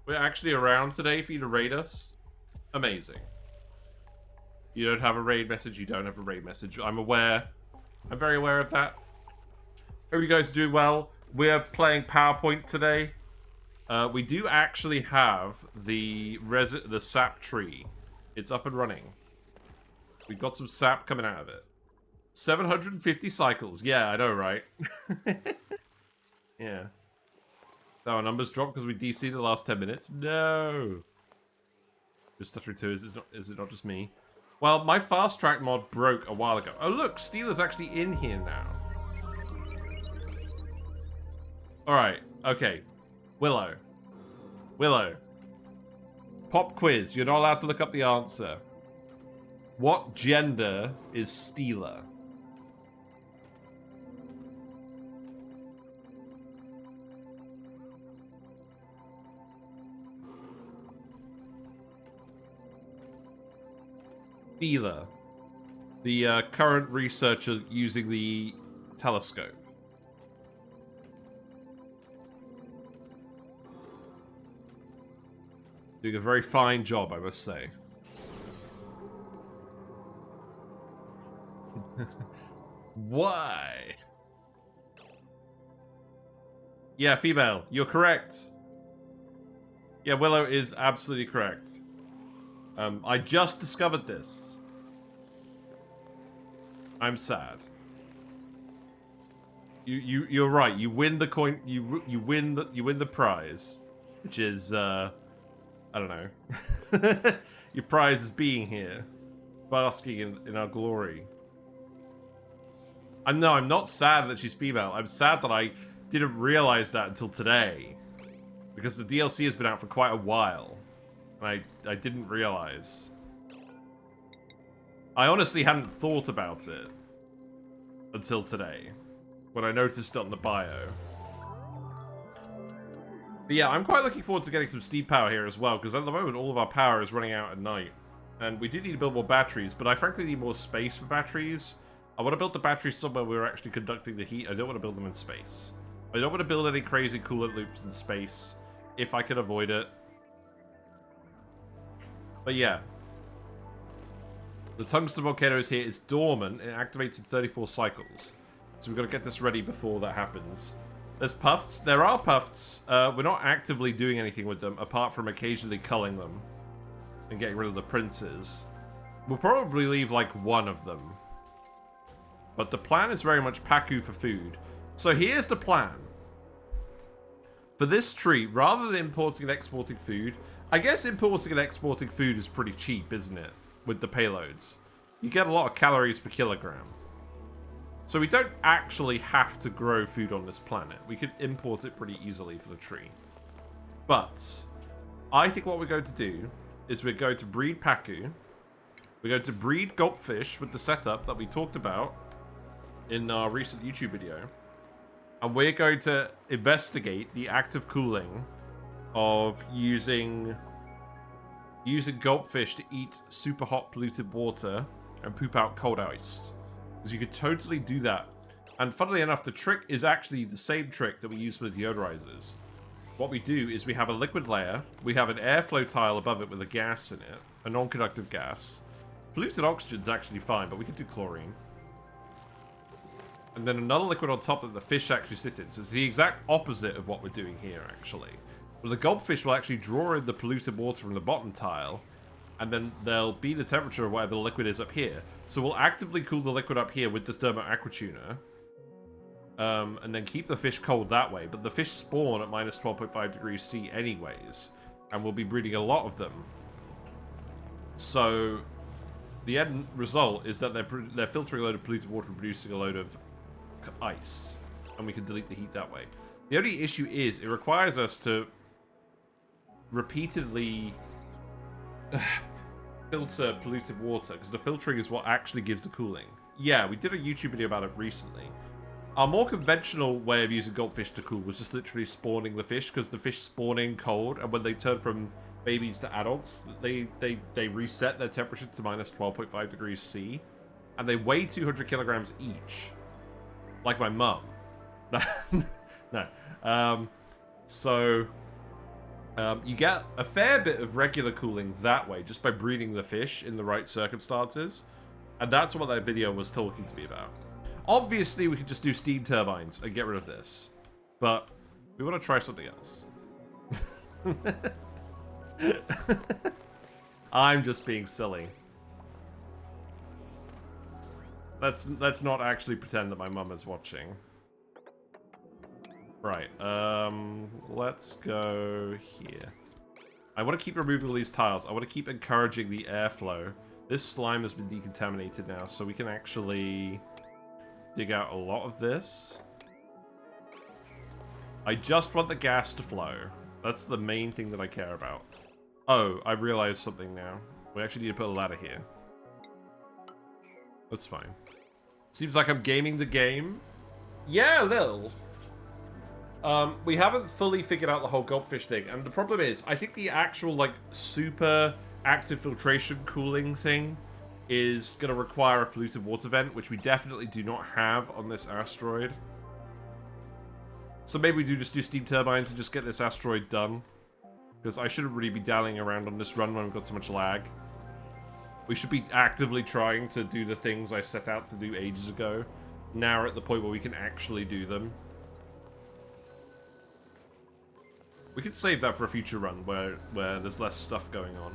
S1: We're actually around today for you to raid us. Amazing. You don't have a raid message, you don't have a raid message. I'm aware. I'm very aware of that. Hope you guys are doing well. We're playing PowerPoint today. We do actually have the sap tree. It's up and running. We've got some sap coming out of it. 750 cycles. Yeah, I know, right? Yeah. Our numbers dropped because we DC'd the last 10 minutes. No. Just stuttering too. Is it not just me? Well, my fast track mod broke a while ago. Oh look, Steeler's actually in here now. Alright, okay. Willow. Pop quiz. You're not allowed to look up the answer. What gender is Steeler? Steeler, the current researcher using the telescope. Doing a very fine job, I must say. Why? Yeah, female. You're correct. Yeah, Willow is absolutely correct. I just discovered this. I'm sad. You're right. You win the coin. You win the prize, which is I don't know. Your prize is being here, basking in our glory. I'm not sad that she's female. I'm sad that I didn't realize that until today, because the DLC has been out for quite a while. I didn't realize. I honestly hadn't thought about it until today, when I noticed it on the bio. But yeah, I'm quite looking forward to getting some steam power here as well, because at the moment all of our power is running out at night. And we do need to build more batteries, but I frankly need more space for batteries. I want to build the batteries somewhere we're actually conducting the heat. I don't want to build them in space. I don't want to build any crazy coolant loops in space, if I can avoid it. But yeah, the Tungsten Volcanoes here is dormant. It activates in 34 cycles. So we've got to get this ready before that happens. There's puffs. There are puffs. We're not actively doing anything with them, apart from occasionally culling them and getting rid of the princes. We'll probably leave like one of them. But the plan is very much Paku for food. So here's the plan. For this tree, rather than importing and exporting food, I guess importing and exporting food is pretty cheap, isn't it? With the payloads. You get a lot of calories per kilogram. So we don't actually have to grow food on this planet. We could import it pretty easily for the tree. But I think what we're going to do is we're going to breed Paku. We're going to breed Gulp Fish with the setup that we talked about in our recent YouTube video. And we're going to investigate the active cooling of using Gulp Fish to eat super hot polluted water and poop out cold ice. Because you could totally do that. And funnily enough, the trick is actually the same trick that we use for the deodorizers. What we do is we have a liquid layer, we have an airflow tile above it with a gas in it, a non-conductive gas. Polluted oxygen's actually fine, but we could do chlorine. And then another liquid on top that the fish actually sit in. So it's the exact opposite of what we're doing here, actually. Well, the Gulp Fish will actually draw in the polluted water from the bottom tile, and then there'll be the temperature of whatever the liquid is up here. So we'll actively cool the liquid up here with the Thermo Aquatuner, and then keep the fish cold that way. But the fish spawn at minus 12.5 degrees C anyways, and we'll be breeding a lot of them. So the end result is that they're filtering a load of polluted water and producing a load of ice, and we can delete the heat that way. The only issue is it requires us to repeatedly filter polluted water, because the filtering is what actually gives the cooling. Yeah, we did a YouTube video about it recently. Our more conventional way of using Gulp Fish to cool was just literally spawning the fish, because the fish spawn in cold, and when they turn from babies to adults, they reset their temperature to minus 12.5 degrees C, and they weigh 200 kilograms each. Like my mum. No. You get a fair bit of regular cooling that way, just by breeding the fish in the right circumstances. And that's what that video was talking to me about. Obviously, we could just do steam turbines and get rid of this. But we want to try something else. I'm just being silly. Let's not actually pretend that my mum is watching. Right, let's go here. I want to keep removing all these tiles. I want to keep encouraging the airflow. This slime has been decontaminated now, so we can actually dig out a lot of this. I just want the gas to flow. That's the main thing that I care about. Oh, I realized something now. We actually need to put a ladder here. That's fine. Seems like I'm gaming the game. Yeah, a little. We haven't fully figured out the whole Gulp Fish thing, and the problem is, I think the actual, like, super active filtration cooling thing is going to require a polluted water vent, which we definitely do not have on this asteroid. So maybe we do just do steam turbines and just get this asteroid done. Because I shouldn't really be dallying around on this run when we've got so much lag. We should be actively trying to do the things I set out to do ages ago. Now we're at the point where we can actually do them. We could save that for a future run where there's less stuff going on.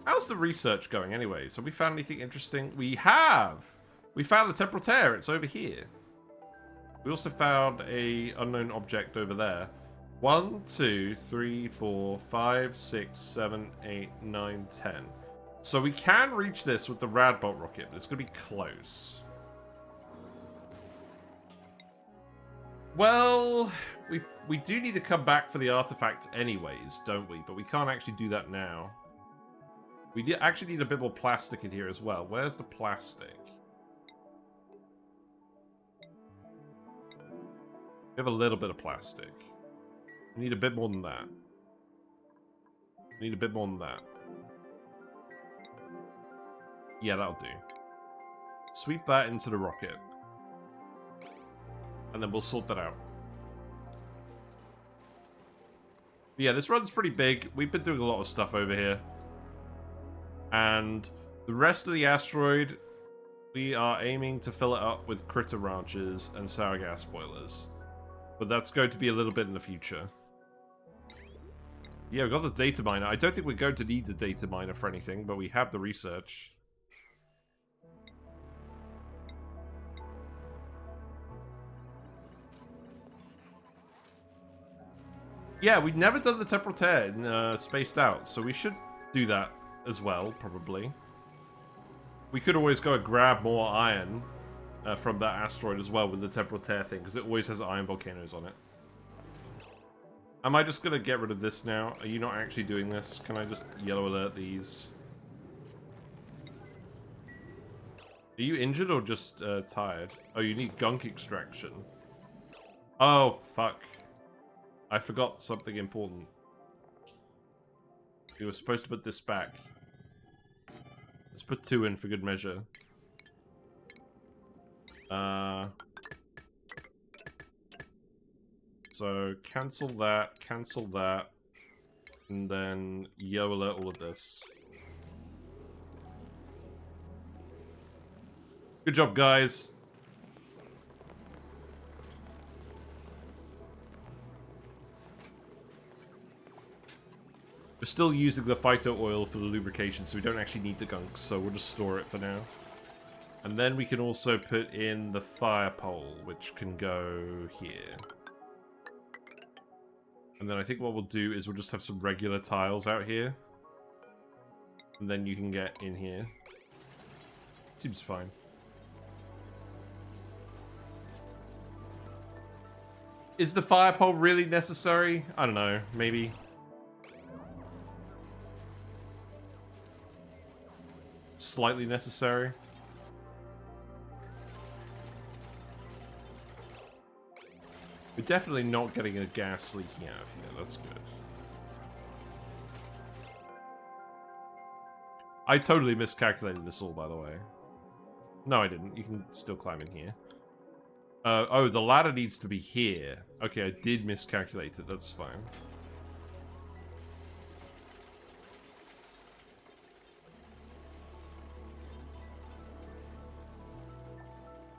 S1: How's the research going anyways? Have we found anything interesting? We have! We found the temporal tear. It's over here. We also found a unknown object over there. 1, 2, 3, 4, 5, 6, 7, 8, 9, 10. So we can reach this with the Radbolt rocket, but it's going to be close. Well, we do need to come back for the artifact anyways, don't we? But we can't actually do that now. We actually need a bit more plastic in here as well. Where's the plastic? We have a little bit of plastic. We need a bit more than that. We need a bit more than that. Yeah, that'll do. Sweep that into the rocket. And then we'll sort that out. Yeah, this run's pretty big. We've been doing a lot of stuff over here. And the rest of the asteroid, we are aiming to fill it up with critter ranches and sour gas boilers. But that's going to be a little bit in the future. Yeah, we got the data miner. I don't think we're going to need the data miner for anything, but we have the research. Yeah, we've never done the temporal tear in Spaced Out, so we should do that as well, probably. We could always go and grab more iron from that asteroid as well with the temporal tear thing, because it always has iron volcanoes on it. Am I just going to get rid of this now? Are you not actually doing this? Can I just yellow alert these? Are you injured or just tired? Oh, you need gunk extraction. Oh, fuck. I forgot something important. We were supposed to put this back. Let's put 2 in for good measure. So cancel that, and then yellow alert all of this. Good job, guys. We're still using the phyto oil for the lubrication, so we don't actually need the gunks, so we'll just store it for now. And then we can also put in the fire pole, which can go here. And then I think what we'll do is we'll just have some regular tiles out here. And then you can get in here. Seems fine. Is the fire pole really necessary? I don't know, maybe. Slightly necessary. We're definitely not getting a gas leaking out of here, that's good. I totally miscalculated this all, by the way. No, I didn't. You can still climb in here. Oh, the ladder needs to be here. Okay, I did miscalculate it. That's fine.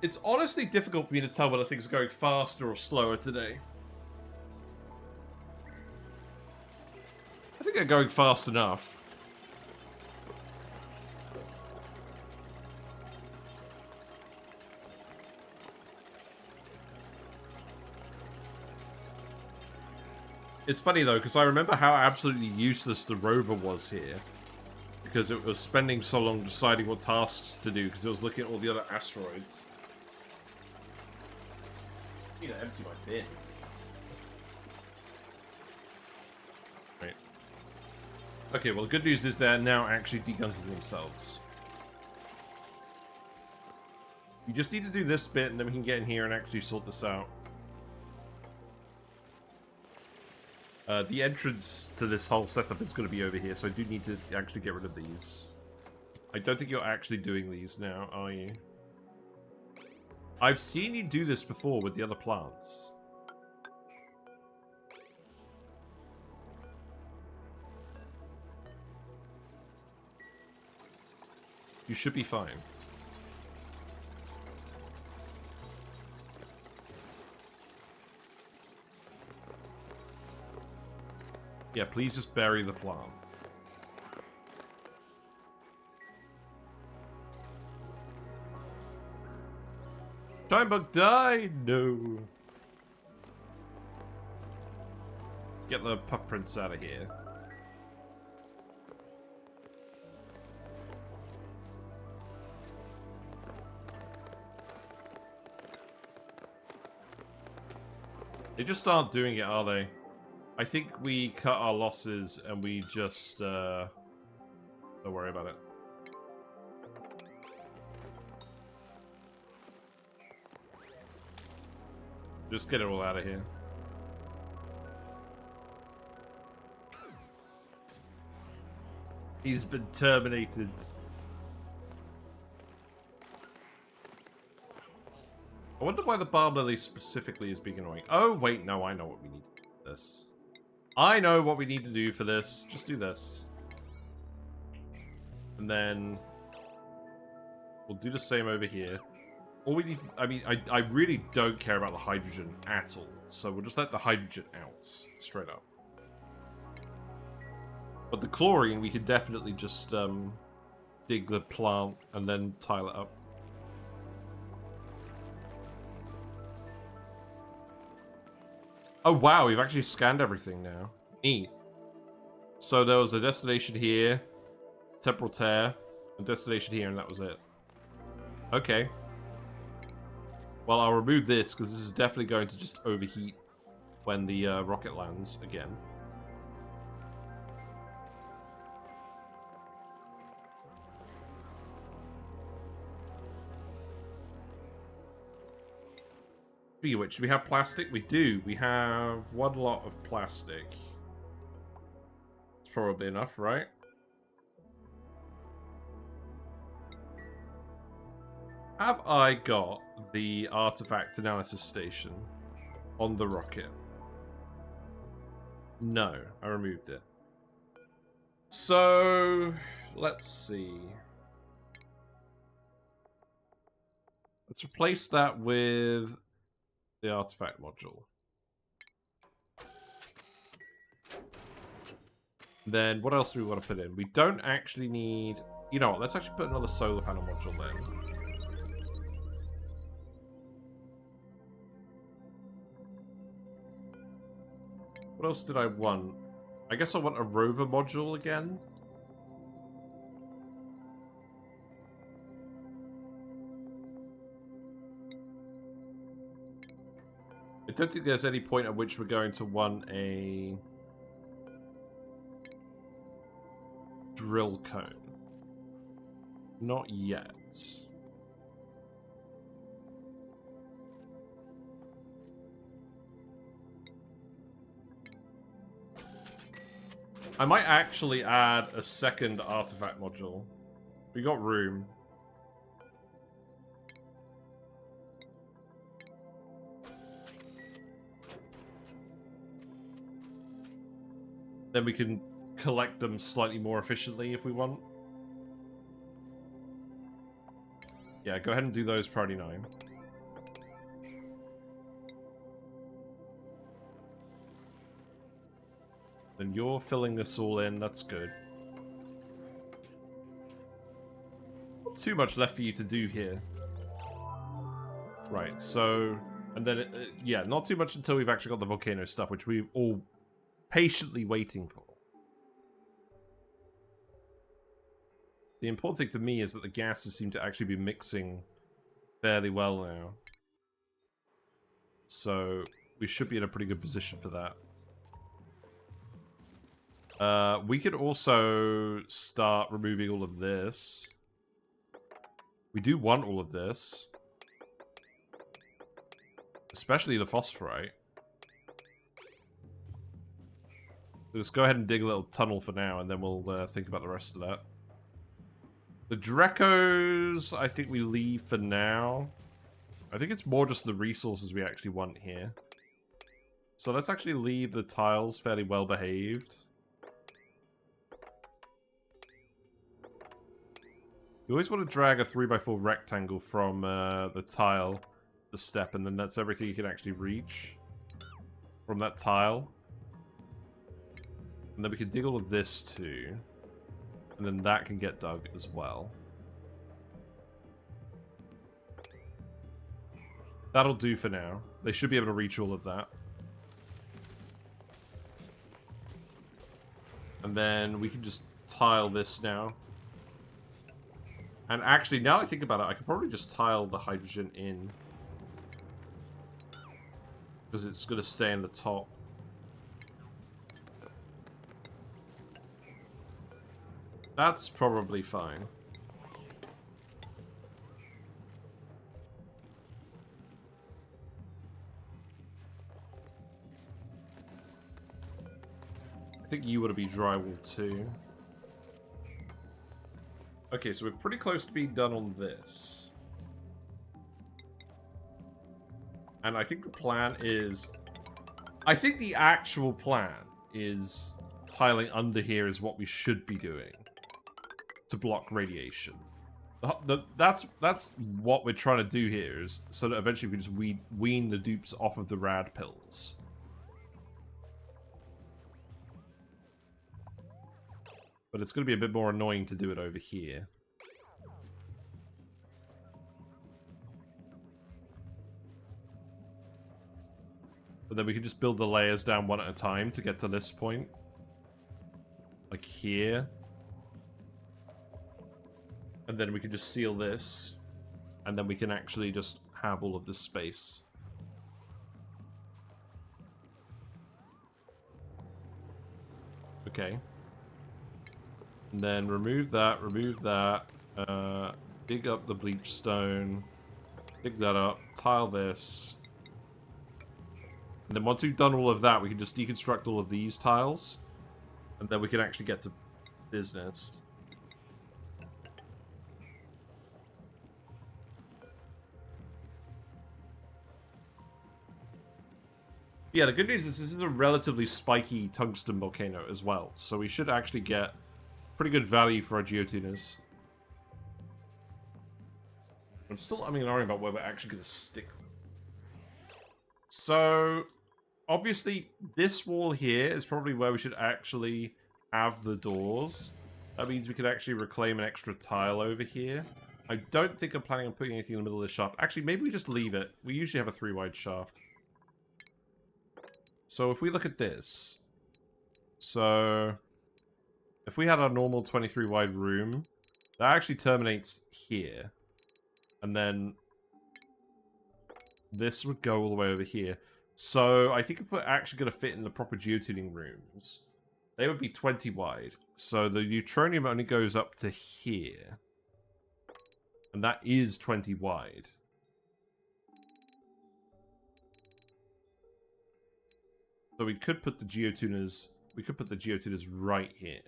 S1: It's honestly difficult for me to tell whether things are going faster or slower today. I think they're going fast enough. It's funny though, because I remember how absolutely useless the rover was here. Because it was spending so long deciding what tasks to do, because it was looking at all the other asteroids. I need to empty my bin. Right. Okay, well the good news is they're now actually degunking themselves. We just need to do this bit, and then we can get in here and actually sort this out. The entrance to this whole setup is going to be over here, so I do need to actually get rid of these. I don't think you're actually doing these now, are you? I've seen you do this before with the other plants. You should be fine. Yeah, please just bury the plant. Time bug die! No. Get the pup prints out of here. They just aren't doing it, are they? I think we cut our losses and we just, don't worry about it. Just get it all out of here. He's been terminated. I wonder why the barb lily specifically is being annoying. Oh, wait, no, I know what we need to do for this. I know what we need to do for this. Just do this. And then we'll do the same over here. All we need to, I mean, I really don't care about the hydrogen at all. So we'll just let the hydrogen out. Straight up. But the chlorine, we could definitely just dig the plant and then tile it up. Oh wow, we've actually scanned everything now. Neat. So there was a destination here, temporal tear, a destination here, and that was it. Okay. Well, I'll remove this because this is definitely going to just overheat when the rocket lands again. Speaking of which, do we have plastic? We do. We have one lot of plastic. It's probably enough, right? Have I got the artifact analysis station on the rocket? No, I removed it. So, let's see. Let's replace that with the artifact module. Then what else do we want to put in? We don't actually need... You know what, let's actually put another solar panel module in. What else did I want? I guess I want a rover module again. I don't think there's any point at which we're going to want a drill cone. Not yet. I might actually add a second artifact module. We got room. Then we can collect them slightly more efficiently if we want. Yeah, go ahead and do those priority 9. Then you're filling this all in, that's good. Not too much left for you to do here. Right, so... And then, yeah, not too much until we've actually got the volcano stuff, which we're all patiently waiting for. The important thing to me is that the gases seem to actually be mixing fairly well now. So, we should be in a pretty good position for that. We could also start removing all of this. We do want all of this. Especially the phosphorite. Let's go ahead and dig a little tunnel for now, and then we'll think about the rest of that. The Drecos, I think we leave for now. I think it's more just the resources we actually want here. So let's actually leave the tiles fairly well behaved. You always want to drag a 3x4 rectangle from the tile, the step, and then that's everything you can actually reach from that tile. And then we can dig all of this too. And then that can get dug as well. That'll do for now. They should be able to reach all of that. And then we can just tile this now. And actually, now that I think about it, I could probably just tile the hydrogen in. Because it's going to stay in the top. That's probably fine. I think you want to be drywall too. Okay, so we're pretty close to being done on this. And I think the plan is... I think the actual plan is tiling under here is what we should be doing to block radiation. That's what we're trying to do here, is so that eventually we can just wean the dupes off of the rad pills. But it's going to be a bit more annoying to do it over here. But then we can just build the layers down one at a time to get to this point. Like here. And then we can just seal this. And then we can actually just have all of this space. Okay. And then remove that, dig up the bleach stone, dig that up, tile this. And then once we've done all of that, we can just deconstruct all of these tiles. And then we can actually get to business. Yeah, the good news is this is a relatively spiky tungsten volcano as well. So we should actually get pretty good value for our geotuners. I'm still umming and ahhing about where we're actually going to stick them. So, obviously, this wall here is probably where we should actually have the doors. That means we could actually reclaim an extra tile over here. I don't think I'm planning on putting anything in the middle of the shaft. Actually, maybe we just leave it. We usually have a 3-wide shaft. So if we look at this. So if we had our normal 23-wide room, that actually terminates here. And then this would go all the way over here. So I think if we're actually going to fit in the proper geotuning rooms, they would be 20 wide. So the neutronium only goes up to here. And that is 20 wide. So we could put the geotuners right here.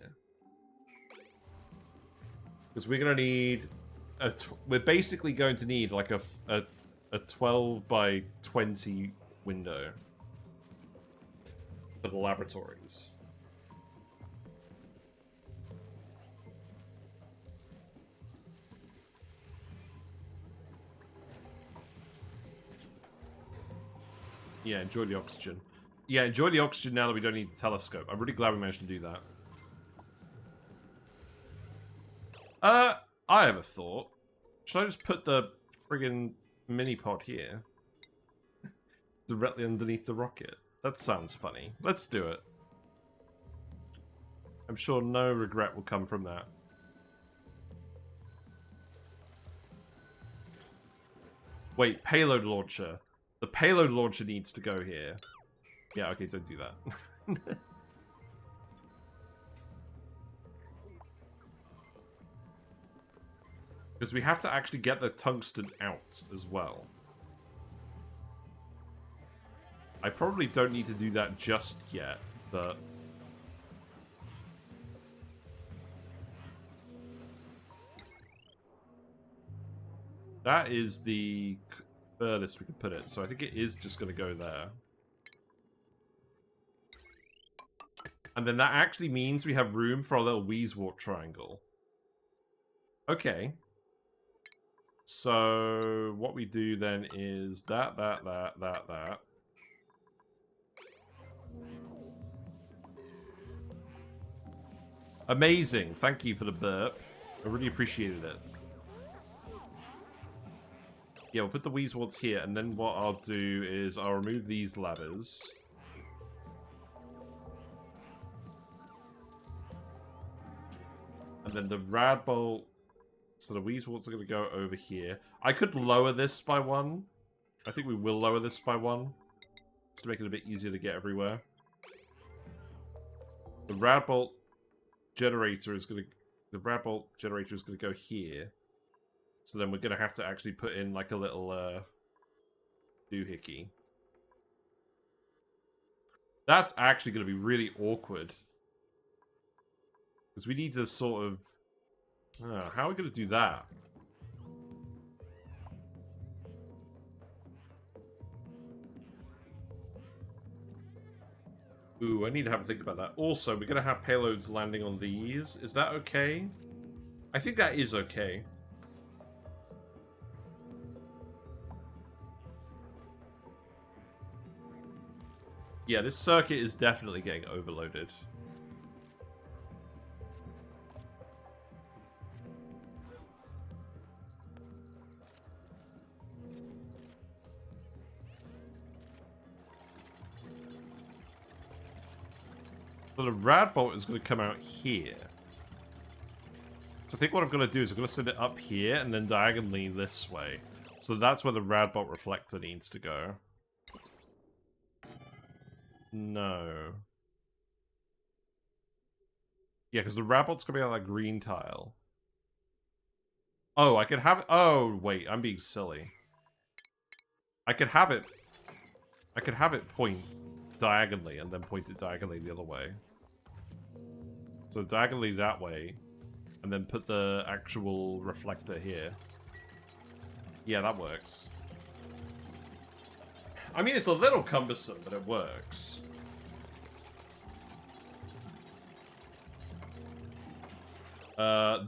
S1: Because we're going to need we're basically going to need like a 12 by 20 window for the laboratories. Yeah, enjoy the oxygen. Yeah, enjoy the oxygen now that we don't need the telescope. I'm really glad we managed to do that. I have a thought. Should I just put the friggin' mini-pod here? Directly underneath the rocket? That sounds funny. Let's do it. I'm sure no regret will come from that. Wait, payload launcher. The payload launcher needs to go here. Yeah, okay, don't do that. Because we have to actually get the tungsten out as well. I probably don't need to do that just yet, but... that is the furthest we can put it, so I think it is just going to go there. And then that actually means we have room for our little Weezewort triangle. Okay. So, what we do then is that. Amazing. Thank you for the burp. I really appreciated it. Yeah, we'll put the Weezeworts here, and then what I'll do is I'll remove these ladders. And then the rad bolt. So the Weezeworts are going to go over here. I could lower this by 1. I think we will lower this by 1. Just to make it a bit easier to get everywhere. The rad bolt generator is going to... the rad bolt generator is going to go here. So then we're going to have to actually put in like a little doohickey. That's actually going to be really awkward. Because we need to sort of... how are we going to do that? Ooh, I need to have a think about that. Also, we're going to have payloads landing on these. Is that okay? I think that is okay. Yeah, this circuit is definitely getting overloaded. So the rad bolt is going to come out here. So I think what I'm going to do is I'm going to send it up here and then diagonally this way. So that's where the rad bolt reflector needs to go. No. Yeah, because the rad bolt's going to be on that green tile. Oh, I could have it. Oh, wait, I'm being silly. I could have it point diagonally and then point it diagonally the other way. So diagonally that way, and then put the actual reflector here. Yeah, that works. I mean, it's a little cumbersome, but it works.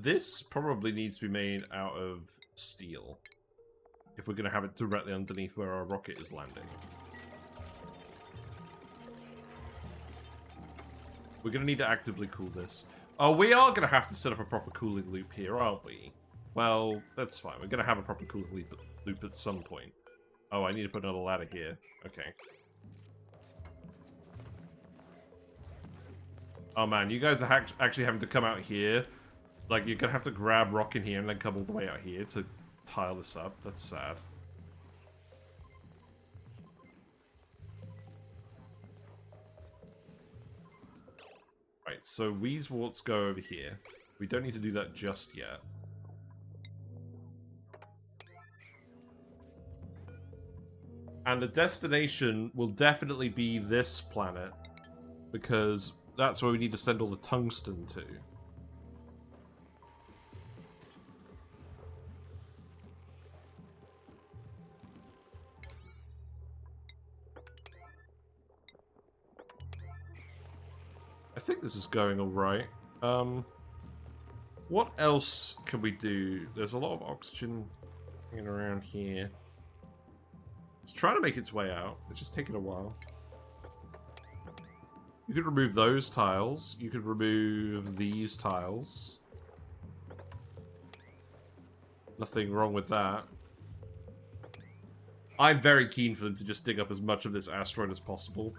S1: This probably needs to be made out of steel, if we're going to have it directly underneath where our rocket is landing. We're going to need to actively cool this. Oh, we are going to have to set up a proper cooling loop here, aren't we? Well, that's fine. We're going to have a proper cooling loop at some point. Oh, I need to put another ladder here. Okay. Oh man, you guys are actually having to come out here. Like, you're going to have to grab rock in here and then come all the way out here to tile this up. That's sad. Right, so Weezewarts go over here. We don't need to do that just yet. And the destination will definitely be this planet, because that's where we need to send all the tungsten to. I think this is going alright. What else can we do? There's a lot of oxygen hanging around here. It's trying to make its way out. It's just taking a while. You could remove those tiles. You could remove these tiles. Nothing wrong with that. I'm very keen for them to just dig up as much of this asteroid as possible.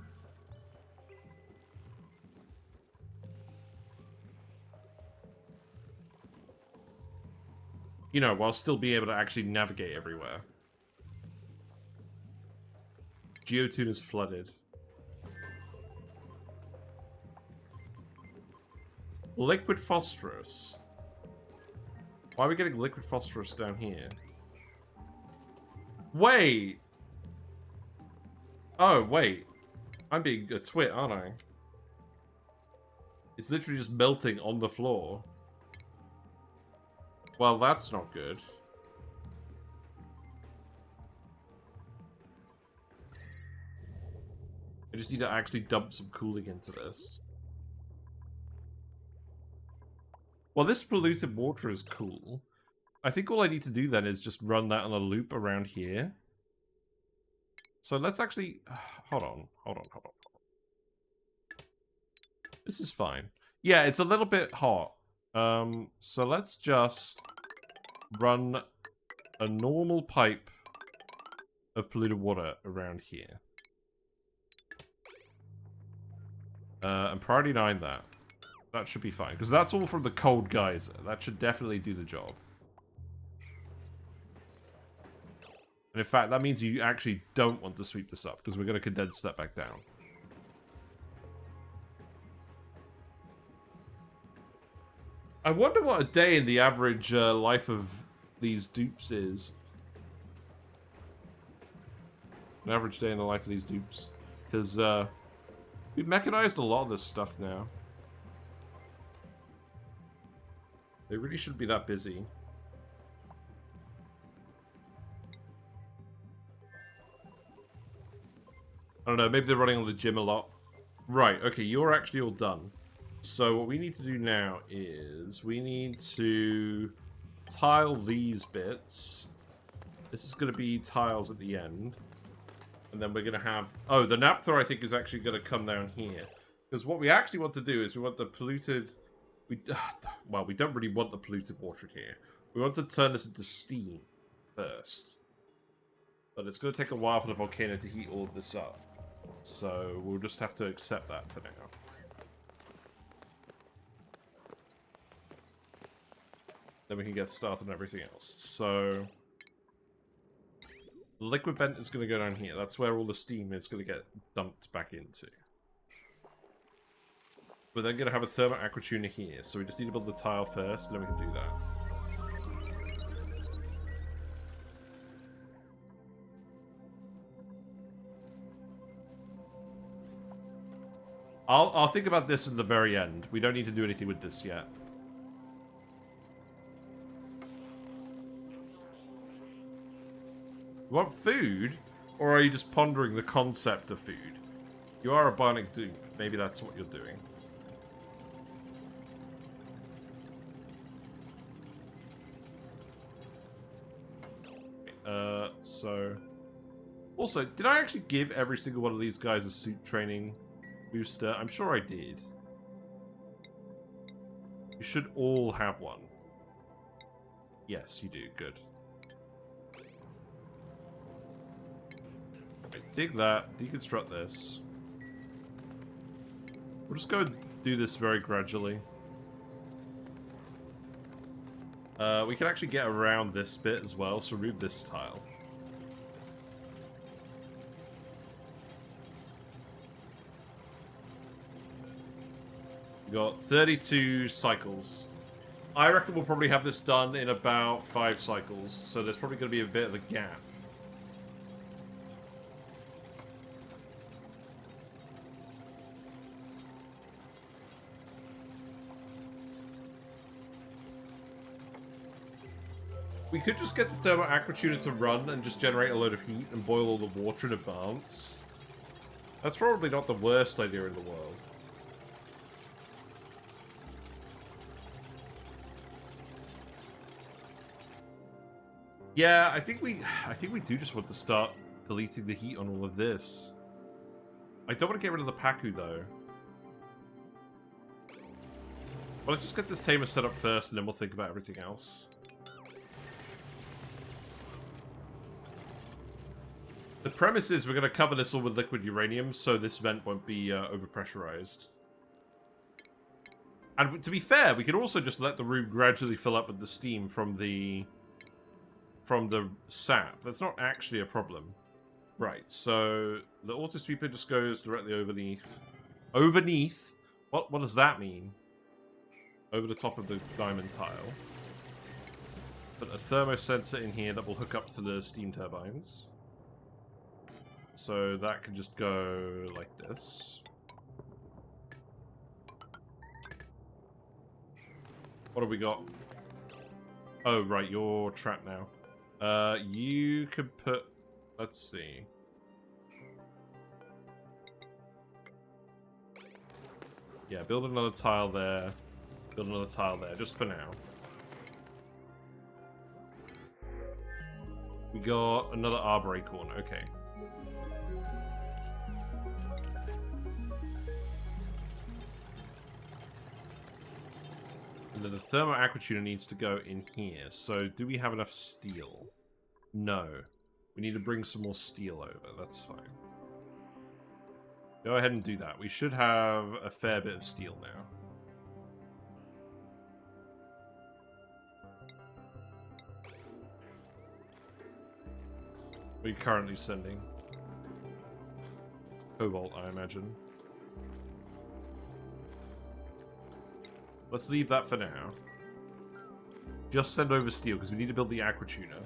S1: You know, while still being able to actually navigate everywhere. Geotuning is flooded. Liquid phosphorus. Why are we getting liquid phosphorus down here? Wait! Oh, wait. I'm being a twit, aren't I? It's literally just melting on the floor. Well, that's not good. I just need to actually dump some cooling into this. Well, this polluted water is cool. I think all I need to do then is just run that on a loop around here. So let's actually... Hold on. This is fine. Yeah, it's a little bit hot. So let's just run a normal pipe of polluted water around here. And priority 9 that. That should be fine, because that's all from the cold geyser. That should definitely do the job. And in fact, that means you actually don't want to sweep this up, because we're going to condense that back down. I wonder what a day in the average life of these dupes is. An average day in the life of these dupes. Because we've mechanized a lot of this stuff now. They really shouldn't be that busy. I don't know, maybe they're running on the gym a lot. Right, okay, you're actually all done. So what we need to do now is we need to tile these bits. This is going to be tiles at the end. And then we're going to have... Oh, the naphtha I think is actually going to come down here. Because what we actually want to do is we want the polluted... Well, we don't really want the polluted water here. We want to turn this into steam first. But it's going to take a while for the volcano to heat all of this up. So we'll just have to accept that for now. then we can get started on everything else. So, the liquid vent is going to go down here. That's where all the steam is going to get dumped back into. We're then going to have a Thermo Aquatuner here, so we just need to build the tile first, and then we can do that. I'll think about this at the very end. We don't need to do anything with this yet. You want food? Or are you just pondering the concept of food? You are a bionic dupe. Maybe that's what you're doing. So... Also, did I actually give every single one of these guys a suit training booster? I'm sure I did. You should all have one. Yes, you do. Good. Okay, dig that. Deconstruct this. We'll just go and do this very gradually. We can actually get around this bit as well, so remove this tile. We got 32 cycles. I reckon we'll probably have this done in about 5 cycles, so there's probably going to be a bit of a gap. We could just get the Thermo Aquatuner to run and just generate a load of heat and boil all the water in advance. That's probably not the worst idea in the world. Yeah, I think we do just want to start deleting the heat on all of this. I don't want to get rid of the Paku though. Well, let's just get this tamer set up first and then we'll think about everything else. The premise is we're going to cover this all with liquid uranium, so this vent won't be overpressurized. And to be fair, we can also just let the room gradually fill up with the steam from the sap. That's not actually a problem. Right, so the auto sweeper just goes directly overneath. Overneath? What does that mean? Over the top of the diamond tile. Put a thermo sensor in here that will hook up to the steam turbines. So that can just go like this. What have we got? Oh, right, you're trapped now. You could put... Let's see. Yeah, build another tile there. Build another tile there, just for now. We got another arbor acorn, okay. And then the Thermo Aquatuner needs to go in here. So, do we have enough steel? No. We need to bring some more steel over. That's fine. Go ahead and do that. We should have a fair bit of steel now. What are you currently sending? Cobalt, I imagine. Let's leave that for now. Just send over steel, because we need to build the Aquatuner.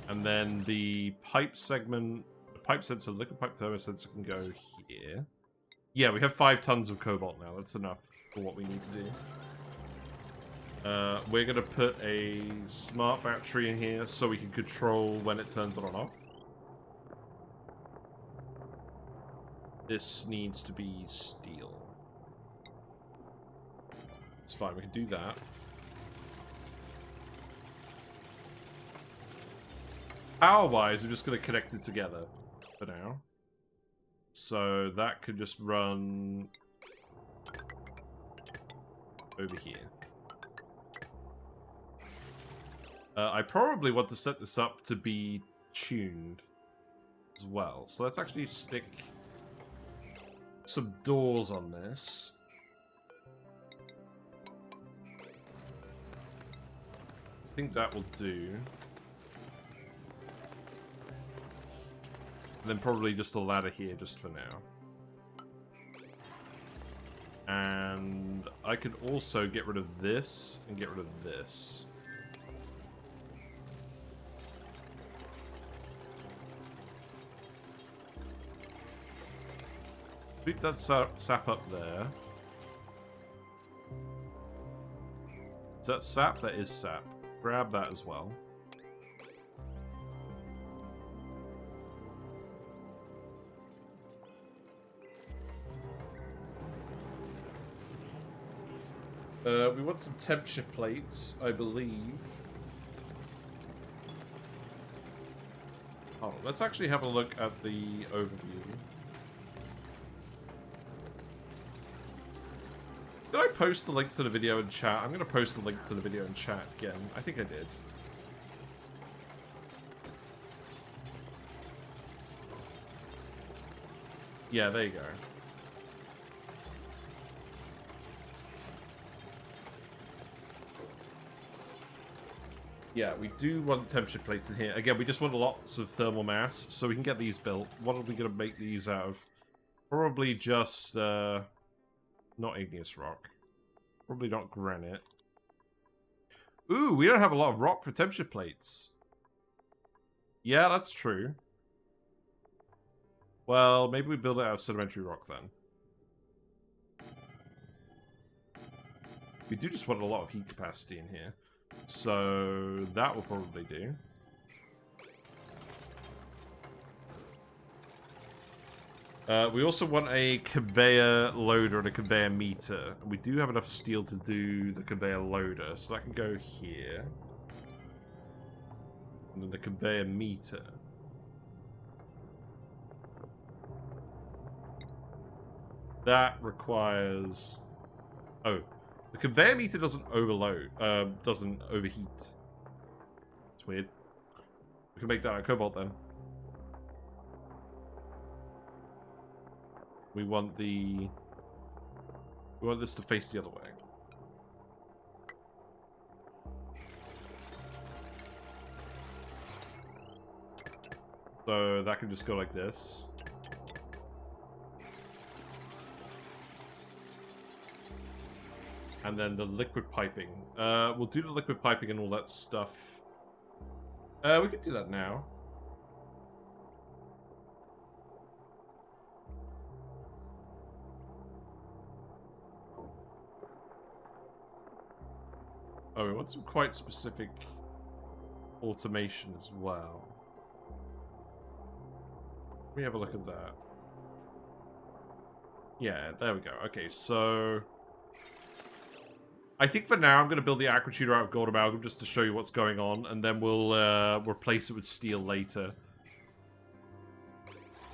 S1: And then the pipe segment... The pipe sensor, liquid pipe thermo sensor can go here. Yeah, we have 5 tons of cobalt now. That's enough for what we need to do. We're going to put a smart battery in here so we can control when it turns on and off. This needs to be steel. It's fine, we can do that. Power-wise, I'm just going to connect it together for now. So that could just run over here. I probably want to set this up to be tuned as well. So let's actually stick some doors on this. I think that will do. And then probably just a ladder here just for now. And I could also get rid of this and get rid of this. Beat that sap up there. Is that sap? That is sap. Grab that as well. We want some temperature plates, I believe. Hold on, let's actually have a look at the overview. Did I post the link to the video in chat? I'm going to post the link to the video in chat again. I think I did. Yeah, there you go. Yeah, we do want temperature plates in here. Again, we just want lots of thermal mass, so we can get these built. What are we going to make these out of? Probably just, not igneous rock. Probably not granite. Ooh, we don't have a lot of rock for temperature plates. Yeah, that's true. Well, maybe we build it out of sedimentary rock then. We do just want a lot of heat capacity in here. So that will probably do. We also want a conveyor loader and a conveyor meter. We do have enough steel to do the conveyor loader, so that can go here. And then the conveyor meter. That requires... Oh, the conveyor meter doesn't overload, doesn't overheat. It's weird. We can make that out of cobalt then. We want this to face the other way. So that can just go like this. And then the liquid piping. We'll do the liquid piping and all that stuff. We could do that now. Oh, we want some quite specific automation as well. Let me have a look at that. Yeah, there we go. Okay, so... I think for now I'm going to build the Aquatuner out of gold amalgam just to show you what's going on, and then we'll replace it with steel later.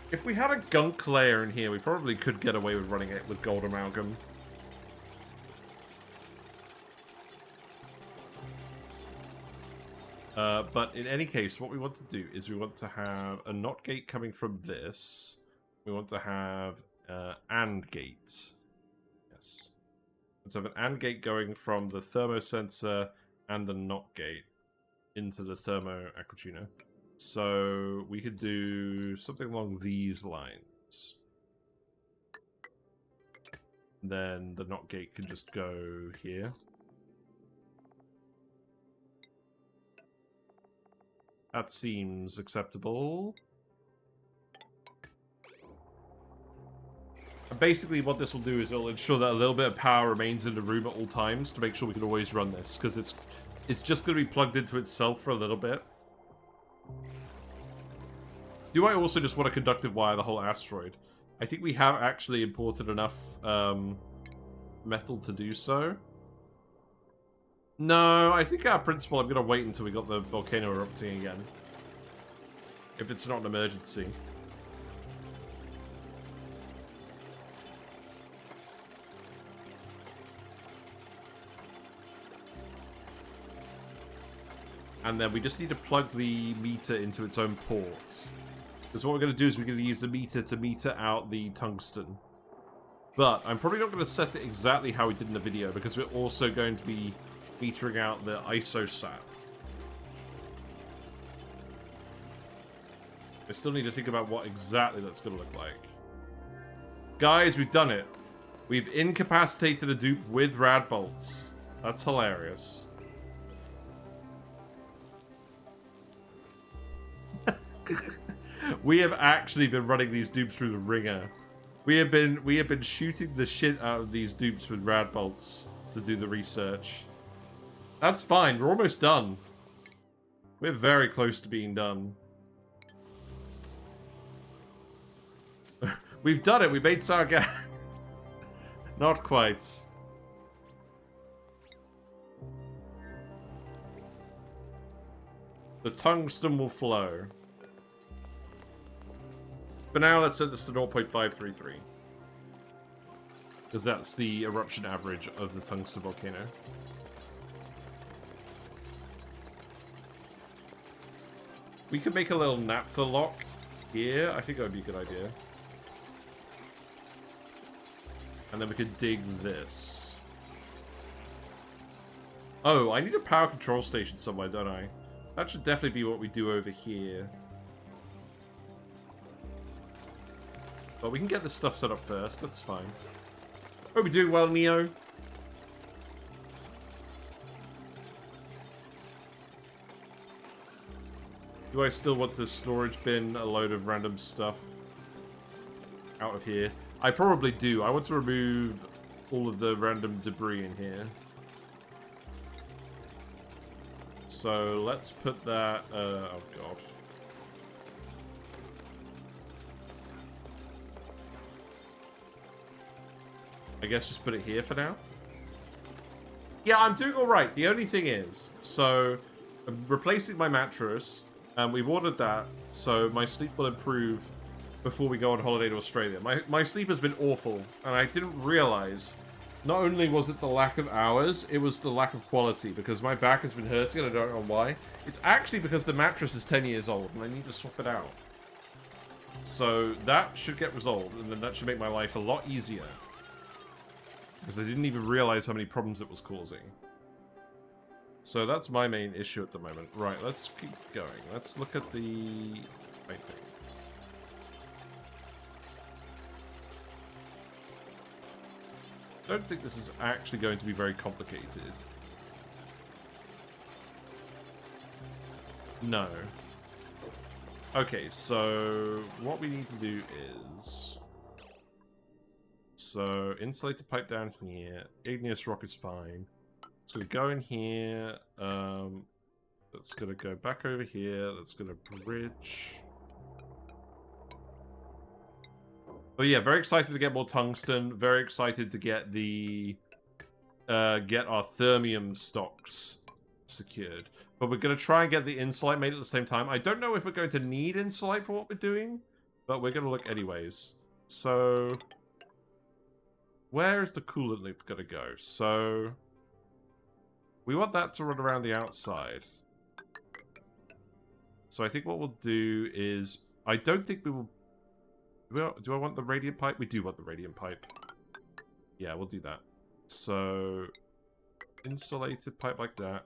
S1: If we had a gunk layer in here, we probably could get away with running it with gold amalgam. But in any case, what we want to do is we want to have a NOT gate coming from this. We want to have AND gate. Yes. So have an AND gate going from the thermo sensor and the NOT gate into the Thermo Aquatuner. So we could do something along these lines. Then the NOT gate can just go here. That seems acceptable. And basically what this will do is it'll ensure that a little bit of power remains in the room at all times to make sure we can always run this, because it's just going to be plugged into itself for a little bit. Do I also just want to conductive wire the whole asteroid? I think we have actually imported enough metal to do so. No, I think our principle, I'm going to wait until we got the volcano erupting again. If it's not an emergency. And then we just need to plug the meter into its own ports. Because what we're going to do is we're going to use the meter to meter out the tungsten. But I'm probably not going to set it exactly how we did in the video, because we're also going to be metering out the Isosap. I still need to think about what exactly that's going to look like. Guys, we've done it. We've incapacitated a dupe with rad bolts. That's hilarious. We have actually been running these dupes through the ringer. We have been shooting the shit out of these dupes with rad bolts to do the research. That's fine. We're almost done. We're very close to being done. We've done it. We made Sarga. Not quite. The tungsten will flow. For now, let's set this to 0.533. Because that's the eruption average of the Tungsten Volcano. We could make a little naphtha lock here. I think that would be a good idea. And then we could dig this. Oh, I need a power control station somewhere, don't I? That should definitely be what we do over here. But we can get this stuff set up first. That's fine. Hope we're doing well, Neo. Do I still want to storage bin a load of random stuff out of here? I probably do. I want to remove all of the random debris in here. So let's put that... oh god. I guess just put it here for now. Yeah, I'm doing alright. The only thing is, so I'm replacing my mattress, and we've ordered that, so my sleep will improve before we go on holiday to Australia. My sleep has been awful, and I didn't realize, not only was it the lack of hours, it was the lack of quality, because my back has been hurting, and I don't know why. It's actually because the mattress is 10 years old, and I need to swap it out. So that should get resolved, and then that should make my life a lot easier. Because I didn't even realize how many problems it was causing. So that's my main issue at the moment. Right, let's keep going. Let's look at the piping. I don't think this is actually going to be very complicated. No. Okay, so what we need to do is... So, insulate the pipe down here. Igneous rock is fine. So we go in here. That's gonna go back over here. That's gonna bridge. Oh yeah, very excited to get more tungsten. Very excited to get the get our thermium stocks secured. But we're gonna try and get the insulate made at the same time. I don't know if we're going to need insulate for what we're doing, but we're gonna look anyways. So where is the coolant loop gonna go? So we want that to run around the outside. So I think what we'll do is... I don't think we will... Do I want the radiant pipe? We do want the radiant pipe. Yeah, we'll do that. So... insulated pipe like that.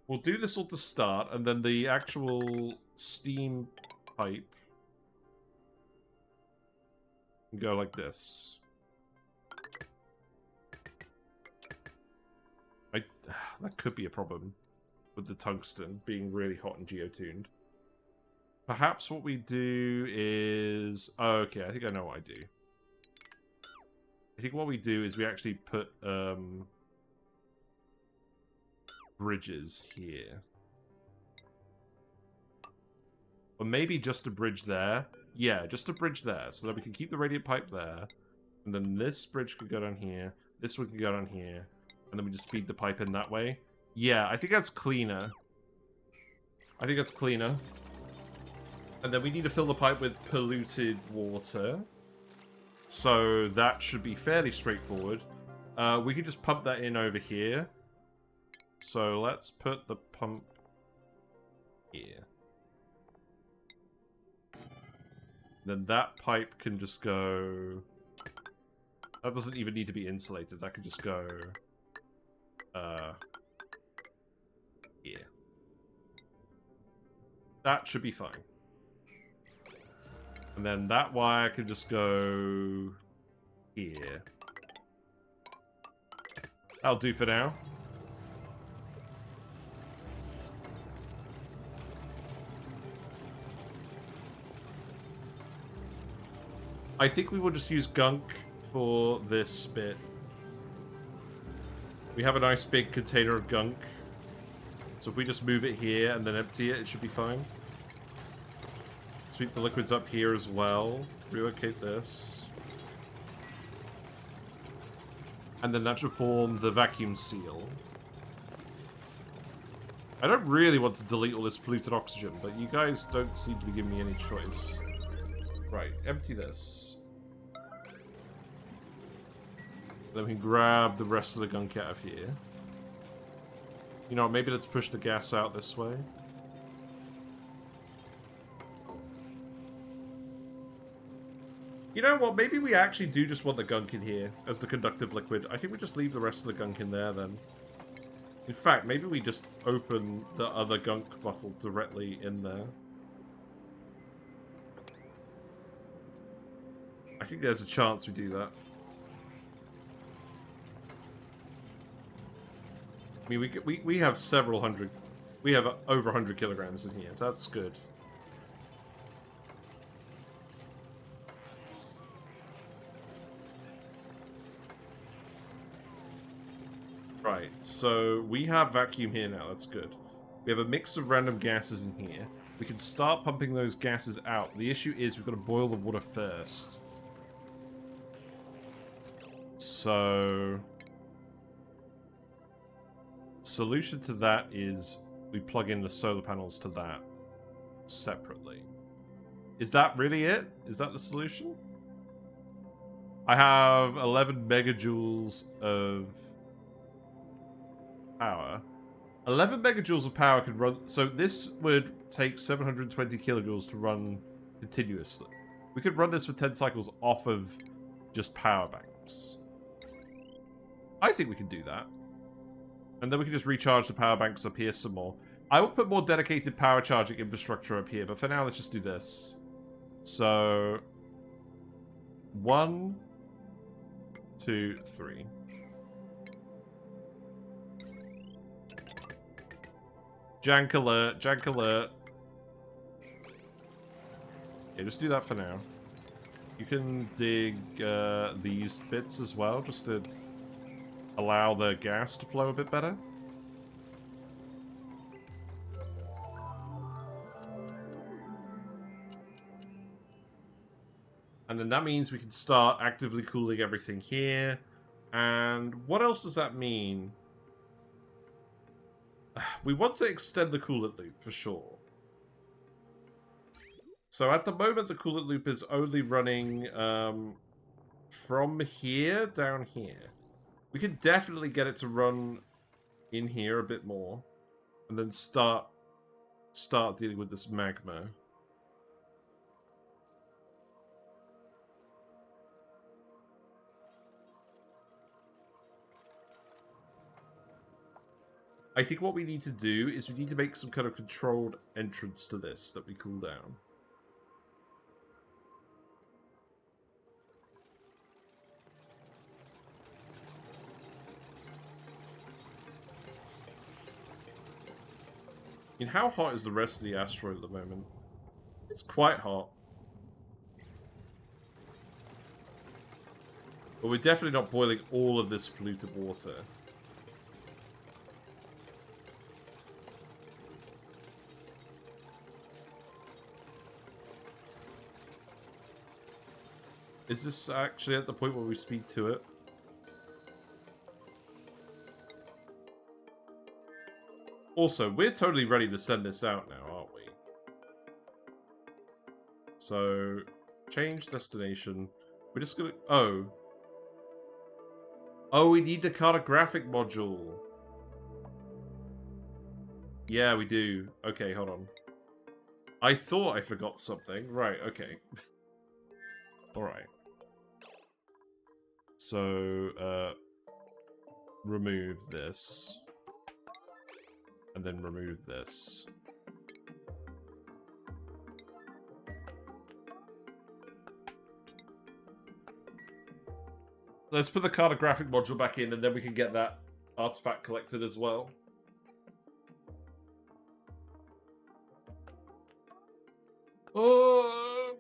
S1: We'll do this all to start, and then the actual steam pipe can go like this. That could be a problem with the tungsten being really hot and geotuned. Perhaps what we do is... Oh, okay, I think I know what I do. I think what we do is we actually put bridges here. Or maybe just a bridge there. Yeah, just a bridge there, so that we can keep the radiant pipe there. And then this bridge could go down here. This one could go down here. And then we just feed the pipe in that way. Yeah, I think that's cleaner. I think that's cleaner. And then we need to fill the pipe with polluted water. So that should be fairly straightforward. We can just pump that in over here. So let's put the pump here. Then that pipe can just go... That doesn't even need to be insulated. That could just go... here. That should be fine. And then that wire could just go here. That'll do for now. I think we will just use gunk for this bit. We have a nice big container of gunk. So if we just move it here and then empty it, it should be fine. Sweep the liquids up here as well. Relocate this. And then that should form the vacuum seal. I don't really want to delete all this polluted oxygen, but you guys don't seem to be giving me any choice. Right, empty this. Then we can grab the rest of the gunk out of here. You know what, maybe let's push the gas out this way. You know what, maybe we actually do just want the gunk in here as the conductive liquid. I think we just leave the rest of the gunk in there then. In fact, maybe we just open the other gunk bottle directly in there. I think there's a chance we do that. I mean, we have several hundred... We have over 100 kilograms in here. That's good. Right, so we have vacuum here now. That's good. We have a mix of random gases in here. We can start pumping those gases out. The issue is we've got to boil the water first. So... solution to that is we plug in the solar panels to that separately. Is that really it? Is that the solution? I have 11 megajoules of power. 11 megajoules of power could run... So this would take 720 kilojoules to run continuously. We could run this for 10 cycles off of just power banks. I think we can do that. And then we can just recharge the power banks up here some more. I will put more dedicated power charging infrastructure up here, but for now, let's just do this. So... 1, 2, 3. Jank alert, jank alert. Yeah, just do that for now. You can dig these bits as well, just to allow the gas to flow a bit better. And then that means we can start actively cooling everything here. And what else does that mean? We want to extend the coolant loop, for sure. So at the moment, the coolant loop is only running from here down here. We can definitely get it to run in here a bit more. And then start dealing with this magma. I think what we need to do is we need to make some kind of controlled entrance to this that we cool down. I mean, how hot is the rest of the asteroid at the moment? It's quite hot. But we're definitely not boiling all of this polluted water. Is this actually at the point where we speak to it? Also, we're totally ready to send this out now, aren't we? So, change destination. We're just gonna... Oh. Oh, we need the cartographic module. Yeah, we do. Okay, hold on. I thought I forgot something. Right, okay. Alright. So, remove this. And then remove this. let's put the cartographic module back in, and then we can get that artifact collected as well. Oh,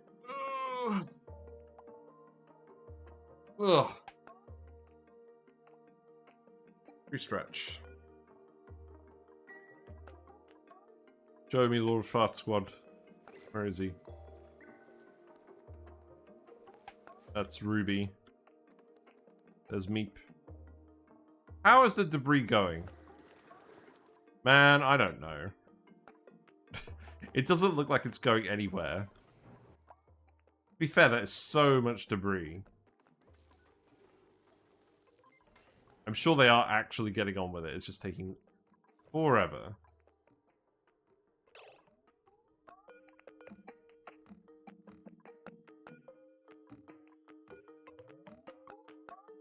S1: ugh. Restretch. Show me Lord Fart Squad. Where is he? That's Ruby. There's Meep. How is the debris going? Man, I don't know. It doesn't look like it's going anywhere. To be fair, that is so much debris. I'm sure they are actually getting on with it. It's just taking forever.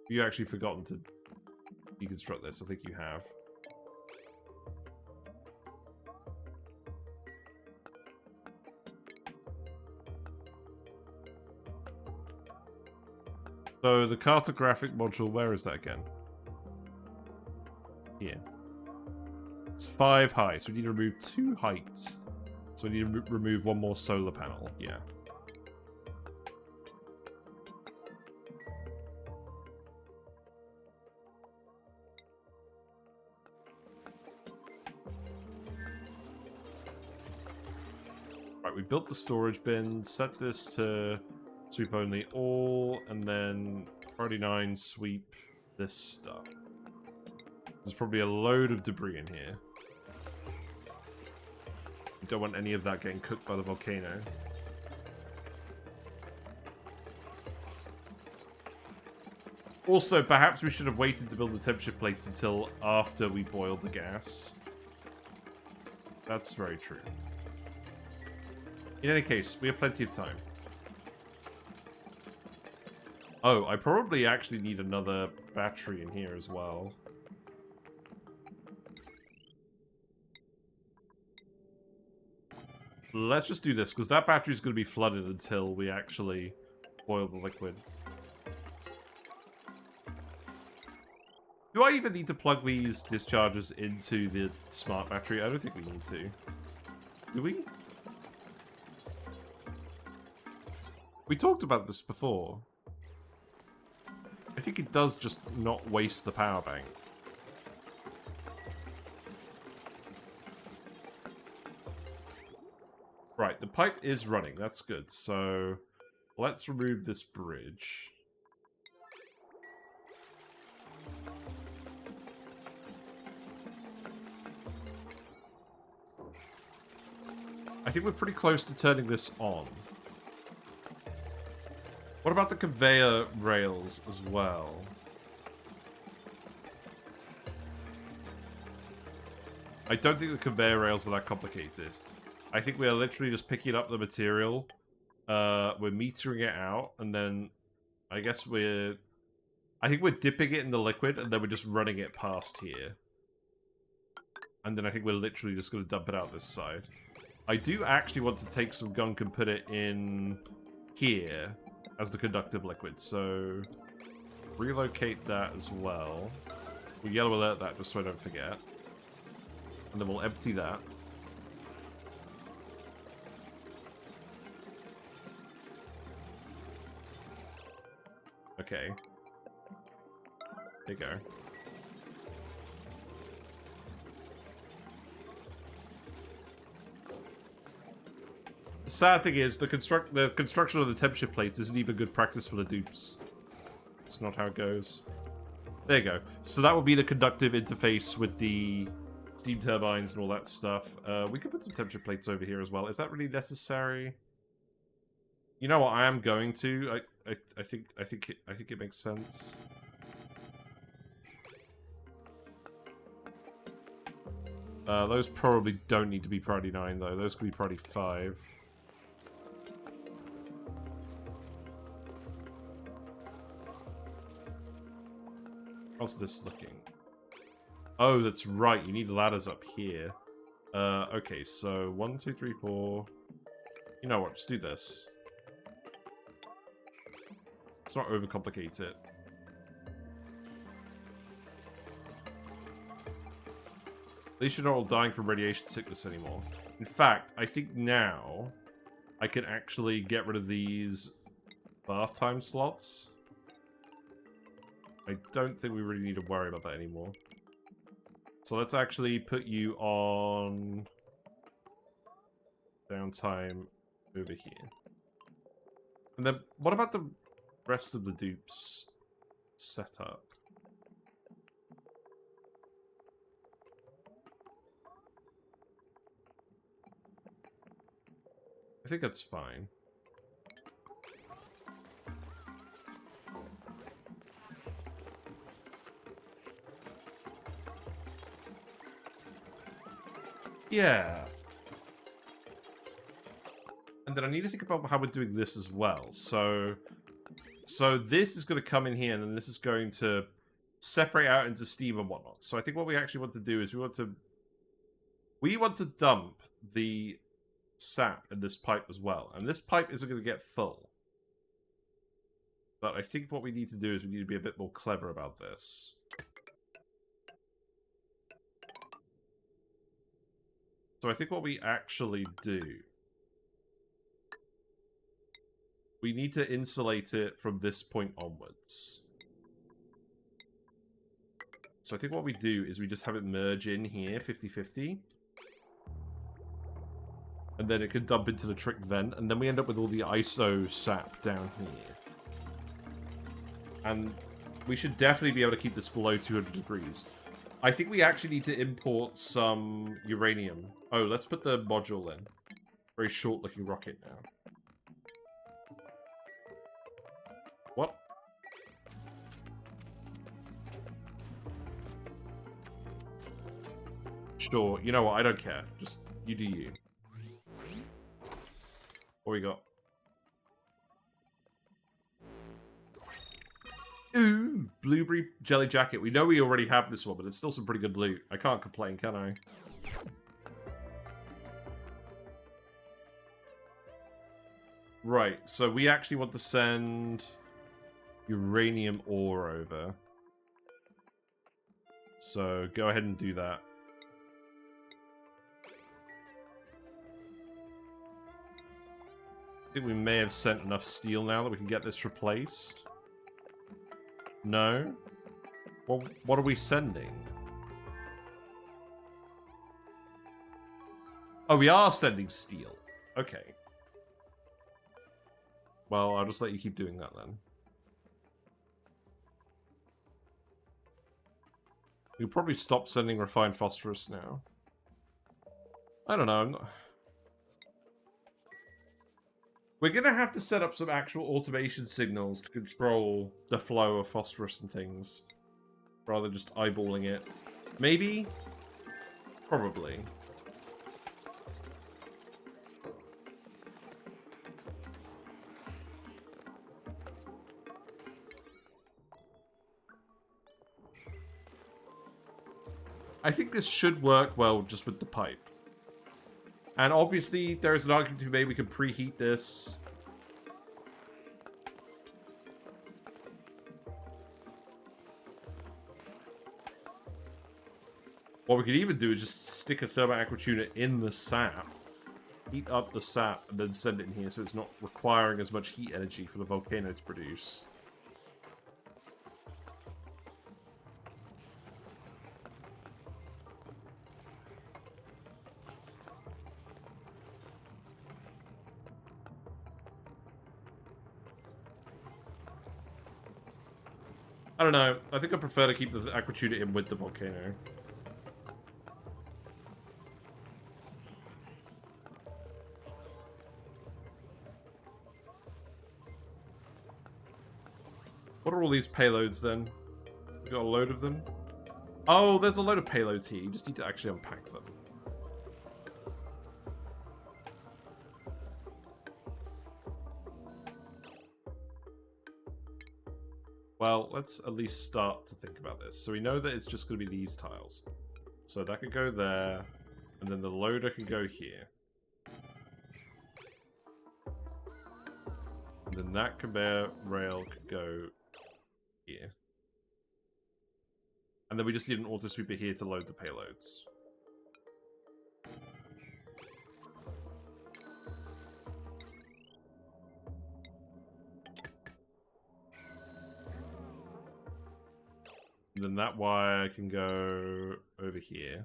S1: Have you actually forgotten to deconstruct this? I think you have. So the cartographic module, where is that again? Here. It's 5 high, so we need to remove 2 heights. So we need to remove 1 more solar panel. Yeah. Right, we built the storage bin, set this to sweep only all, and then priority 9 sweep this stuff. There's probably a load of debris in here. We don't want any of that getting cooked by the volcano. Also, perhaps we should have waited to build the temperature plates until after we boiled the gas. That's very true. In any case, we have plenty of time. Oh, I probably actually need another battery in here as well. Let's just do this, because that battery is going to be flooded until we actually boil the liquid. Do I even need to plug these discharges into the smart battery? I don't think we need to. Do we? We talked about this before. I think it does just not waste the power bank. Right, the pipe is running. That's good. So let's remove this bridge. I think we're pretty close to turning this on. What about the conveyor rails as well? I don't think the conveyor rails are that complicated. I think we are literally just picking up the material, we're metering it out, and then I guess I think we're dipping it in the liquid, and then we're just running it past here. And then I think we're literally just going to dump it out this side. I do actually want to take some gunk and put it in here as the conductive liquid, so relocate that as well. We'll yellow alert that just so I don't forget. And then we'll empty that. Okay. There you go. The sad thing is, the construction of the temperature plates isn't even good practice for the dupes. It's not how it goes. There you go. So that would be the conductive interface with the steam turbines and all that stuff. We could put some temperature plates over here as well. Is that really necessary? You know what? I am going to. I think it makes sense. Those probably don't need to be priority 9 though. Those could be priority 5. How's this looking? Oh, that's right. You need ladders up here. Okay, so 1, 2, 3, 4. You know what? Just do this. Let's not overcomplicate it. least you're not all dying from radiation sickness anymore. In fact, I think now I can actually get rid of these bath time slots. I don't think we really need to worry about that anymore. So let's actually put you on downtime over here. And then what about the rest of the dupes setup? I think that's fine. Yeah. And then I need to think about how we're doing this as well. So this is going to come in here, and then this is going to separate out into steam and whatnot. So I think what we actually want to do is we want to dump the sap in this pipe as well. And this pipe isn't going to get full. But I think what we need to do is we need to be a bit more clever about this. So I think what we actually do, we need to insulate it from this point onwards. So I think what we do is we just have it merge in here, 50-50. And then it can dump into the trick vent, and then we end up with all the Isosap down here. And we should definitely be able to keep this below 200 degrees. I think we actually need to import some uranium. Oh, let's put the module in. Very short-looking rocket now. What? Sure, you know what, I don't care. Just, you do you. What we got? Ooh, blueberry jelly jacket. We know we already have this one, but it's still some pretty good loot. I can't complain, can I? Right, so we actually want to send uranium ore over. So go ahead and do that. I think we may have sent enough steel now that we can get this replaced. No? Well, what are we sending? Oh, we are sending steel. Okay. Well, I'll just let you keep doing that then. We'll probably stop sending refined phosphorus now. I don't know. I'm not... We're going to have to set up some actual automation signals to control the flow of phosphorus and things, rather than just eyeballing it. Maybe? Probably. I think this should work well just with the pipe. And obviously, there is an argument to be made we can preheat this. What we could even do is just stick a Thermo Aquatuner in the sap, heat up the sap, and then send it in here so it's not requiring as much heat energy for the volcano to produce. I don't know. I think I prefer to keep the Aquatuner in with the volcano. What are all these payloads then? We got a load of them? Oh, there's a load of payloads here. You just need to actually unpack them. Well, let's at least start to think about this. So we know that it's just going to be these tiles. So that could go there, and then the loader can go here. And then that conveyor rail could go here. And then we just need an auto sweeper here to load the payloads. And then that wire can go over here.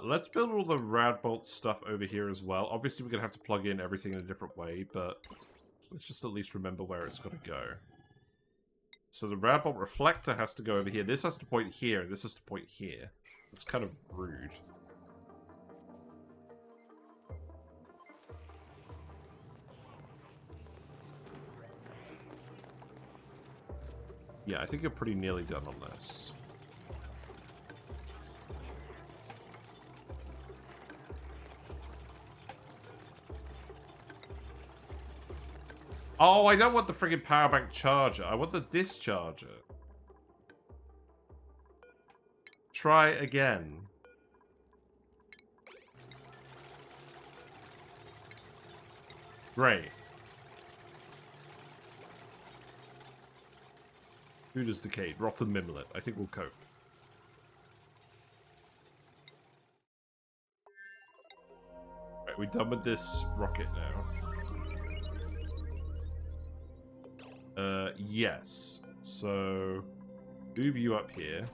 S1: Let's build all the rad bolt stuff over here as well. Obviously, we're going to have to plug in everything in a different way, but let's just at least remember where it's got to go. So the rad bolt reflector has to go over here. This has to point here. This has to point here. It's kind of rude. Yeah, I think you're pretty nearly done on this. Oh, I don't want the friggin' power bank charger. I want the discharger. Try again. Great. Food is decayed. Rotten mimlet. I think we'll cope. Right, we're done with this rocket now. Yes. So, move you up here.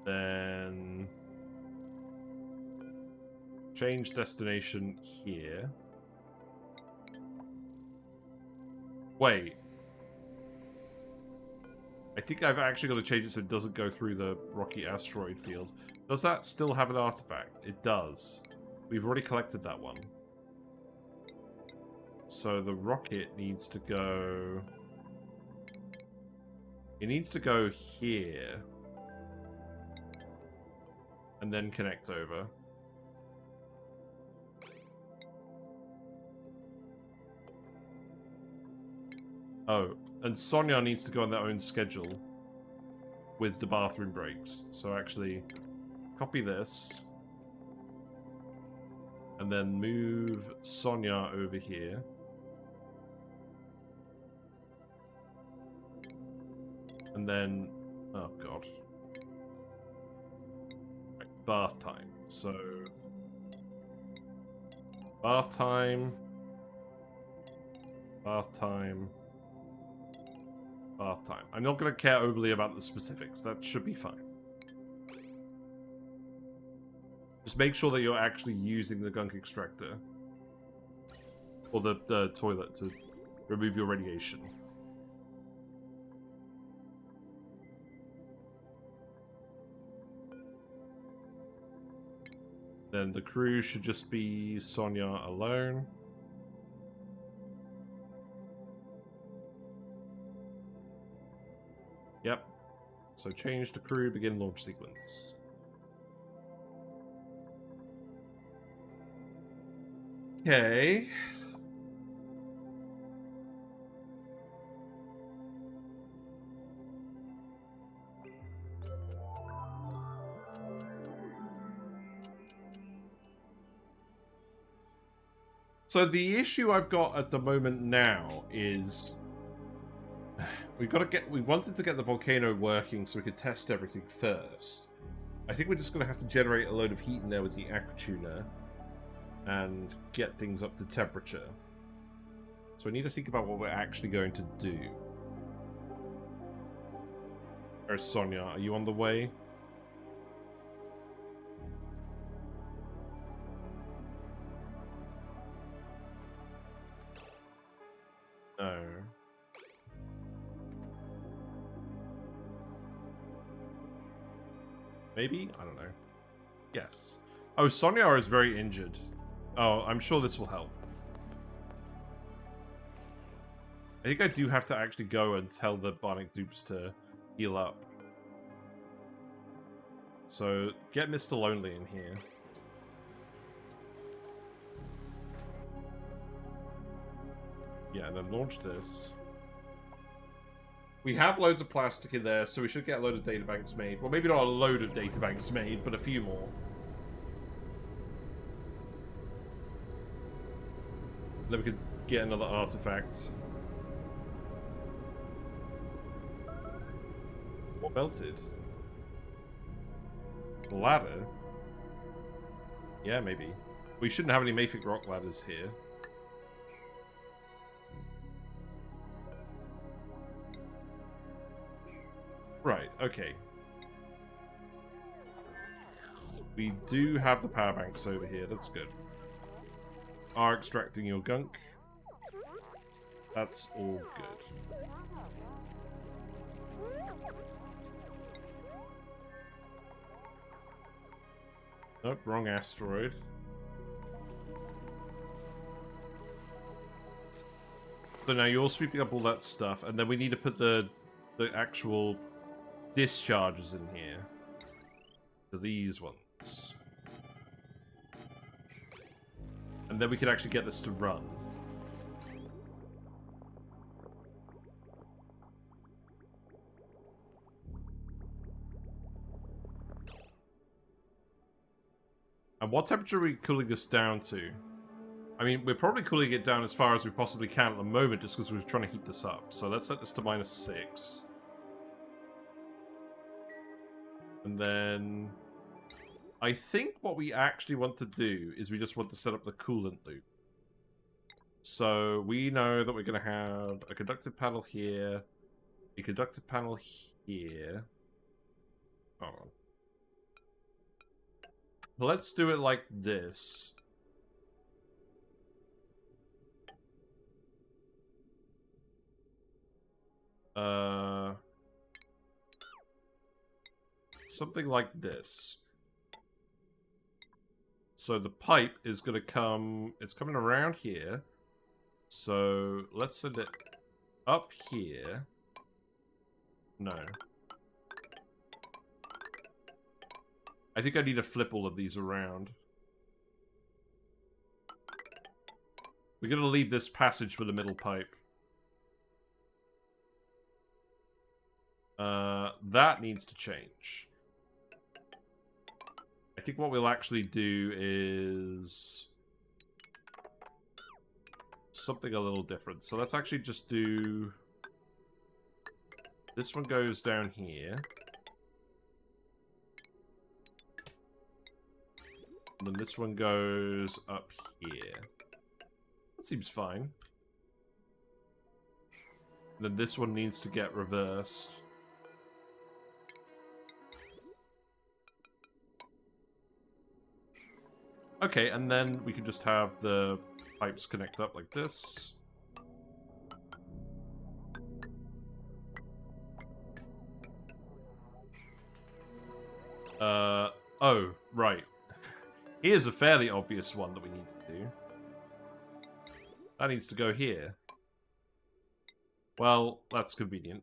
S1: Then change destination here. Wait. I think I've actually got to change it so it doesn't go through the rocky asteroid field. Does that still have an artifact? It does. We've already collected that one. So the rocket needs to go... It needs to go here. And then connect over. Oh, and Sonya needs to go on their own schedule with the bathroom breaks. So actually, copy this. And then move Sonya over here. And then... Oh, God. Right, bath time. So... Bath time. Bath time. Bath time. I'm not going to care overly about the specifics. That should be fine. Just make sure that you're actually using the gunk extractor. Or the toilet to remove your radiation. Then the crew should just be Sonya alone. Yep. So change the crew, begin launch sequence. Okay. So the issue I've got at the moment now is we wanted to get the volcano working so we could test everything first. I think we're just going to have to generate a load of heat in there with the Aquatuner and get things up to temperature. So I need to think about what we're actually going to do. Where's Sonya? Are you on the way? No. Maybe? I don't know. Yes. Oh, Sonya is very injured. Oh, I'm sure this will help. I think I do have to actually go and tell the bionic dupes to heal up. So, get Mr. Lonely in here. Yeah, and then launch this. We have loads of plastic in there, so we should get a load of databanks made. Well, maybe not a load of databanks made, but a few more. Then we could get another artifact. What melted? Ladder? Yeah, maybe. We shouldn't have any mafic rock ladders here. Right, okay. We do have the power banks over here, that's good. Are extracting your gunk. That's all good. Nope, wrong asteroid. So now you're sweeping up all that stuff, and then we need to put the actual discharges in here. So these ones. And then we can actually get this to run. And what temperature are we cooling this down to? I mean, we're probably cooling it down as far as we possibly can at the moment, just because we're trying to heat this up. So let's set this to -6. And then I think what we actually want to do is we just want to set up the coolant loop. So we know that we're going to have a conductive panel here, a conductive panel here. Hold on. Let's do it like this. Something like this. So the pipe is going to come... It's coming around here. So let's send it up here. No. I think I need to flip all of these around. We're going to leave this passage for the middle pipe. That needs to change. I think what we'll actually do is something a little different. So let's actually just do... This one goes down here. And then this one goes up here. That seems fine. And then this one needs to get reversed. Okay, and then we can just have the pipes connect up like this. Oh, right. Here's a fairly obvious one that we need to do. That needs to go here. Well, that's convenient.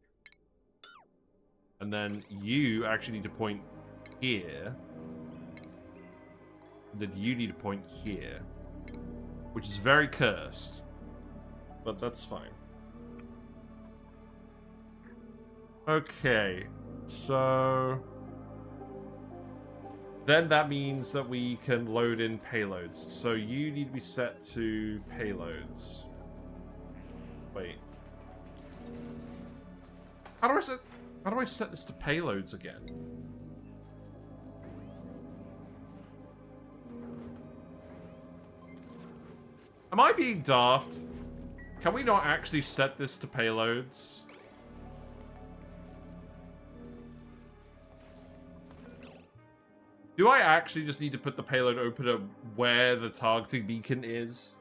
S1: And then you actually need to point here. Then you need to point here. Which is very cursed. But that's fine. Okay. So... Then that means that we can load in payloads. So you need to be set to payloads. Wait. How do I set this to payloads again? Am I being daft? Can we not actually set this to payloads? Do I actually just need to put the payload opener where the targeting beacon is?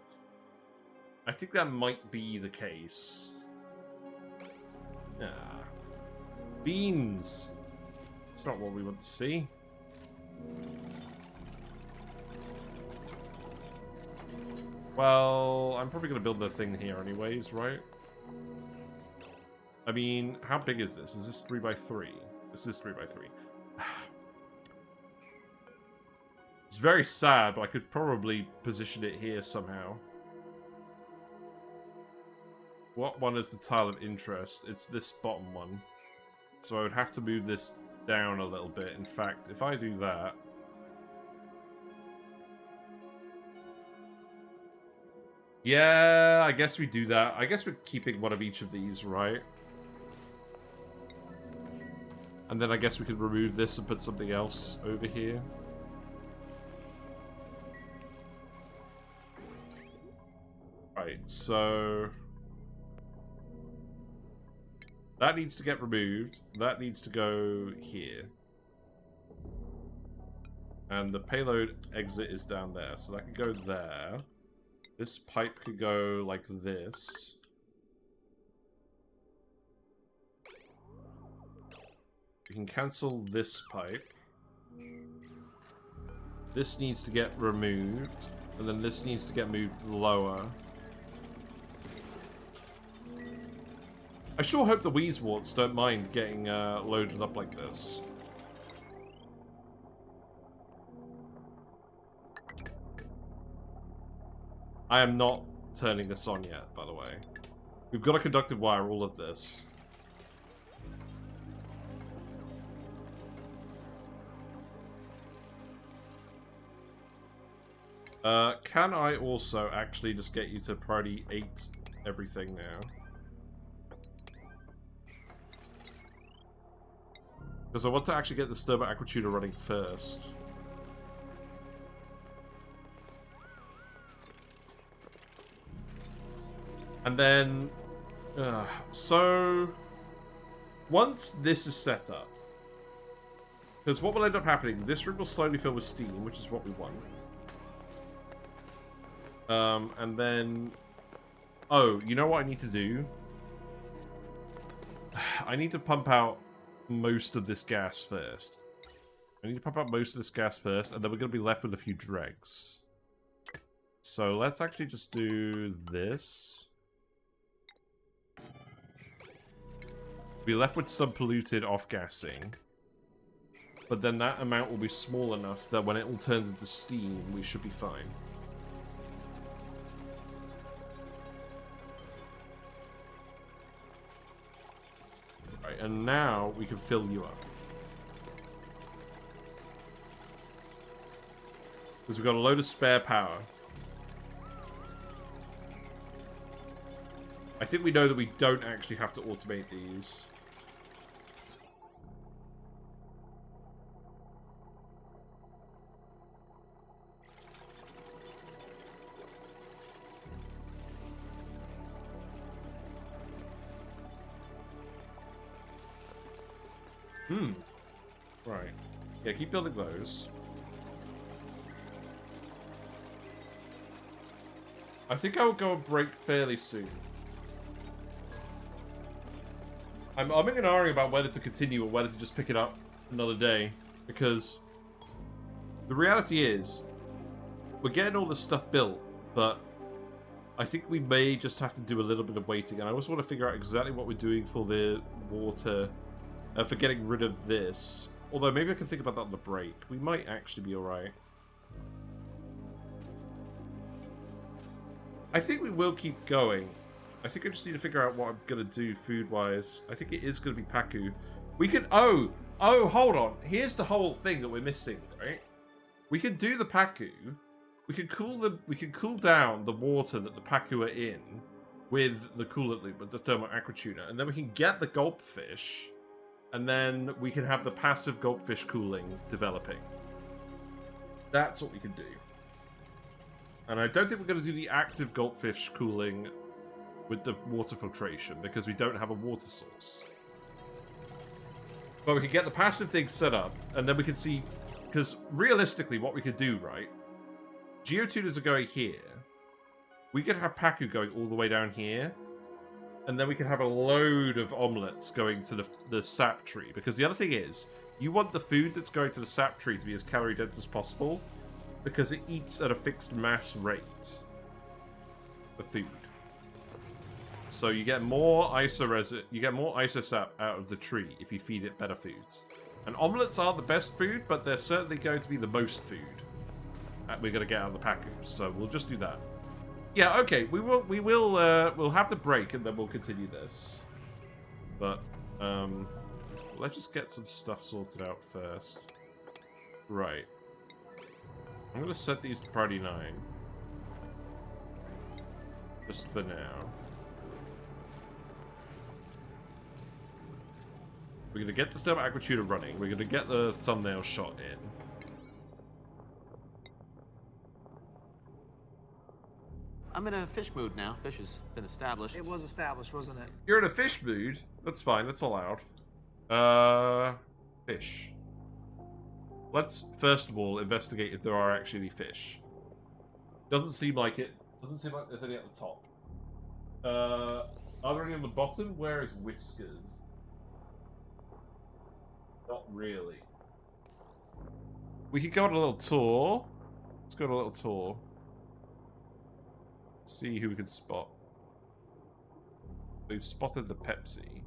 S1: I think that might be the case. Ah. Beans. That's not what we want to see. Well, I'm probably going to build the thing here anyways, right? I mean, how big is this? Is this 3x3? This is 3x3. It's very sad, but I could probably position it here somehow. What one is the tile of interest? It's this bottom one. So I would have to move this down a little bit. In fact, if I do that... Yeah, I guess we do that. I guess we're keeping one of each of these, right? And then I guess we could remove this and put something else over here. Right, so... that needs to get removed. That needs to go here. And the payload exit is down there, so that can go there. This pipe could go like this. We can cancel this pipe. This needs to get removed. And then this needs to get moved lower. I sure hope the Wheezeworts don't mind getting loaded up like this. I am not turning this on yet, by the way. We've got to conductive wire all of this. Can I also actually just get you to priority 8 everything now? Because I want to actually get the Thermo Aquatuner running first. And then... so... once this is set up... because what will end up happening, this room will slowly fill with steam, which is what we want. And then... oh, you know what I need to do? I need to pump out most of this gas first. I need to pump out most of this gas first, and then we're going to be left with a few dregs. So let's actually just do this. Be left with some polluted off-gassing. But then that amount will be small enough that when it all turns into steam, we should be fine. Right, and now we can fill you up. Because we've got a load of spare power. I think we know that we don't actually have to automate these. Right. Yeah, keep building those. I think I will go on break fairly soon. I'm umming and ahhing about whether to continue or whether to just pick it up another day. Because the reality is, we're getting all this stuff built, but I think we may just have to do a little bit of waiting. And I also want to figure out exactly what we're doing for the water, for getting rid of this. Although maybe I can think about that on the break. We might actually be alright. I think we will keep going. I think I just need to figure out what I'm going to do food-wise. I think it is going to be Paku. We can... oh, hold on. Here's the whole thing that we're missing, right? We can do the Paku. We can cool down the water that the Paku are in with the coolant loop, with the Thermo Aquatuner. And then we can get the Gulp Fish. And then we can have the passive Gulp Fish cooling developing. That's what we can do. And I don't think we're going to do the active Gulp Fish cooling with the water filtration, because we don't have a water source. But we can get the passive thing set up, and then we can see... because realistically, what we could do, right? Geotuners are going here. We could have Paku going all the way down here. And then we can have a load of omelets going to the sap tree. Because the other thing is, you want the food that's going to the sap tree to be as calorie dense as possible. Because it eats at a fixed mass rate. The food. So you get more isosap out of the tree if you feed it better foods. And omelets are the best food, but they're certainly going to be the most food we're going to get out of the Paku. So we'll just do that. Yeah, okay, we'll have the break and then we'll continue this. But, let's just get some stuff sorted out first. Right. I'm gonna set these to priority 9. Just for now. We're gonna get the Thermo Aquatuner running. We're gonna get the thumbnail shot in.
S3: I'm in a fish mood now. Fish has been established.
S4: It was established, wasn't it?
S1: You're in a fish mood. That's fine. That's allowed. Fish. Let's first of all investigate if there are actually fish. Doesn't seem like it. Doesn't seem like there's any at the top. Are there any on the bottom? Where is Whiskers? Not really. We could go on a little tour. Let's go on a little tour. See who we can spot. We've spotted the Pepsi.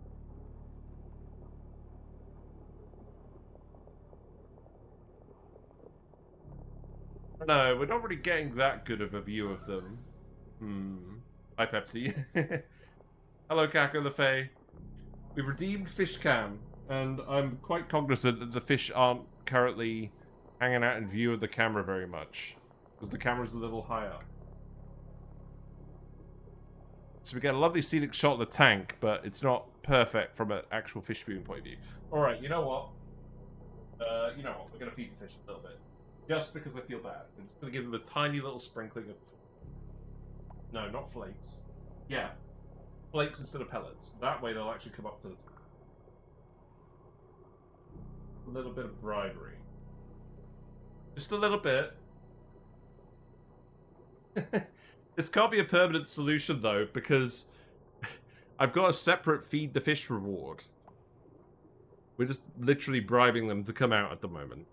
S1: No, we're not really getting that good of a view of them. Hi, Pepsi. Hello, Kako the Fae. We've redeemed Fish Cam, and I'm quite cognizant that the fish aren't currently hanging out in view of the camera very much, because the camera's a little higher. So we get a lovely scenic shot of the tank, but it's not perfect from an actual fish viewing point of view. Alright, you know what? We're going to feed the fish a little bit. Just because I feel bad. I'm just going to give them a tiny little sprinkling of... No, not flakes. Yeah. Flakes instead of pellets. That way they'll actually come up to the top. A little bit of bribery. Just a little bit. This can't be a permanent solution, though, because I've got a separate feed the fish reward. We're just literally bribing them to come out at the moment.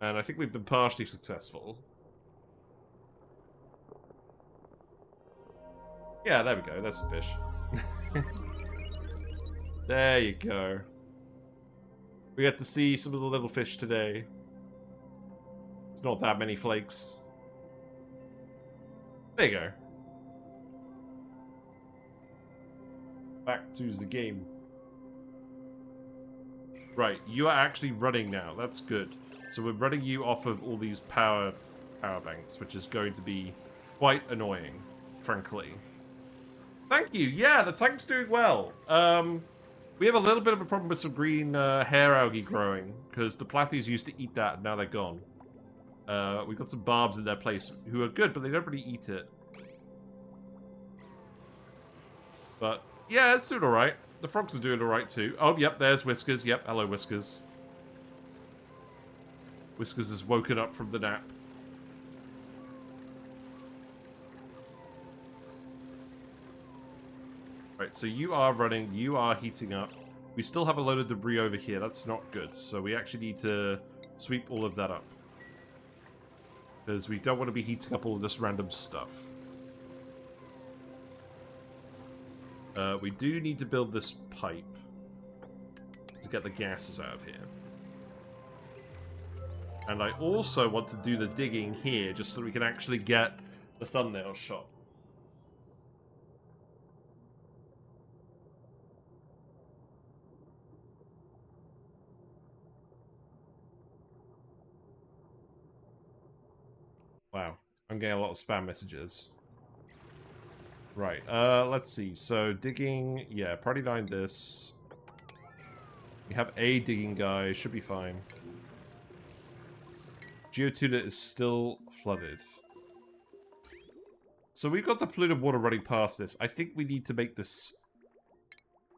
S1: And I think we've been partially successful. Yeah, there we go. There's some fish. There you go. We get to see some of the little fish today. It's not that many flakes. There you go. Back to the game. Right, you are actually running now. That's good. So we're running you off of all these power banks, which is going to be quite annoying, frankly. Thank you. Yeah, the tank's doing well. We have a little bit of a problem with some green hair algae growing, because the platies used to eat that, and now they're gone. We've got some barbs in their place who are good, but they don't really eat it. But, yeah, it's doing alright. The frogs are doing alright too. Oh, yep, there's Whiskers. Yep, hello, Whiskers. Whiskers has woken up from the nap. Right, so you are running, you are heating up. We still have a load of debris over here. That's not good. So we actually need to sweep all of that up. Because we don't want to be heating up all of this random stuff. We do need to build this pipe to get the gases out of here. And I also want to do the digging here, just so we can actually get the thumbnail shot. Wow, I'm getting a lot of spam messages. Right, let's see. So, digging, yeah, party line this. We have a digging guy, should be fine. Geotuner is still flooded. So we've got the polluted water running past this. I think we need to make this...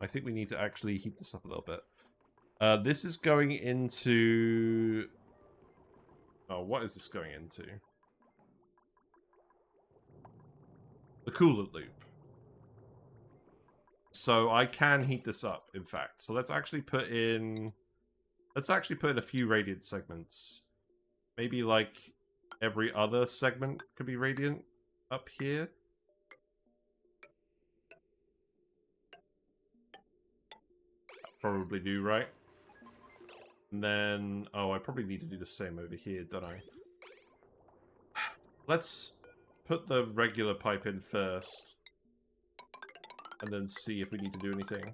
S1: I think we need to actually heat this up a little bit. This is going into... Oh, what is this going into? The coolant loop. So I can heat this up, in fact. So let's actually put in... Let's actually put in a few radiant segments. Maybe like every other segment could be radiant up here. Probably do, right? And then... Oh, I probably need to do the same over here, don't I? Let's put the regular pipe in first. And then see if we need to do anything.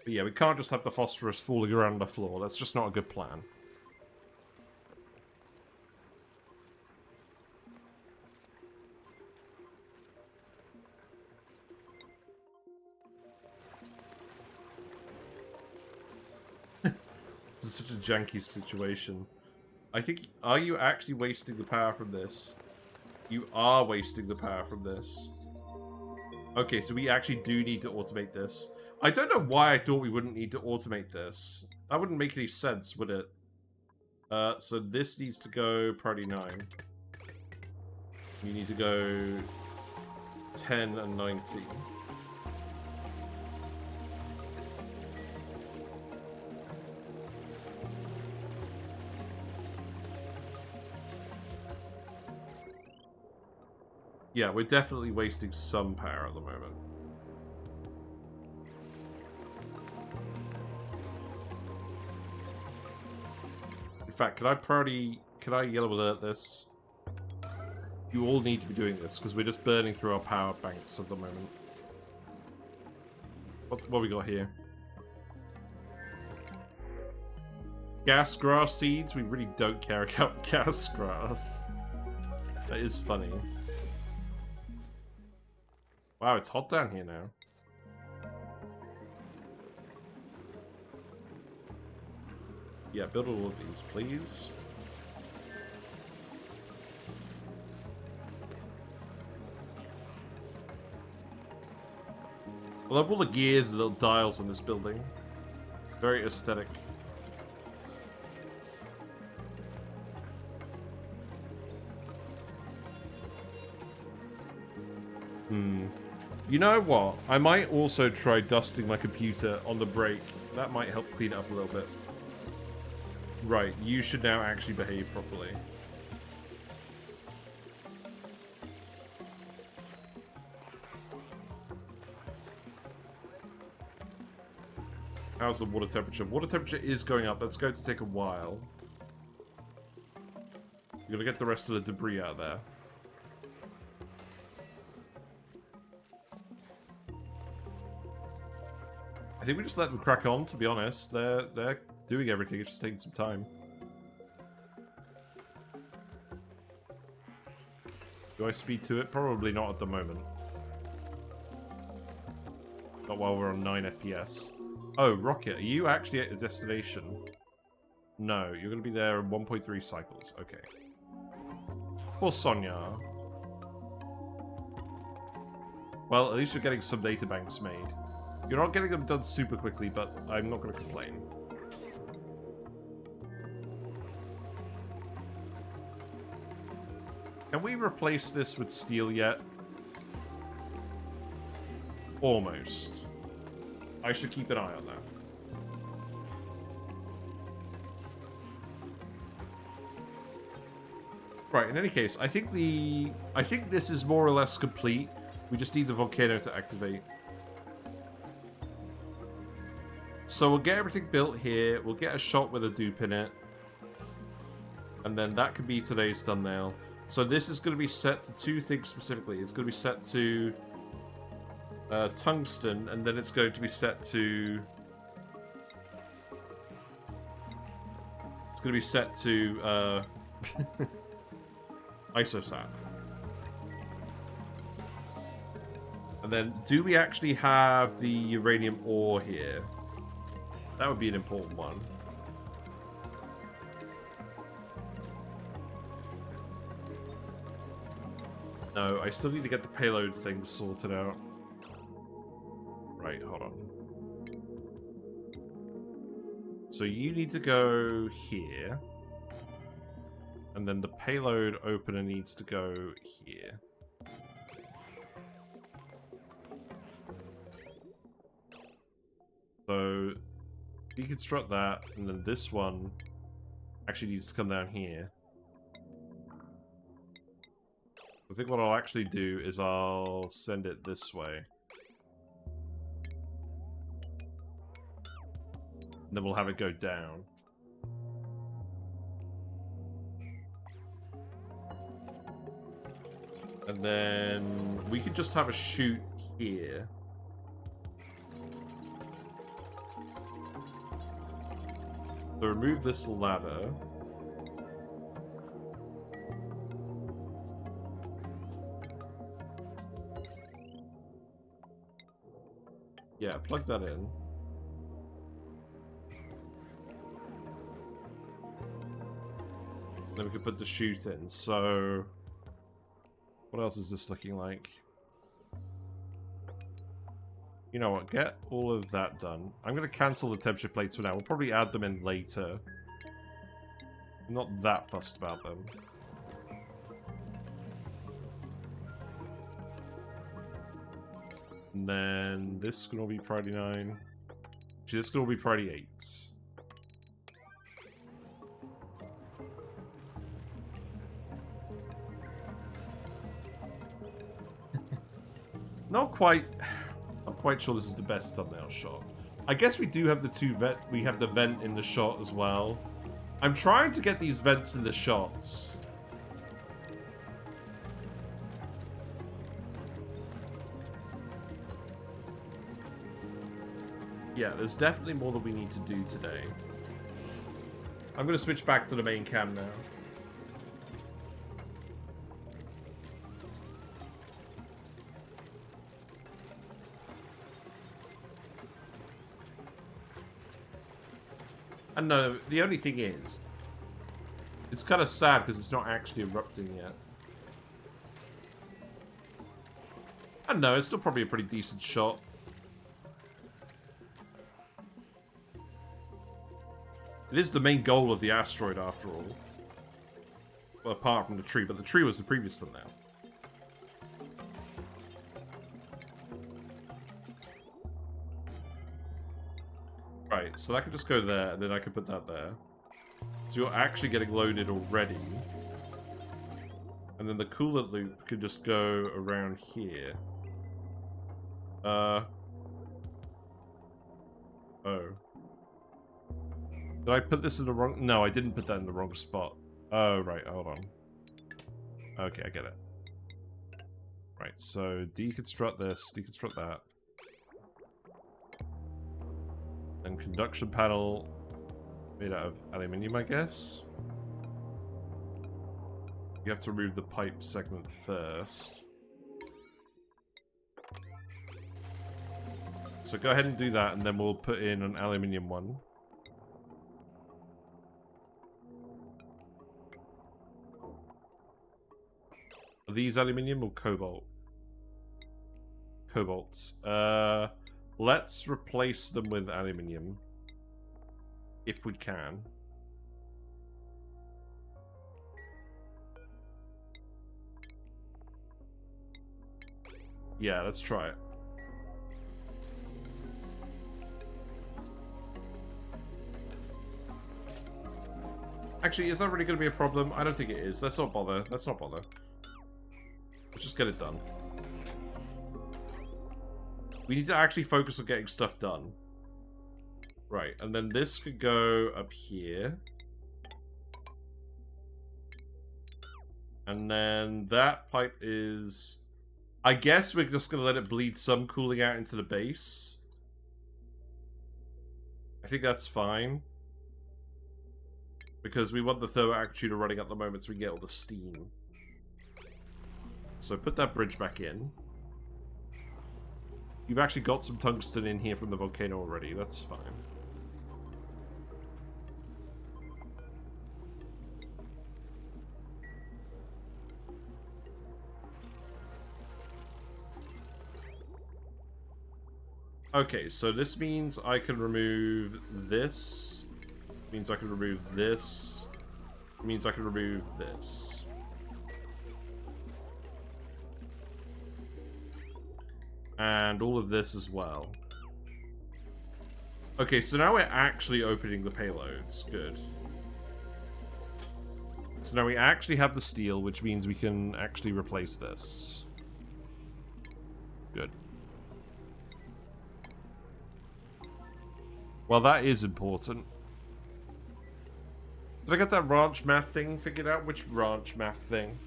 S1: But yeah, we can't just have the phosphorus falling around the floor. That's just not a good plan. is such a janky situation. I think... Are you actually wasting the power from this? You are wasting the power from this. Okay, so we actually do need to automate this. I don't know why I thought we wouldn't need to automate this. That wouldn't make any sense, would it? So this needs to go priority 9. You need to go 10 and 19. Yeah, we're definitely wasting some power at the moment. In fact, can I yellow alert this? You all need to be doing this, because we're just burning through our power banks at the moment. What we got here? Gas grass seeds? We really don't care about gas grass. That is funny. Wow, it's hot down here now. Yeah, build all of these, please. I love all the gears and little dials on this building. Very aesthetic. You know what? I might also try dusting my computer on the break. That might help clean it up a little bit. Right, you should now actually behave properly. How's the water temperature? Water temperature is going up. That's going to take a while. You're gonna get the rest of the debris out of there. I think we just let them crack on, to be honest. They're doing everything, it's just taking some time. Do I speed to it? Probably not at the moment. Not while we're on 9 FPS. Oh, Rocket, are you actually at a destination? No, you're going to be there in 1.3 cycles. Okay. Poor Sonia. Well, at least you're getting some data banks made. You're not getting them done super quickly, but I'm not going to complain. Can we replace this with steel yet? Almost. I should keep an eye on that. Right, in any case, I think this is more or less complete. We just need the volcano to activate. So we'll get everything built here. We'll get a shot with a dupe in it. And then that could be today's thumbnail. So this is going to be set to 2 things specifically. It's going to be set to tungsten, and then it's going to be set to... It's going to be set to Isosap. And then, do we actually have the uranium ore here? That would be an important one. No, I still need to get the payload thing sorted out. Right, hold on. So you need to go here. And then the payload opener needs to go here. So deconstruct that, and then this one actually needs to come down here. I think what I'll actually do is I'll send it this way. And then we'll have it go down. And then we could just have a chute here. So remove this ladder. Yeah, plug that in. Then we can put the chute in. So, what else is this looking like? You know what? Get all of that done. I'm going to cancel the temperature plates for now. We'll probably add them in later. I'm not that fussed about them. And then this can all be priority 9. Actually, this can all be priority 8. Not quite sure this is the best thumbnail shot. I guess we do have we have the vent in the shot as well. I'm trying to get these vents in the shots. Yeah, there's definitely more that we need to do today. I'm going to switch back to the main cam now. And no, the only thing is, it's kind of sad because it's not actually erupting yet. And no, it's still probably a pretty decent shot. It is the main goal of the asteroid, after all. Well, apart from the tree, but the tree was the previous thumbnail. Right, so that could just go there, and then I could put that there. So you're actually getting loaded already. And then the coolant loop could just go around here. Oh. Did I put this in the wrong... No, I didn't put that in the wrong spot. Oh, right, hold on. Okay, I get it. Right, so deconstruct this, deconstruct that. And conduction panel made out of aluminium, I guess. You have to remove the pipe segment first. So go ahead and do that, and then we'll put in an aluminium one. Are these aluminium or cobalt? Cobalts. Let's replace them with aluminium. If we can. Yeah, let's try it. Actually, is that really going to be a problem? I don't think it is. Let's not bother. Let's not bother. Let's just get it done. We need to actually focus on getting stuff done. Right, and then this could go up here. And then that pipe is... I guess we're just going to let it bleed some cooling out into the base. I think that's fine. Because we want the Thermo Aquatuner running at the moment so we can get all the steam. So put that bridge back in. You've actually got some tungsten in here from the volcano already. That's fine. Okay, so this means I can remove this. Means I can remove this. Means I can remove this. And all of this as well. Okay, so now we're actually opening the payloads. Good. So now we actually have the steel, which means we can actually replace this. Good. Well, that is important. Did I get that ranch math thing figured out? Which ranch math thing?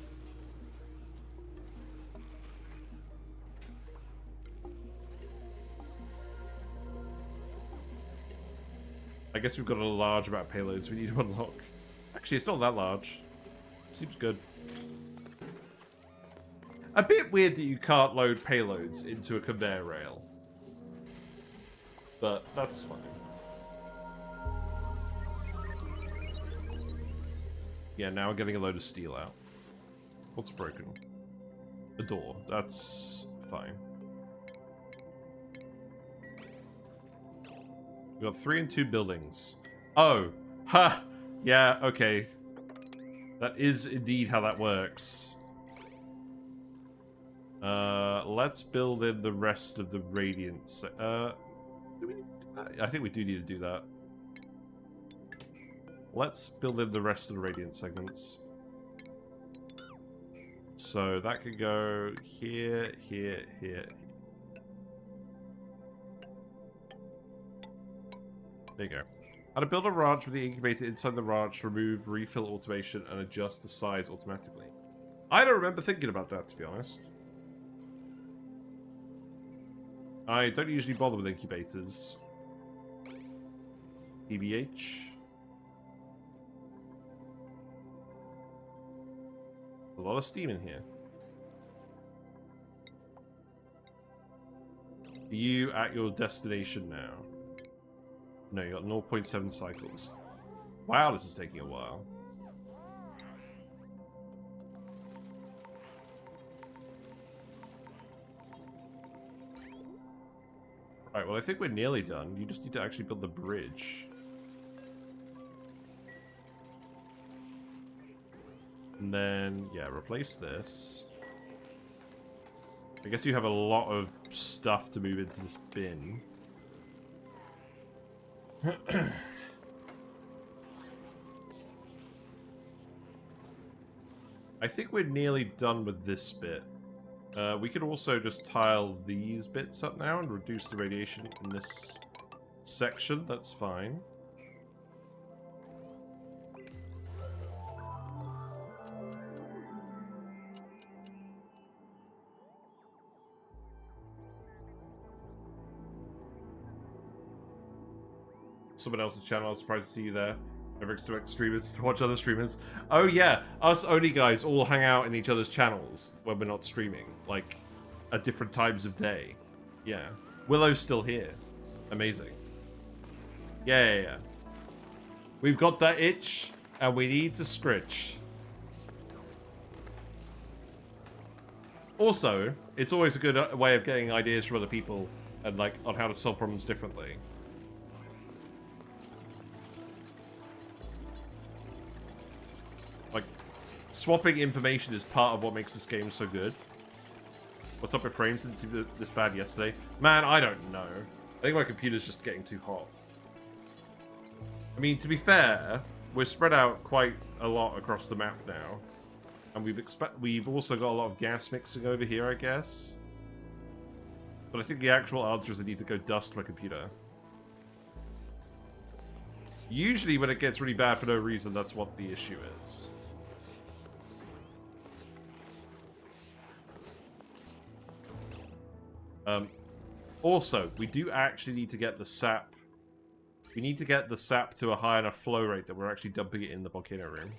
S1: I guess we've got a large amount of payloads we need to unlock. Actually, it's not that large. Seems good. A bit weird that you can't load payloads into a conveyor rail. But that's fine. Yeah, now we're getting a load of steel out. What's broken? A door. That's fine. We got 3 and 2 buildings. Oh! Ha! Yeah, okay. That is indeed how that works. Let's build in the rest of the radiance. Do we need to do that? I think we do need to do that. Let's build in the rest of the radiant segments. So that could go here, here, here. There you go. How to build a ranch with the incubator inside the ranch, remove refill automation, and adjust the size automatically. I don't remember thinking about that, to be honest. I don't usually bother with incubators. TBH. A lot of steam in here. Are you at your destination now? No, you got 0.7 cycles. Wow, this is taking a while. Right, well I think we're nearly done. You just need to actually build the bridge. And then, yeah, replace this. I guess you have a lot of stuff to move into this bin. I think we're nearly done with this bit. We could also just tile these bits up now and reduce the radiation in this section. That's fine. Someone else's channel. I was surprised to see you there. Never expect streamers to watch other streamers. Oh yeah, us ONI guys all hang out in each other's channels when we're not streaming, like at different times of day. Yeah, Willow's still here. Amazing. Yeah. We've got that itch, and we need to scritch. Also, it's always a good way of getting ideas from other people and like on how to solve problems differently. Like, swapping information is part of what makes this game so good. What's up with frames? Didn't see this bad yesterday. Man, I don't know. I think my computer's just getting too hot. I mean, to be fair, we're spread out quite a lot across the map now. And we've also got a lot of gas mixing over here, I guess. But I think the actual answer is I need to go dust my computer. Usually when it gets really bad for no reason, that's what the issue is. Also, we do actually need to get the sap. We need to get the sap to a high enough flow rate that we're actually dumping it in the volcano room.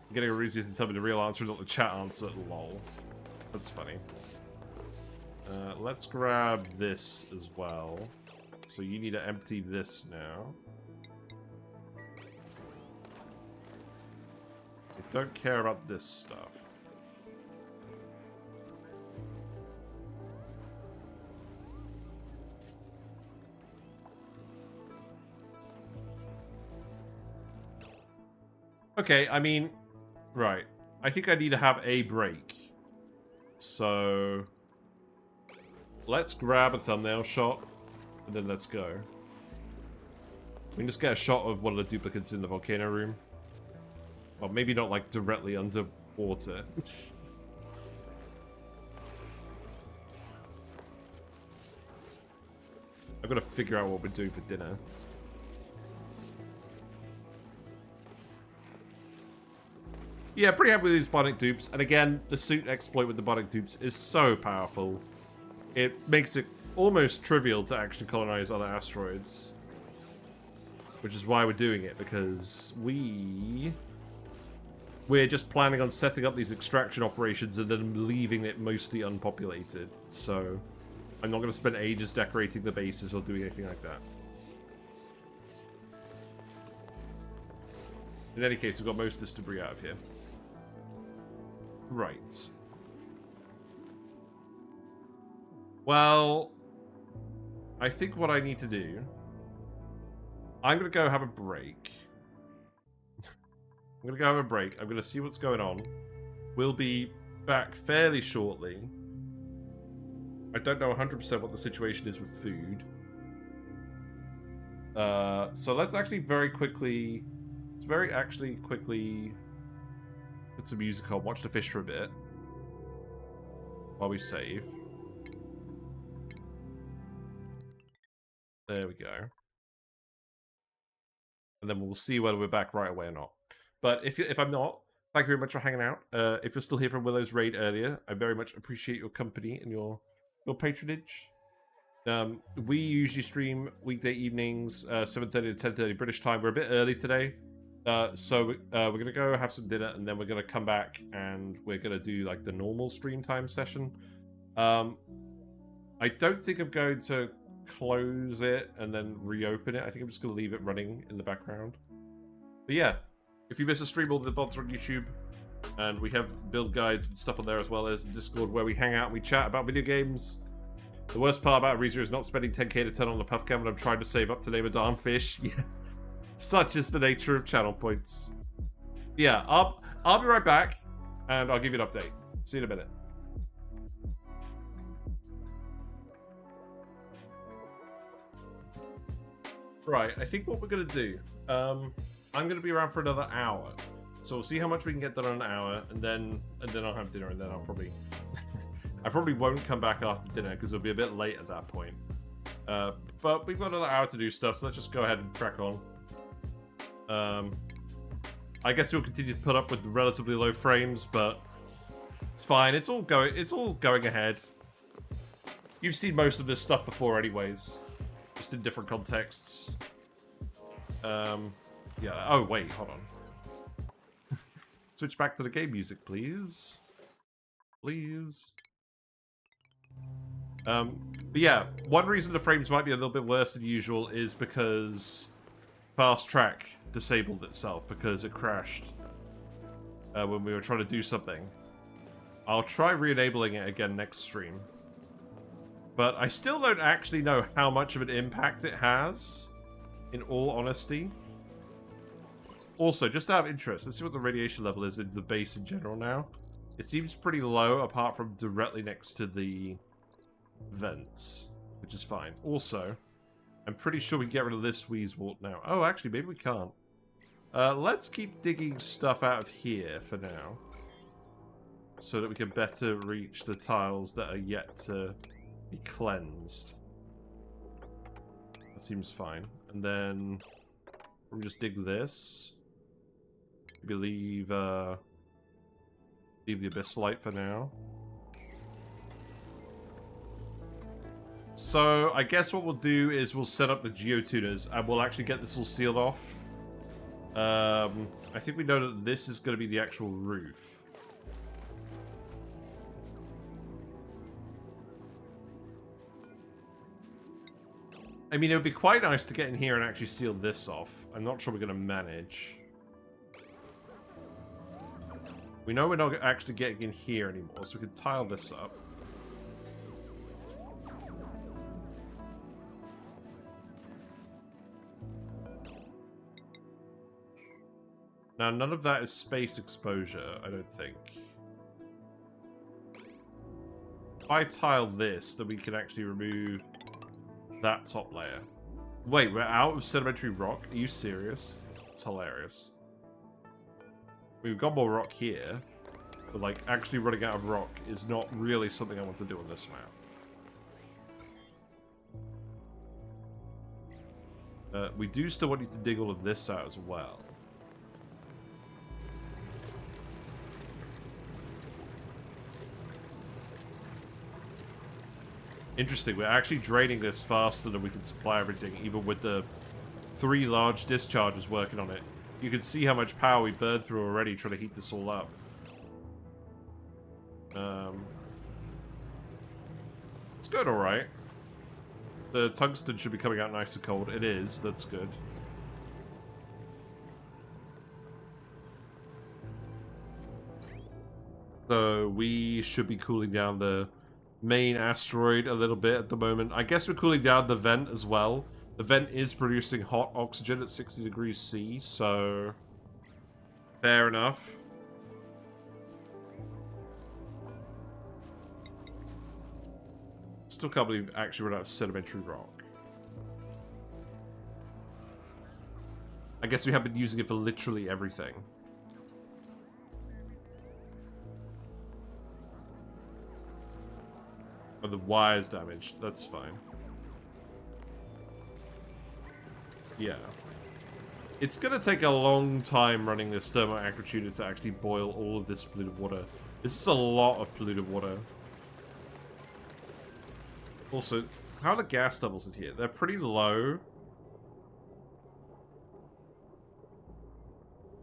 S1: I'm getting a Ruzius to tell me the real answer, not the chat answer. Lol. That's funny. Let's grab this as well. So you need to empty this now. I don't care about this stuff. Okay, I mean, right. I think I need to have a break. So, let's grab a thumbnail shot, and then let's go. We can just get a shot of one of the duplicates in the volcano room. Well, maybe not, like, directly underwater. I've got to figure out what we're doing for dinner. Yeah, pretty happy with these bionic dupes. And again, the suit exploit with the bionic dupes is so powerful. It makes it almost trivial to actually colonize other asteroids. Which is why we're doing it, because we're just planning on setting up these extraction operations and then leaving it mostly unpopulated. So I'm not going to spend ages decorating the bases or doing anything like that. In any case, we've got most of this debris out of here. Right. Well, I think what I need to do... I'm going to go have a break. I'm going to go have a break. I'm going to see what's going on. We'll be back fairly shortly. I don't know 100% what the situation is with food. So let's actually very quickly... put some music on, watch the fish for a bit. While we save. There we go. And then we'll see whether we're back right away or not. But if I'm not, thank you very much for hanging out. If you're still here from Willow's raid earlier, I very much appreciate your company and your patronage. We usually stream weekday evenings, 7:30 to 10:30 British time. We're a bit early today. So we're going to go have some dinner, and then we're going to come back, and we're going to do, like, the normal stream time session. I don't think I'm going to close it and then reopen it. I think I'm just going to leave it running in the background. But yeah, if you miss a stream, all the VODs are on YouTube, and we have build guides and stuff on there, as well as Discord, where we hang out and we chat about video games. The worst part about Arisa is not spending 10k to turn on the puff cam, and I'm trying to save up to name a darn fish. Yeah. Such is the nature of channel points. Yeah, I'll be right back, and I'll give you an update. See you in a minute. Right, I think what we're going to do, I'm going to be around for another hour. So we'll see how much we can get done in an hour, and then I'll have dinner, and then I'll probably... I probably won't come back after dinner, because it'll be a bit late at that point. But we've got another hour to do stuff, so let's just go ahead and crack on. I guess we'll continue to put up with relatively low frames, but it's fine. It's all going ahead. You've seen most of this stuff before anyways, just in different contexts. Yeah. Oh, wait, hold on. Switch back to the game music, please. Please. But yeah, one reason the frames might be a little bit worse than usual is because Fast Track disabled itself because it crashed when we were trying to do something. I'll try re-enabling it again next stream. But I still don't actually know how much of an impact it has, in all honesty. Also, just out of interest, let's see what the radiation level is in the base in general now. It seems pretty low, apart from directly next to the vents, which is fine. Also, I'm pretty sure we can get rid of this Weezewort now. Oh, actually, maybe we can't. Let's keep digging stuff out of here for now, so that we can better reach the tiles that are yet to be cleansed. That seems fine. And then we'll just dig this. Maybe leave the Abyss Light for now. So I guess what we'll do is we'll set up the geotuners, and we'll actually get this all sealed off. I think we know that this is going to be the actual roof. I mean, it would be quite nice to get in here and actually seal this off. I'm not sure we're going to manage. We know we're not actually getting in here anymore, so we can tile this up. Now, none of that is space exposure, I don't think. If I tile this, then we can actually remove that top layer. Wait, we're out of sedimentary rock? Are you serious? It's hilarious. We've got more rock here, but, like, actually running out of rock is not really something I want to do on this map. We do still want you to dig all of this out as well. Interesting, we're actually draining this faster than we can supply everything, even with the 3 large discharges working on it. You can see how much power we burned through already trying to heat this all up. It's good, alright. The tungsten should be coming out nice and cold. It is, that's good. So we should be cooling down the main asteroid a little bit at the moment. I guess we're cooling down the vent as well. The vent is producing hot oxygen at 60 degrees C, so fair enough. Still can't believe actually we're out of sedimentary rock. I guess we have been using it for literally everything. Oh, the wire's damaged. That's fine. Yeah. It's gonna take a long time running this Thermo Aquatuner to actually boil all of this polluted water. This is a lot of polluted water. Also, how are the gas levels in here? They're pretty low.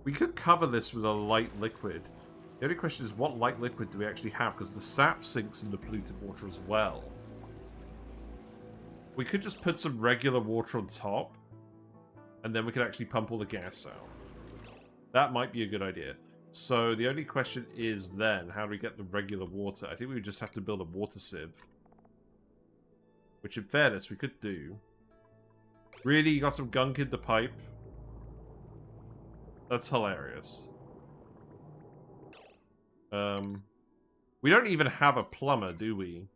S1: We could cover this with a light liquid. The only question is, what light liquid do we actually have? Because the sap sinks in the polluted water as well. We could just put some regular water on top, and then we could actually pump all the gas out. That might be a good idea. So the only question is then, how do we get the regular water? I think we would just have to build a water sieve. Which, in fairness, we could do. Really? You got some gunk in the pipe? That's hilarious. We don't even have a plumber, do we?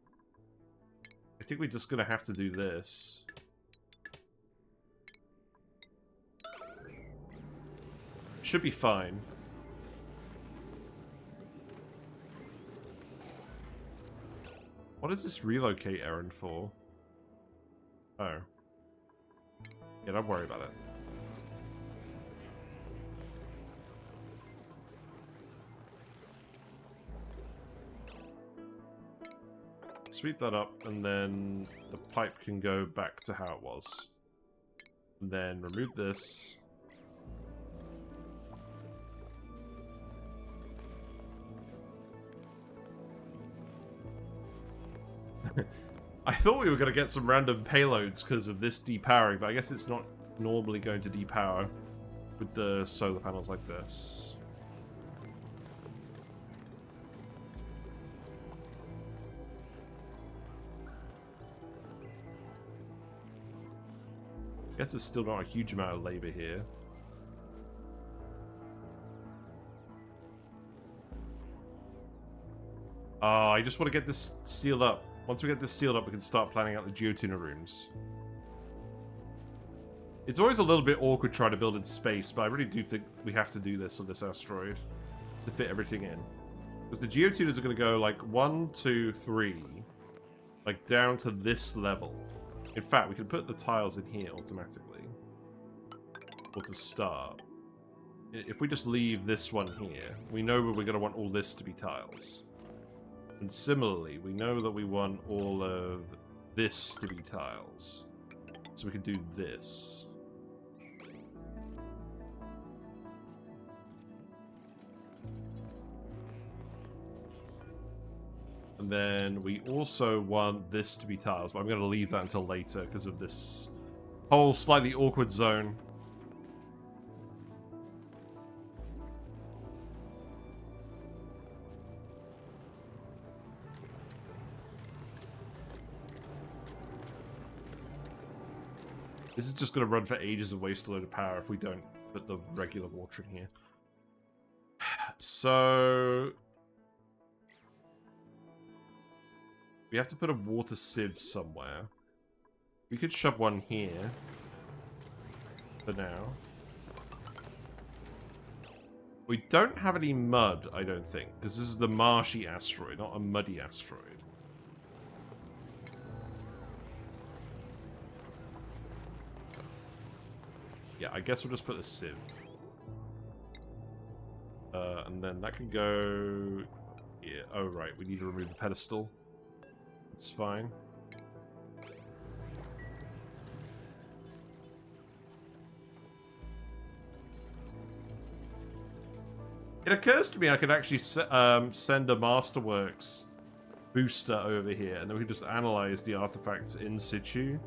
S1: I think we're just gonna have to do this. Should be fine. What is this relocate errand for? Oh. Yeah, don't worry about it. Sweep that up, and then the pipe can go back to how it was. And then remove this. I thought we were going to get some random payloads because of this depowering, but I guess it's not normally going to depower with the solar panels like this. I guess there's still not a huge amount of labor here. I just want to get this sealed up. Once we get this sealed up, we can start planning out the geotuner rooms. It's always a little bit awkward trying to build in space, but I really do think we have to do this on this asteroid to fit everything in. Because the geotuners are going to go like 1, 2, 3, like down to this level. In fact, we can put the tiles in here automatically. Or to start. If we just leave this one here, we know we're going to want all this to be tiles. And similarly, we know that we want all of this to be tiles. So we can do this. And then we also want this to be tiles, but I'm going to leave that until later because of this whole slightly awkward zone. This is just going to run for ages and waste a load of power if we don't put the regular water in here. So we have to put a water sieve somewhere. We could shove one here for now. We don't have any mud, I don't think, because this is the marshy asteroid, not a muddy asteroid. Yeah, I guess we'll just put a sieve. And then that can go here. Oh, right, we need to remove the pedestal. It's fine. It occurs to me I could actually send a Masterworks booster over here, and then we can just analyze the artifacts in situ,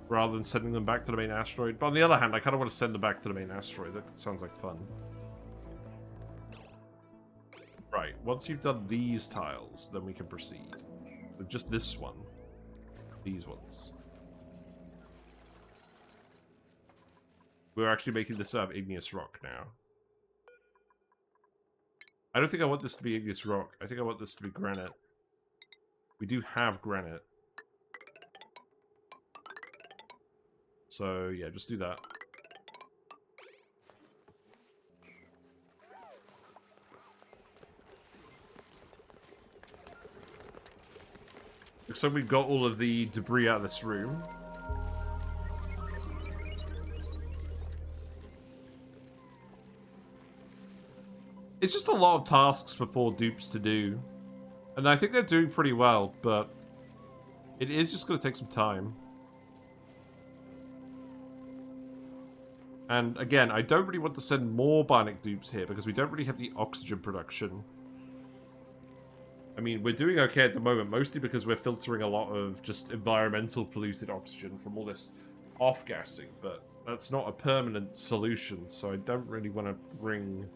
S1: rather than sending them back to the main asteroid. But on the other hand, I kind of want to send them back to the main asteroid. That sounds like fun. Right, once you've done these tiles, then we can proceed. With just this one. These ones. We're actually making this out of igneous rock now. I don't think I want this to be igneous rock. I think I want this to be granite. We do have granite. So, yeah, just do that. Looks like we've got all of the debris out of this room. It's just a lot of tasks for 4 dupes to do. And I think they're doing pretty well, but it is just going to take some time. And again, I don't really want to send more bionic dupes here because we don't really have the oxygen production. I mean, we're doing okay at the moment, mostly because we're filtering a lot of just environmental polluted oxygen from all this off-gassing, but that's not a permanent solution, so I don't really want to bring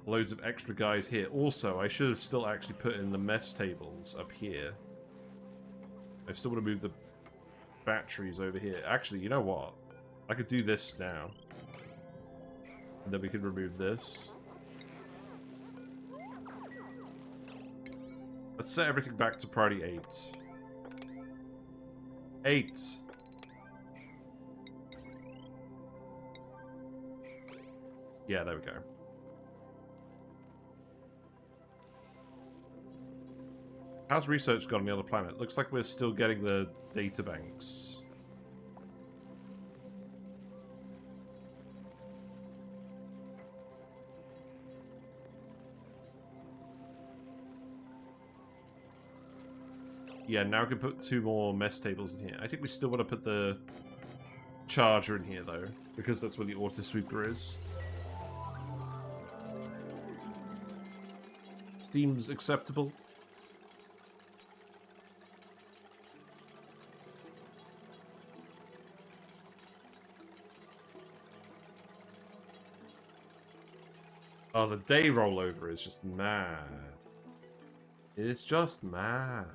S1: loads of extra guys here. Also, I should have still actually put in the mess tables up here. I still want to move the batteries over here. Actually, you know what? I could do this now. And then we can remove this. Let's set everything back to priority 8. 8. Yeah, there we go. How's research gone on the other planet? Looks like we're still getting the data banks. Yeah, now we can put 2 more mess tables in here. I think we still want to put the charger in here, though, because that's where the auto sweeper is. Seems acceptable. Oh, the day rollover is just mad. It's just mad.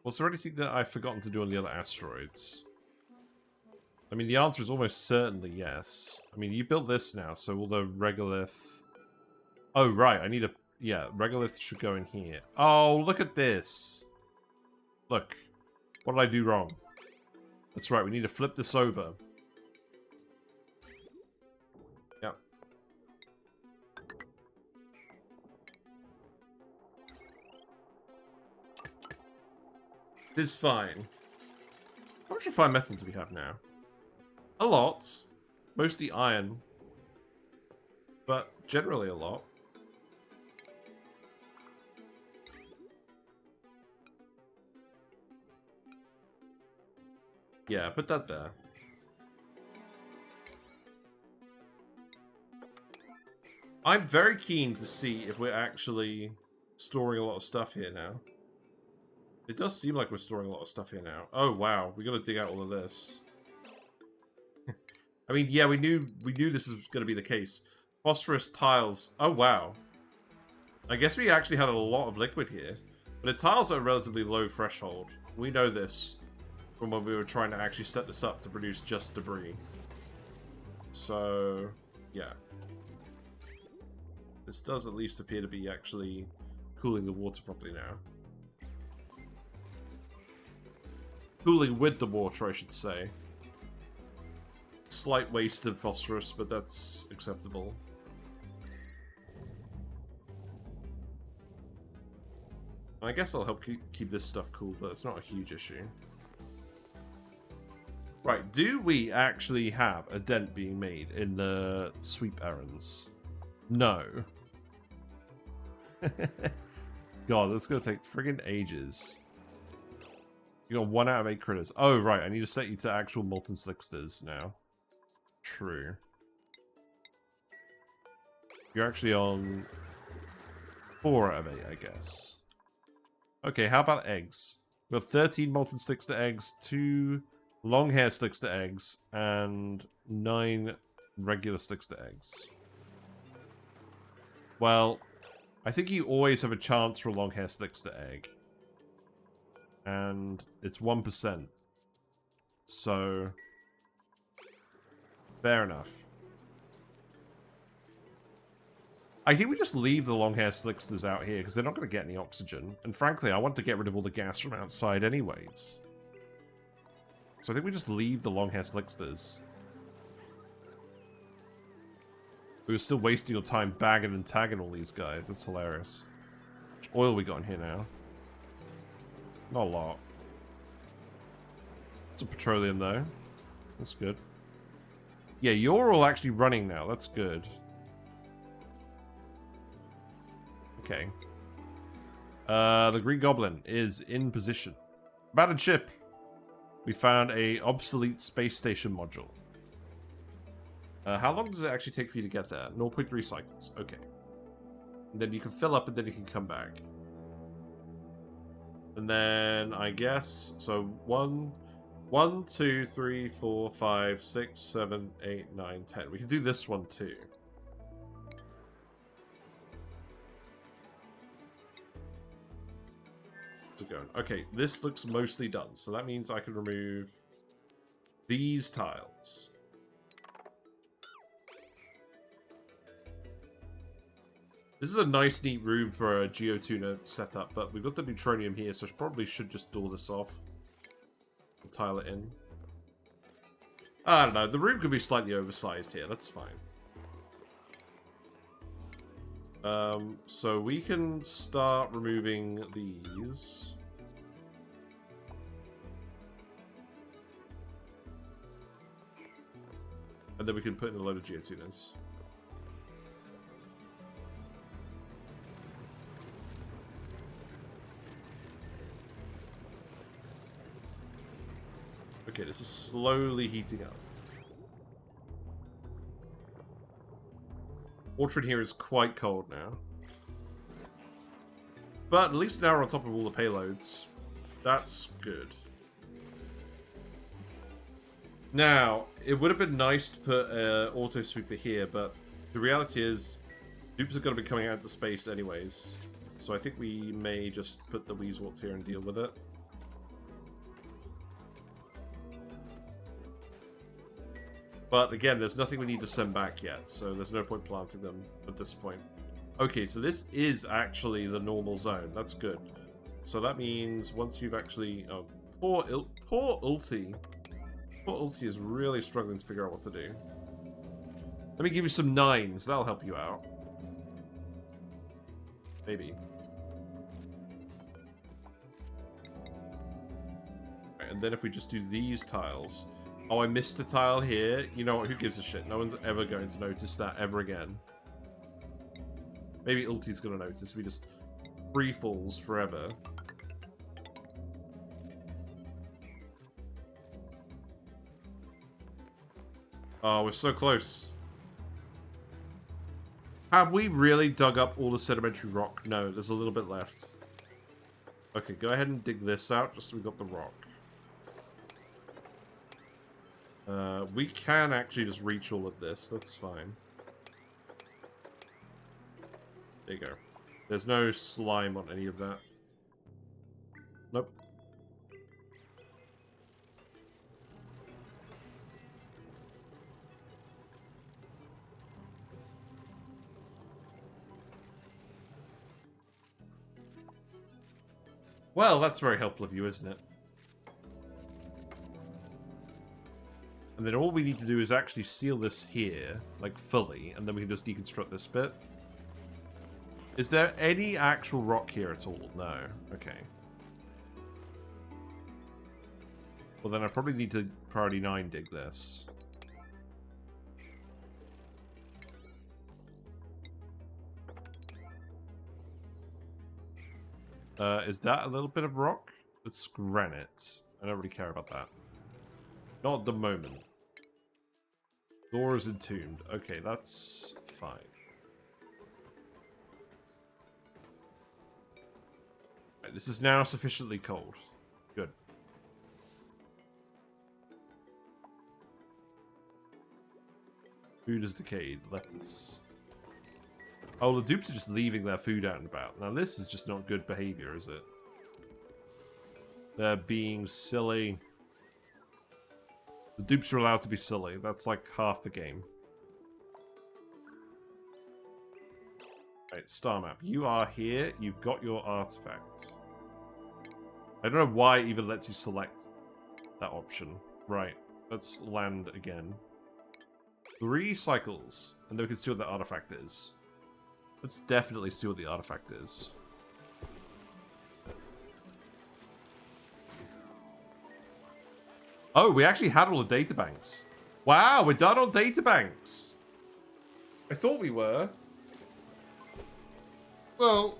S1: Was there anything that I've forgotten to do on the other asteroids? I mean, the answer is almost certainly yes. I mean, you built this now, so all the regolith... Oh, right, I need a... Yeah, regolith should go in here. Oh, look at this! Look. What did I do wrong? That's right, we need to flip this over. Yep. It's fine. How much refined metal do we have now? A lot. Mostly iron. But generally a lot. Yeah, put that there. I'm very keen to see if we're actually storing a lot of stuff here now. It does seem like we're storing a lot of stuff here now. Oh wow, we gotta dig out all of this. I mean, yeah, we knew this was gonna be the case. Phosphorus tiles. Oh wow. I guess we actually had a lot of liquid here. But the tiles are a relatively low threshold. We know this from when we were trying to actually set this up to produce just debris. So, yeah. This does at least appear to be actually cooling the water properly now. Cooling with the water, I should say. Slight waste of phosphorus, but that's acceptable. I guess I'll help keep this stuff cool, but it's not a huge issue. Right, do we actually have a dent being made in the sweep errands? No. God, that's gonna take friggin' ages. You got 1 out of 8 critters. Oh, right, I need to set you to actual molten slicksters now. True. You're actually on 4 out of 8, I guess. Okay, how about eggs? We've got 13 molten sticks to eggs, 2 long hair sticks to eggs, and 9 regular sticks to eggs. Well, I think you always have a chance for a long hair sticks to egg. And it's 1%. So, fair enough. I think we just leave the long hair slicksters out here because they're not going to get any oxygen. And frankly, I want to get rid of all the gas from outside anyways. So I think we just leave the long hair slicksters. We were still wasting your time bagging and tagging all these guys. That's hilarious. Which oil we got in here now? Not a lot. Some petroleum though. That's good. Yeah, you're all actually running now. That's good. Okay. The Green Goblin is in position. Battered ship. We found a obsolete space station module. How long does it actually take for you to get there? 0.3 cycles. Okay. And then you can fill up and then you can come back. And then I guess so 1, 2, 3, 4, 5, 6, 7, 8, 9, 10. We can do this one too. Going. Okay, this looks mostly done, so that means I can remove these tiles. This is a nice, neat room for a geotuner setup, but we've got the neutronium here, so I probably should just door this off and tile it in. I don't know, the room could be slightly oversized here, that's fine. So we can start removing these. And then we can put in a load of geotuners. Okay, this is slowly heating up. Water in here is quite cold now. But at least now we're on top of all the payloads. That's good. Now, it would have been nice to put an auto sweeper here, but the reality is dupes are going to be coming out into space anyways. So I think we may just put the Weezeworts here and deal with it. But again, there's nothing we need to send back yet, so there's no point planting them at this point. Okay, so this is actually the normal zone. That's good. So that means once you've actually... Oh, poor Ulti. Poor Ulti is really struggling to figure out what to do. Let me give you some 9s. That'll help you out. Maybe. Right, and then if we just do these tiles... Oh, I missed a tile here. You know what? Who gives a shit? No one's ever going to notice that ever again. Maybe Ulti's going to notice. We just free falls forever. Oh, we're so close. Have we really dug up all the sedimentary rock? No, there's a little bit left. Okay, go ahead and dig this out just so we got the rock. We can actually just reach all of this. That's fine. There you go. There's no slime on any of that. Nope. Well, that's very helpful of you, isn't it? And then all we need to do is actually seal this here, like fully, and then we can just deconstruct this bit. Is there any actual rock here at all? No. Okay. Well, then I probably need to priority 9 dig this. Is that a little bit of rock? It's granite. I don't really care about that. Not at the moment. Door is entombed. Okay, that's fine. Right, this is now sufficiently cold. Good. Food has decayed. Lettuce. Oh, the dupes are just leaving their food out and about. Now this is just not good behavior, is it? They're being silly. The dupes are allowed to be silly. That's like half the game. Right, star map. You are here. You've got your artifact. I don't know why it even lets you select that option. Right, let's land again. 3 cycles, and then we can see what the artifact is. Let's definitely see what the artifact is. Oh, we actually had all the databanks. Wow, we're done on databanks. I thought we were. Well,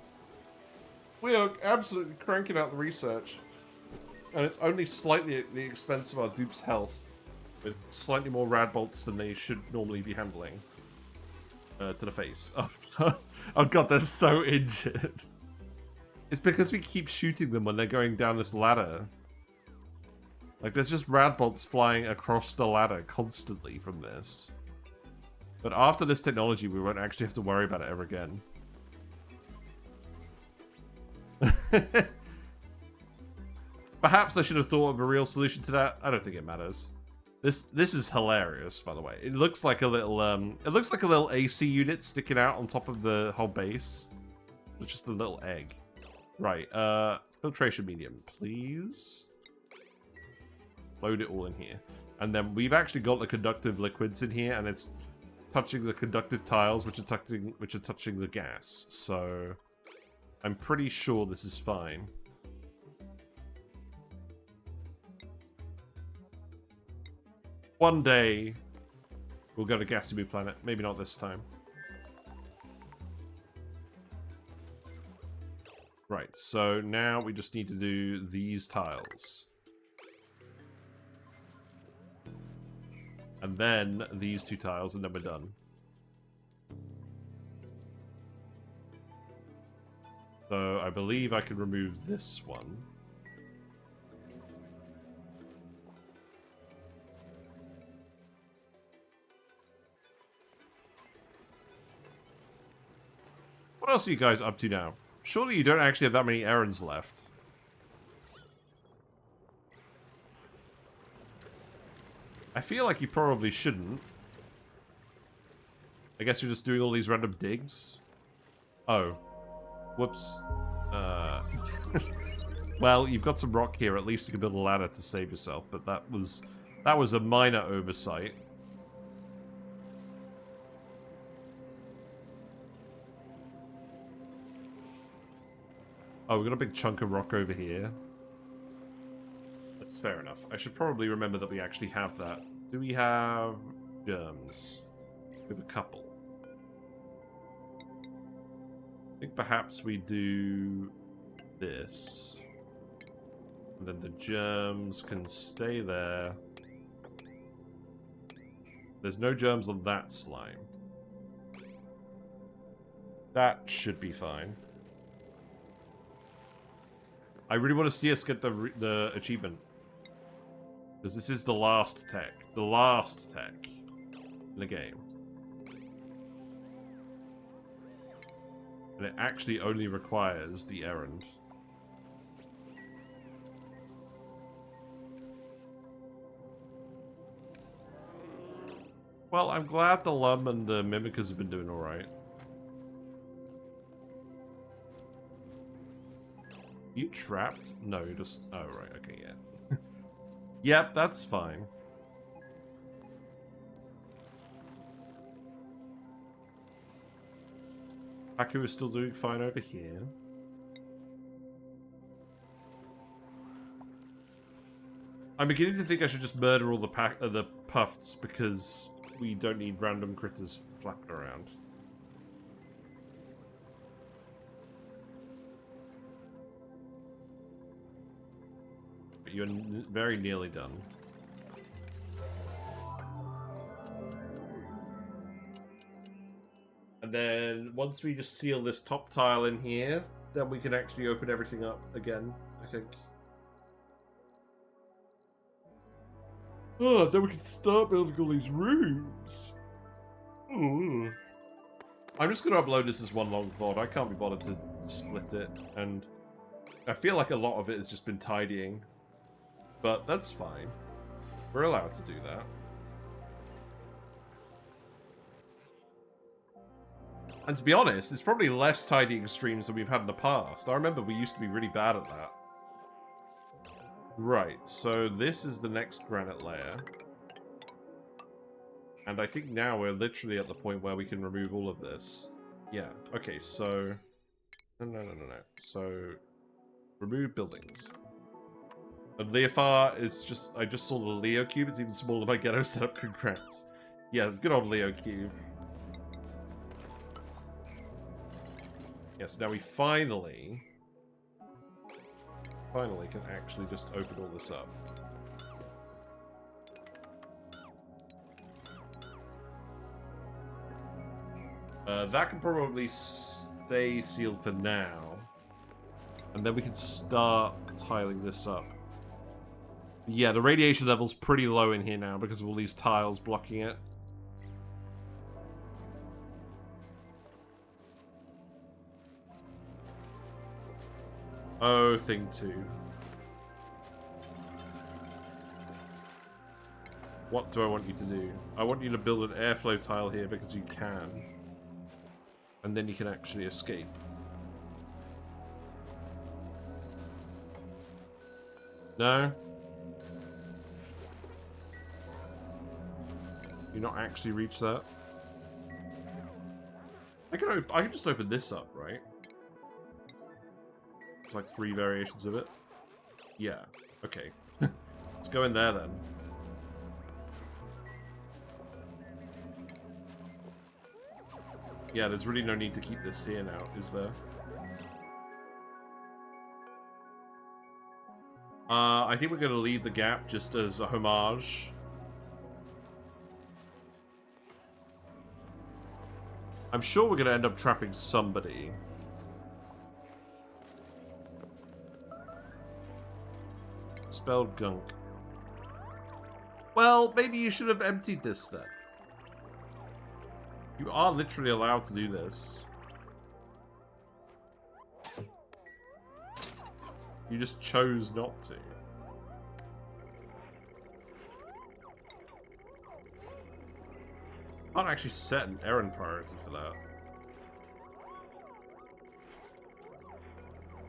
S1: we are absolutely cranking out the research. And it's only slightly at the expense of our dupe's health. With slightly more rad bolts than they should normally be handling. To the face. Oh, oh god, they're so injured. It's because we keep shooting them when they're going down this ladder. Like, there's just rad bolts flying across the ladder constantly from this. But after this technology, we won't actually have to worry about it ever again. Perhaps I should have thought of a real solution to that. I don't think it matters. This is hilarious, by the way. It looks like a little AC unit sticking out on top of the whole base. It's just a little egg. Right, filtration medium, please. Load it all in here. And then we've actually got the conductive liquids in here, and it's touching the conductive tiles, which are touching the gas. So I'm pretty sure this is fine. One day, we'll go to Gassibu Planet. Maybe not this time. Right, so now we just need to do these tiles. And then these 2 tiles, and then we're done. So I believe I can remove this one. What else are you guys up to now? Surely you don't actually have that many errands left. I feel like you probably shouldn't. I guess you're just doing all these random digs. Oh. Whoops. Well, you've got some rock here. At least you can build a ladder to save yourself. But that was a minor oversight. Oh, we've got a big chunk of rock over here. That's fair enough. I should probably remember that we actually have that. Do we have germs? We have a couple. I think perhaps we do this. And then the germs can stay there. There's no germs on that slime. That should be fine. I really want to see us get the achievement. Because this is the last tech. The last tech in the game. And it actually only requires the errand. Well, I'm glad the Lum and the Mimickers have been doing alright. You trapped? No, you're just... Oh, right, okay, yeah. Yep, that's fine. Haku is still doing fine over here. I'm beginning to think I should just murder all the puffs because we don't need random critters flapping around. But you're very nearly done. And then once we just seal this top tile in here, then we can actually open everything up again, I think. Oh, then we can start building all these rooms. Ooh. I'm just going to upload this as one long VOD. I can't be bothered to split it, and I feel like a lot of it has just been tidying. But that's fine. We're allowed to do that. And to be honest, it's probably less tidying streams than we've had in the past. I remember we used to be really bad at that. Right, so this is the next granite layer. And I think now we're literally at the point where we can remove all of this. Yeah, okay, so... No. So, remove buildings. And Leofar is just... I just saw the Leo cube. It's even smaller than my ghetto setup. Congrats. Yeah, good old Leo cube. Yes, now we finally can actually just open all this up. That can probably stay sealed for now. And then we can start tiling this up. Yeah, the radiation level's pretty low in here now because of all these tiles blocking it. Oh, thing 2. What do I want you to do? I want you to build an airflow tile here because you can. And then you can actually escape. No? You not actually reach that? I can just open this up, right? It's like 3 variations of it. Yeah. Okay. Let's go in there then. Yeah, there's really no need to keep this here now, is there? I think we're going to leave the gap just as a homage. I'm sure we're going to end up trapping somebody. Spelled gunk. Well, maybe you should have emptied this then. You are literally allowed to do this. You just chose not to. I can't actually set an errand priority for that.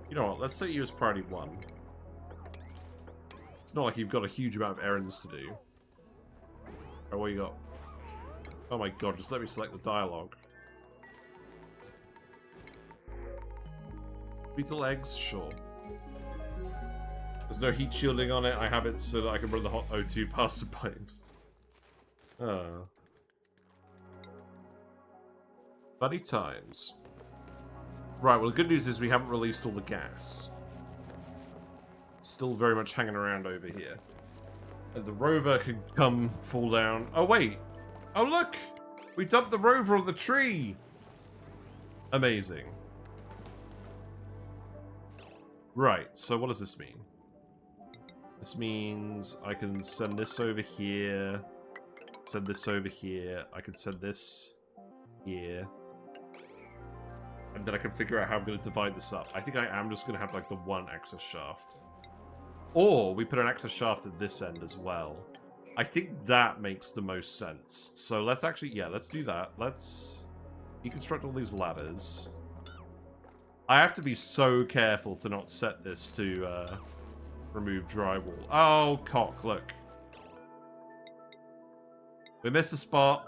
S1: You know what, let's set you as priority 1. It's not like you've got a huge amount of errands to do. Oh, what you got? Oh my god, just let me select the dialogue. Beetle eggs? Sure. There's no heat shielding on it. I have it so that I can run the hot O2 past the pipes. Oh. Buddy times. Right, well the good news is we haven't released all the gas. It's still very much hanging around over here. And the rover can come fall down. Oh wait! Oh look! We dumped the rover on the tree! Amazing. Right, so what does this mean? This means I can send this over here, send this over here, I can send this here, and then I can figure out how I'm going to divide this up. I think I am just going to have like the one access shaft. Or we put an access shaft at this end as well. I think that makes the most sense. So let's actually, yeah, let's do that. Let's deconstruct all these ladders. I have to be so careful to not set this to remove drywall. Oh, cock, look. We missed a spot.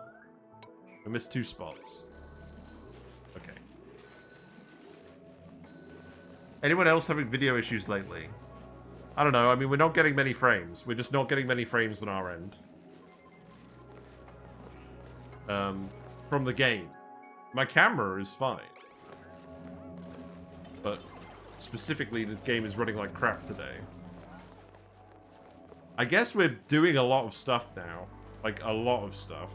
S1: We missed 2 spots. Okay. Anyone else having video issues lately? I don't know, I mean, we're not getting many frames. We're just not getting many frames on our end. From the game. My camera is fine. But specifically, the game is running like crap today. I guess we're doing a lot of stuff now. Like, a lot of stuff.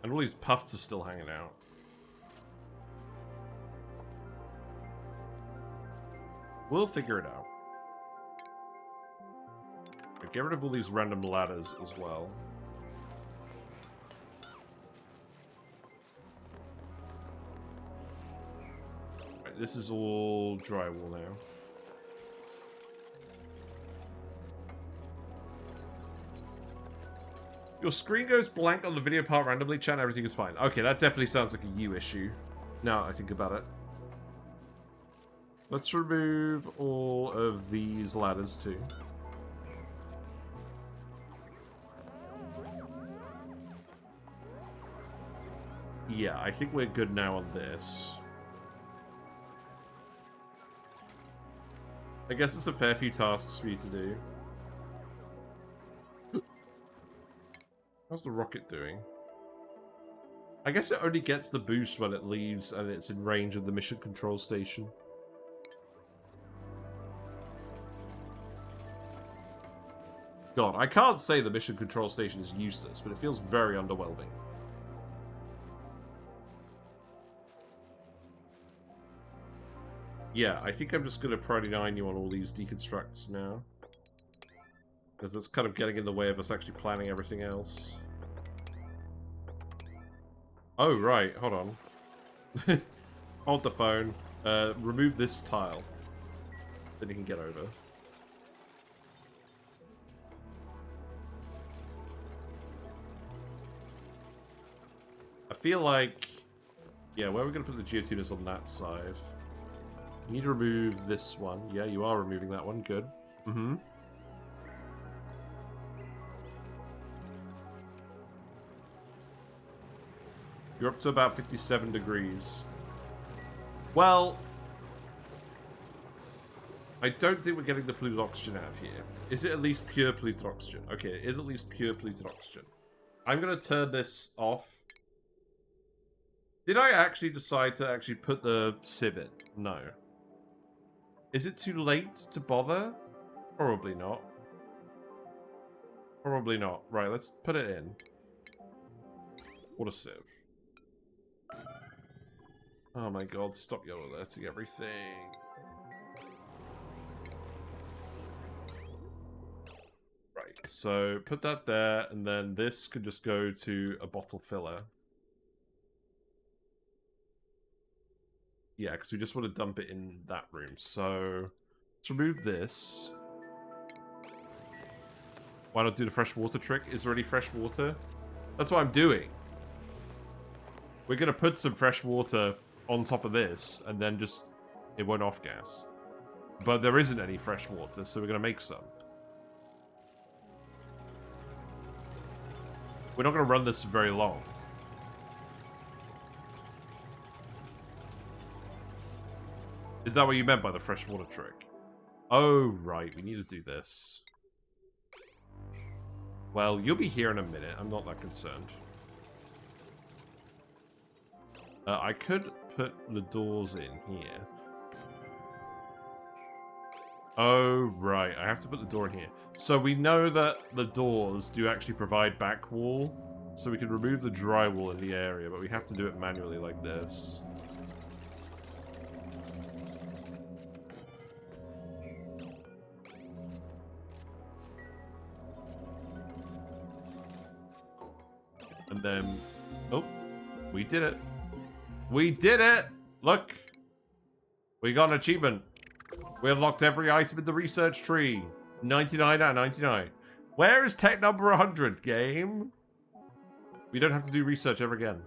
S1: And all these puffs are still hanging out. We'll figure it out. Get rid of all these random ladders as well. Right, this is all drywall now. Your screen goes blank on the video part randomly, chat, everything is fine. Okay, that definitely sounds like a you issue. Now I think about it. Let's remove all of these ladders too. Yeah, I think we're good now on this. I guess it's a fair few tasks for you to do. How's the rocket doing? I guess it only gets the boost when it leaves and it's in range of the mission control station. God, I can't say the mission control station is useless, but it feels very underwhelming. Yeah, I think I'm just going to priority 9 you on all these deconstructs now. Because that's kind of getting in the way of us actually planning everything else. Oh, right. Hold on. Hold the phone. Remove this tile. Then you can get over. I feel like... Yeah, where are we going to put the geotuners on that side? You need to remove this one. Yeah, you are removing that one. Good. Mm-hmm. You're up to about 57 degrees. Well, I don't think we're getting the polluted oxygen out of here. Is it at least pure polluted oxygen? Okay, it is at least pure polluted oxygen. I'm going to turn this off. Did I actually decide to actually put the sieve in? No. Is it too late to bother? Probably not. Probably not. Right, let's put it in. What a sieve. Oh my god, stop yellow alerting everything. Right, so put that there, and then this could just go to a bottle filler. Yeah, because we just want to dump it in that room. So let's remove this. Why not do the fresh water trick? Is there any fresh water? That's what I'm doing. We're going to put some fresh water on top of this, and then just... it won't off-gas. But there isn't any fresh water, so we're going to make some. We're not going to run this for very long. Is that what you meant by the fresh water trick? Oh, right. We need to do this. Well, you'll be here in a minute. I'm not that concerned. I could put the doors in here. Oh, right. I have to put the door in here. So we know that the doors do actually provide back wall. So we can remove the drywall in the area, but we have to do it manually like this. And then... oh, we did it. We did it! Look! We got an achievement. We unlocked every item in the research tree. 99 out of 99. Where is tech number 100, game? We don't have to do research ever again.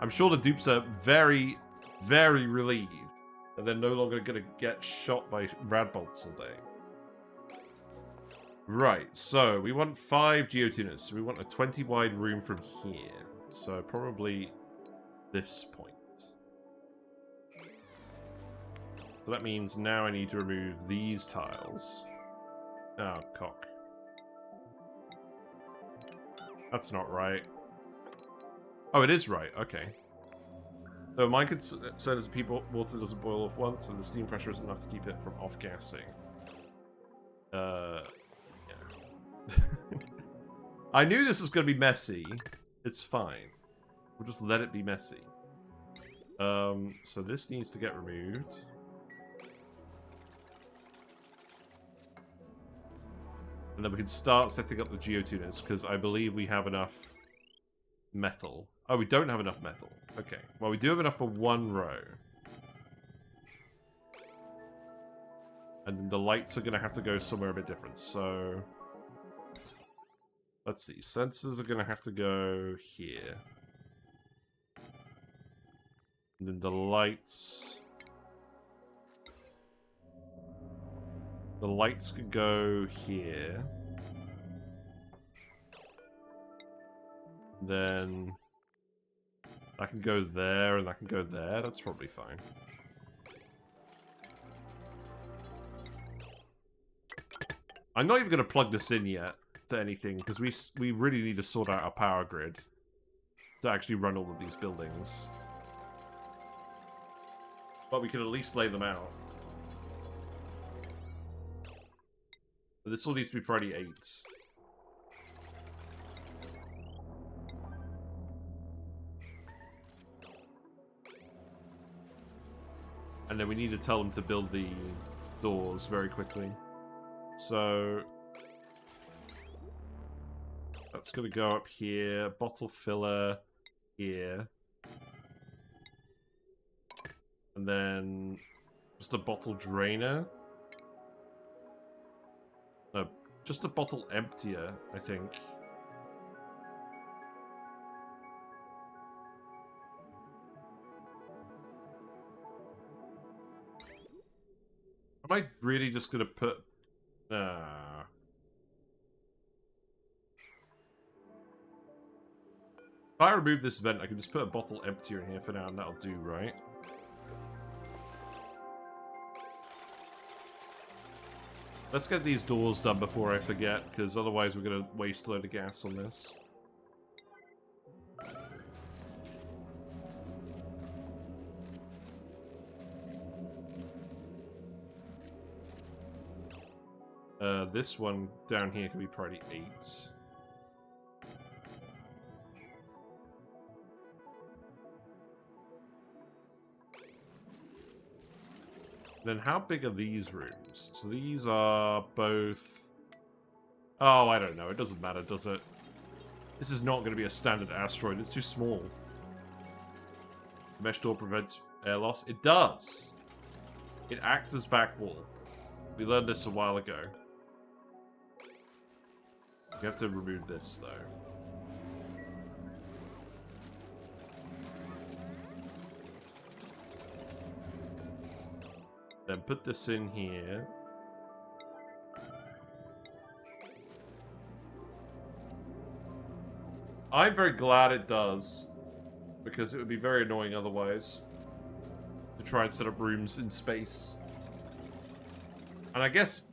S1: I'm sure the dupes are very, very relieved that they're no longer going to get shot by rad bolts all day. Right, so we want 5 geotuners. So we want a 20 wide room from here. So probably this point. So that means now I need to remove these tiles. Oh, cock. That's not right. Oh, it is right. Okay. So my concern is water doesn't boil off once, and the steam pressure isn't enough to keep it from off-gassing. Yeah. I knew this was going to be messy. It's fine. We'll just let it be messy. So this needs to get removed. And then we can start setting up the geotuners, because I believe we have enough metal. Oh, we don't have enough metal. Okay. Well, we do have enough for one row. And then the lights are going to have to go somewhere a bit different. So, let's see. Sensors are going to have to go here. And then the lights... The lights could go here. Then I can go there and I can go there. That's probably fine. I'm not even going to plug this in yet to anything because we really need to sort out our power grid to actually run all of these buildings. But we can at least lay them out. But this all needs to be priority 8. And then we need to tell them to build the doors very quickly. So that's going to go up here. Bottle filler here. And then just a bottle drainer. No, just a bottle emptier, I think. Am I really just gonna put... If I remove this vent, I can just put a bottle emptier in here for now, and that'll do, right? Let's get these doors done before I forget, because otherwise we're going to waste a load of gas on this. This one down here can be priority 8. Then how big are these rooms? So these are both... Oh, I don't know. It doesn't matter, does it? This is not going to be a standard asteroid. It's too small. The mesh door prevents air loss. It does. It acts as back wall. We learned this a while ago. We have to remove this, though. Then put this in here. I'm very glad it does, because it would be very annoying otherwise to try and set up rooms in space. And I guess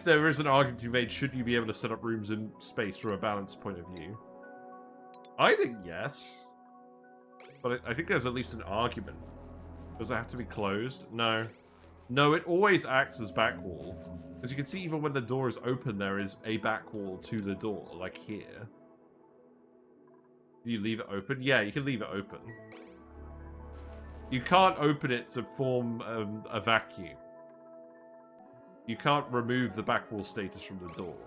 S1: there is an argument to be made, should you be able to set up rooms in space from a balance point of view? I think yes. But I think there's at least an argument. Does it have to be closed? No. No, it always acts as back wall. As you can see, even when the door is open, there is a back wall to the door, like here. You leave it open? Yeah, you can leave it open. You can't open it to form a vacuum. You can't remove the back wall status from the door.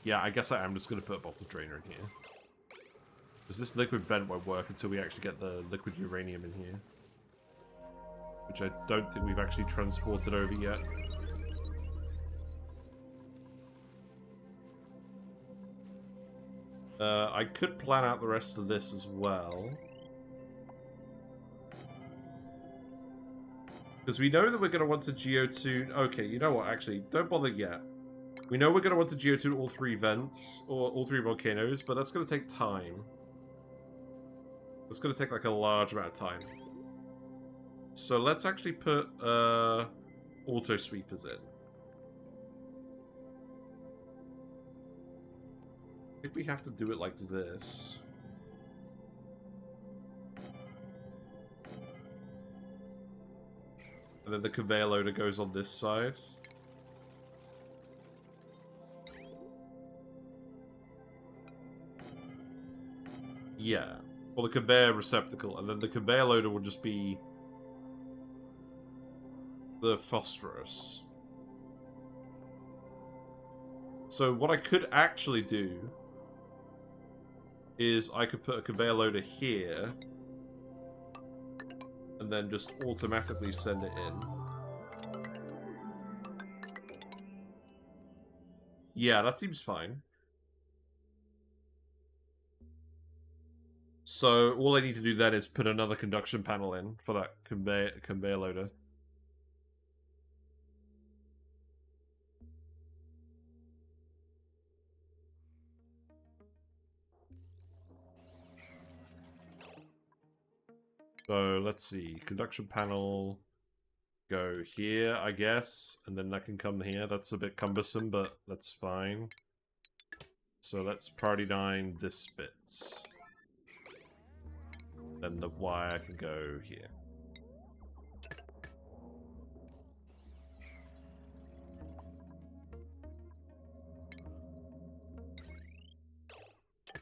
S1: Yeah, I guess I am just going to put a bottle drainer in here. Because this liquid vent won't work until we actually get the liquid uranium in here. Which I don't think we've actually transported over yet. I could plan out the rest of this as well. Because we know that we're going to want to geotune... Okay, you know what, actually, don't bother yet. We know we're going to want to geotune all 3 vents, or all 3 volcanoes, but that's going to take time. That's going to take, like, a large amount of time. So let's actually put, auto sweepers in. I think we have to do it like this. And then the conveyor loader goes on this side. Yeah. Well, the conveyor receptacle, and then the conveyor loader will just be the phosphorus. So what I could actually do is I could put a conveyor loader here and then just automatically send it in. Yeah, that seems fine. So all I need to do then is put another conduction panel in for that conveyor loader. So let's see, conduction panel, go here, I guess, and then that can come here. That's a bit cumbersome, but that's fine. So let's priority 9 this bit. Then the wire can go here.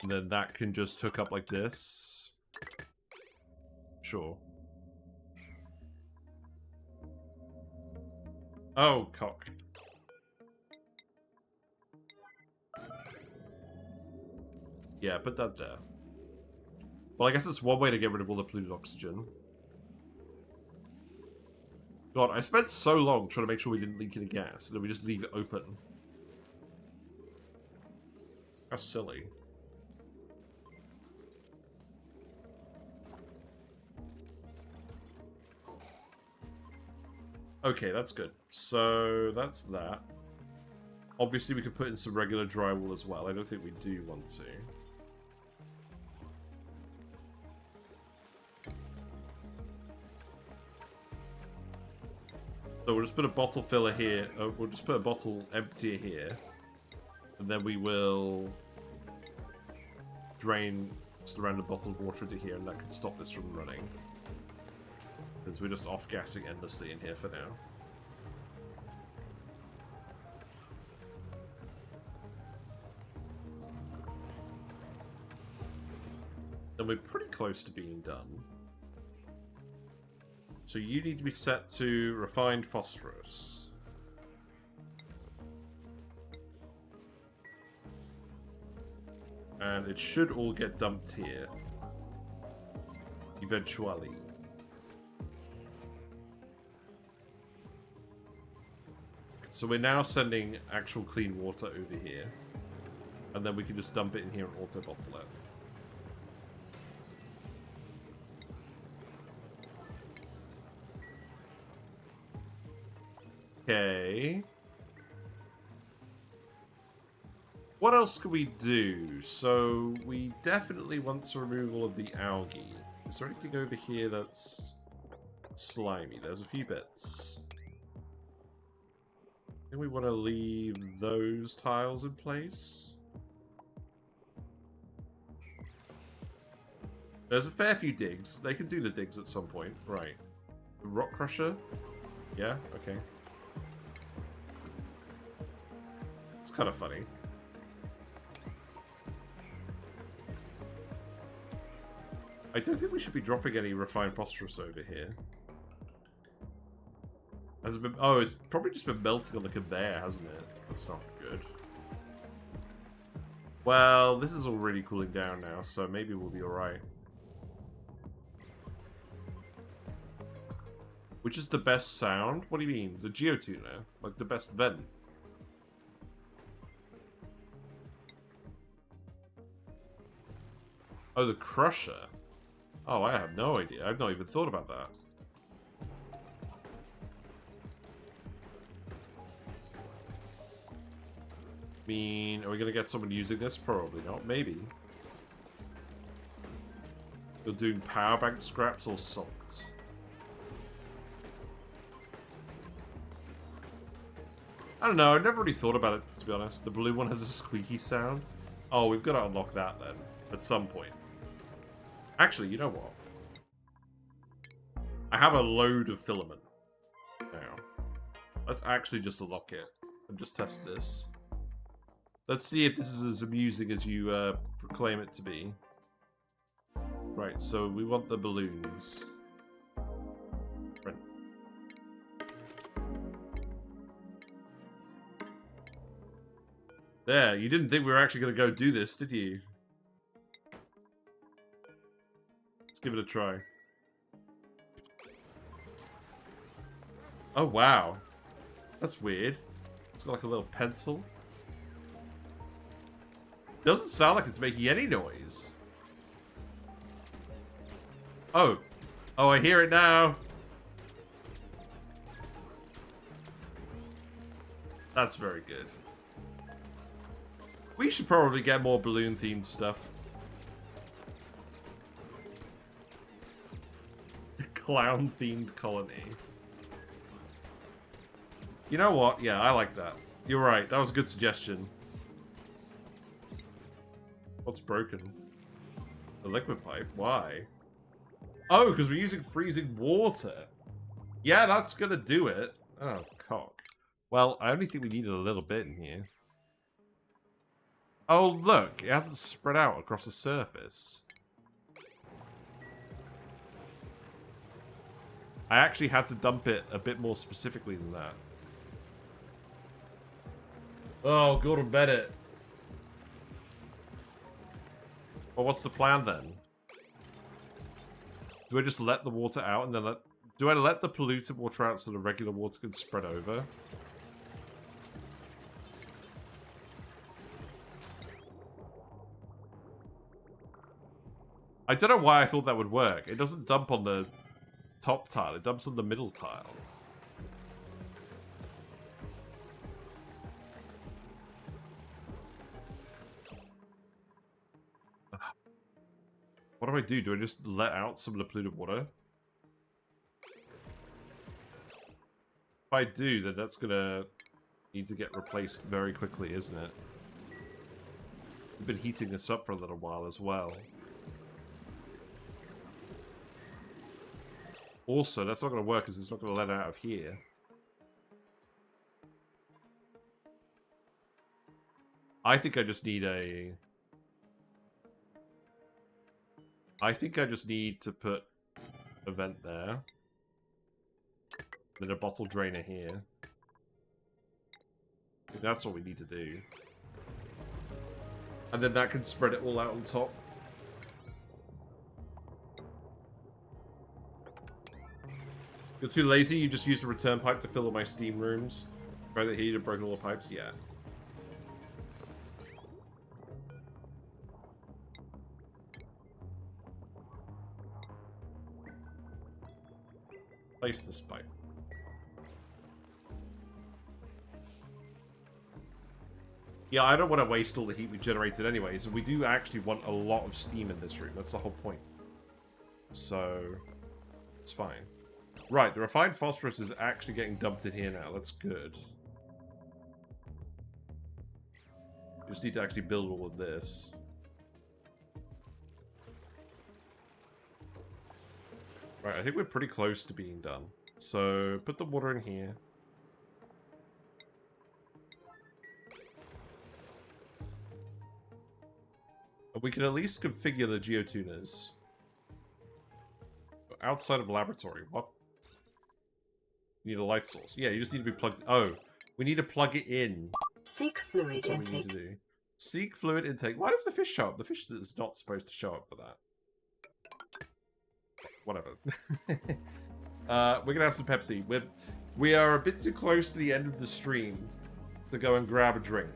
S1: And then that can just hook up like this. Sure. Oh, cock. Yeah, put that there. Well, I guess it's one way to get rid of all the polluted oxygen. God, I spent so long trying to make sure we didn't leak any gas, and then we just leave it open. How silly. Okay, that's good. So, that's that. Obviously, we could put in some regular drywall as well. I don't think we do want to. So we'll just put a bottle filler here. We'll just put a bottle emptier here. And then we will drain just a random bottle of water into here, and that can stop this from running. Because we're just off-gassing endlessly in here for now. And we're pretty close to being done. So you need to be set to refined phosphorus. And it should all get dumped here. Eventually. So we're now sending actual clean water over here. And then we can just dump it in here and auto-bottle it. Okay. What else can we do? So, we definitely want to remove all of the algae. Is there anything over here that's slimy? There's a few bits. I think we want to leave those tiles in place. There's a fair few digs. They can do the digs at some point. Right. The rock crusher? Yeah, okay. It's kind of funny. I don't think we should be dropping any refined phosphorus over here. Has it been... Oh, it's probably just been melting on the conveyor, hasn't it? That's not good. Well, this is already cooling down now, so maybe we'll be alright. Which is the best sound? What do you mean? The geotuner? Like the best vent? Oh, the crusher. Oh, I have no idea. I've not even thought about that. I mean, are we going to get someone using this? Probably not. Maybe. You're doing power bank scraps or salt? I don't know. I never really thought about it, to be honest. The blue one has a squeaky sound. Oh, we've got to unlock that then. At some point. Actually, you know what? I have a load of filament now. Let's actually just unlock it and just test this. Let's see if this is as amusing as you proclaim it to be. Right, so we want the balloons. Right. There, you didn't think we were actually going to go do this, did you? Let's give it a try. Oh, wow. That's weird. It's got like a little pencil. Doesn't sound like it's making any noise. Oh. Oh, I hear it now. That's very good. We should probably get more balloon-themed stuff. Clown-themed colony. You know what? Yeah, I like that. You're right. That was a good suggestion. What's broken? The liquid pipe. Why? Oh, because we're using freezing water. Yeah, that's gonna do it. Oh, cock. Well, I only think we needed a little bit in here. Oh, look. It hasn't spread out across the surface. I actually had to dump it a bit more specifically than that. Oh, go to bed it. Well, what's the plan then? Do I just let the water out and then do I let the polluted water out so the regular water can spread over? I don't know why I thought that would work. It doesn't dump on the top tile, it dumps on the middle tile. What do I do? Do I just let out some of the polluted water? If I do, then that's gonna need to get replaced very quickly, isn't it? We've been heating this up for a little while as well. Also, that's not going to work because it's not going to let it out of here. I think I just need a... I think I just need to put a vent there. Then a bottle drainer here. I think that's what we need to do. And then that can spread it all out on top. You're too lazy, you just use a return pipe to fill all my steam rooms. Try the heat and broken all the pipes? Yeah. Place this pipe. Yeah, I don't want to waste all the heat we generated anyways, and we do actually want a lot of steam in this room. That's the whole point. So, it's fine. Right, the refined phosphorus is actually getting dumped in here now. That's good. We just need to actually build all of this. Right, I think we're pretty close to being done. So, put the water in here. We can at least configure the geotuners. Outside of laboratory, what? You need a light source. Yeah, you just need to be plugged... Oh, we need to plug it in.
S4: Seek fluid
S1: That's what
S4: intake.
S1: we need to do. Seek fluid intake. Why does the fish show up? The fish is not supposed to show up for that. Whatever. We're going to have some Pepsi. We are a bit too close to the end of the stream to go and grab a drink.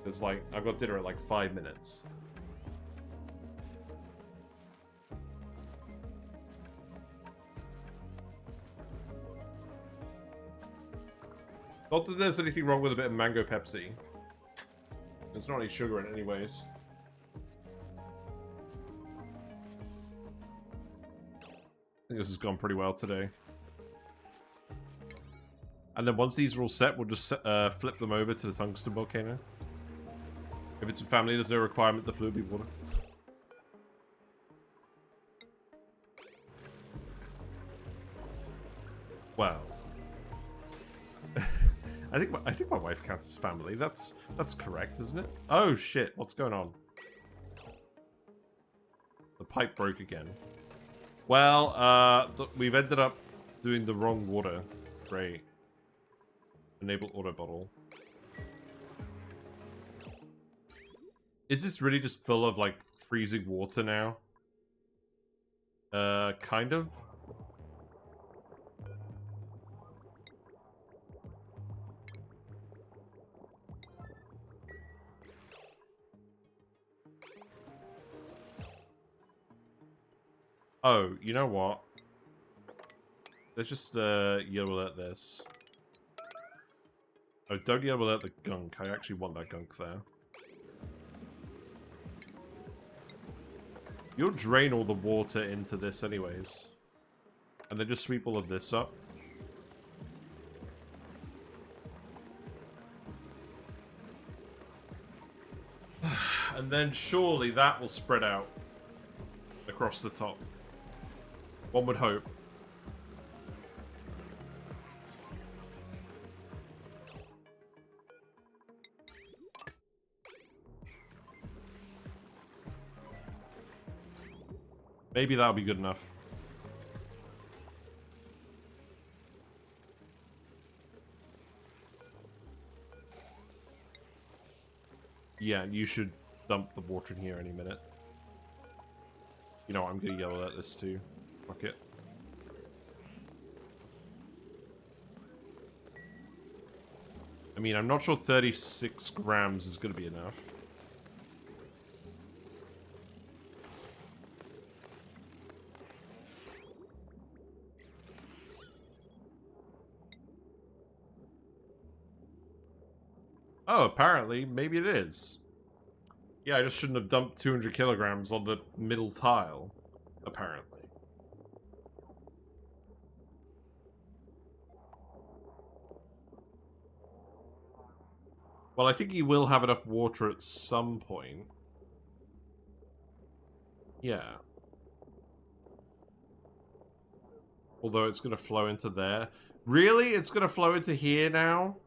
S1: It's like, I've got dinner in like 5 minutes. Not that there's anything wrong with a bit of mango Pepsi. There's not any sugar in it anyways. I think this has gone pretty well today. And then once these are all set, we'll just flip them over to the Tungsten Volcano. If it's a family, there's no requirement the fluid be water. Wow. I think my wife counts as family. That's correct, isn't it? Oh shit! What's going on? The pipe broke again. Well, we've ended up doing the wrong water. Great. Enable auto bottle. Is this really just full of, like, freezing water now? Kind of. Oh, you know what? Let's just, yellow alert this. Oh, don't yellow alert the gunk. I actually want that gunk there. You'll drain all the water into this anyways. And then just sweep all of this up. And then surely that will spread out across the top. One would hope. Maybe that'll be good enough. Yeah, you should dump the water in here any minute. You know what, I'm gonna yell at this too. Fuck it. I mean, I'm not sure 36 grams is gonna be enough. Oh, apparently, maybe it is. Yeah, I just shouldn't have dumped 200 kilograms on the middle tile, apparently. Well, I think he will have enough water at some point. Yeah. Although it's going to flow into there. Really? It's going to flow into here now?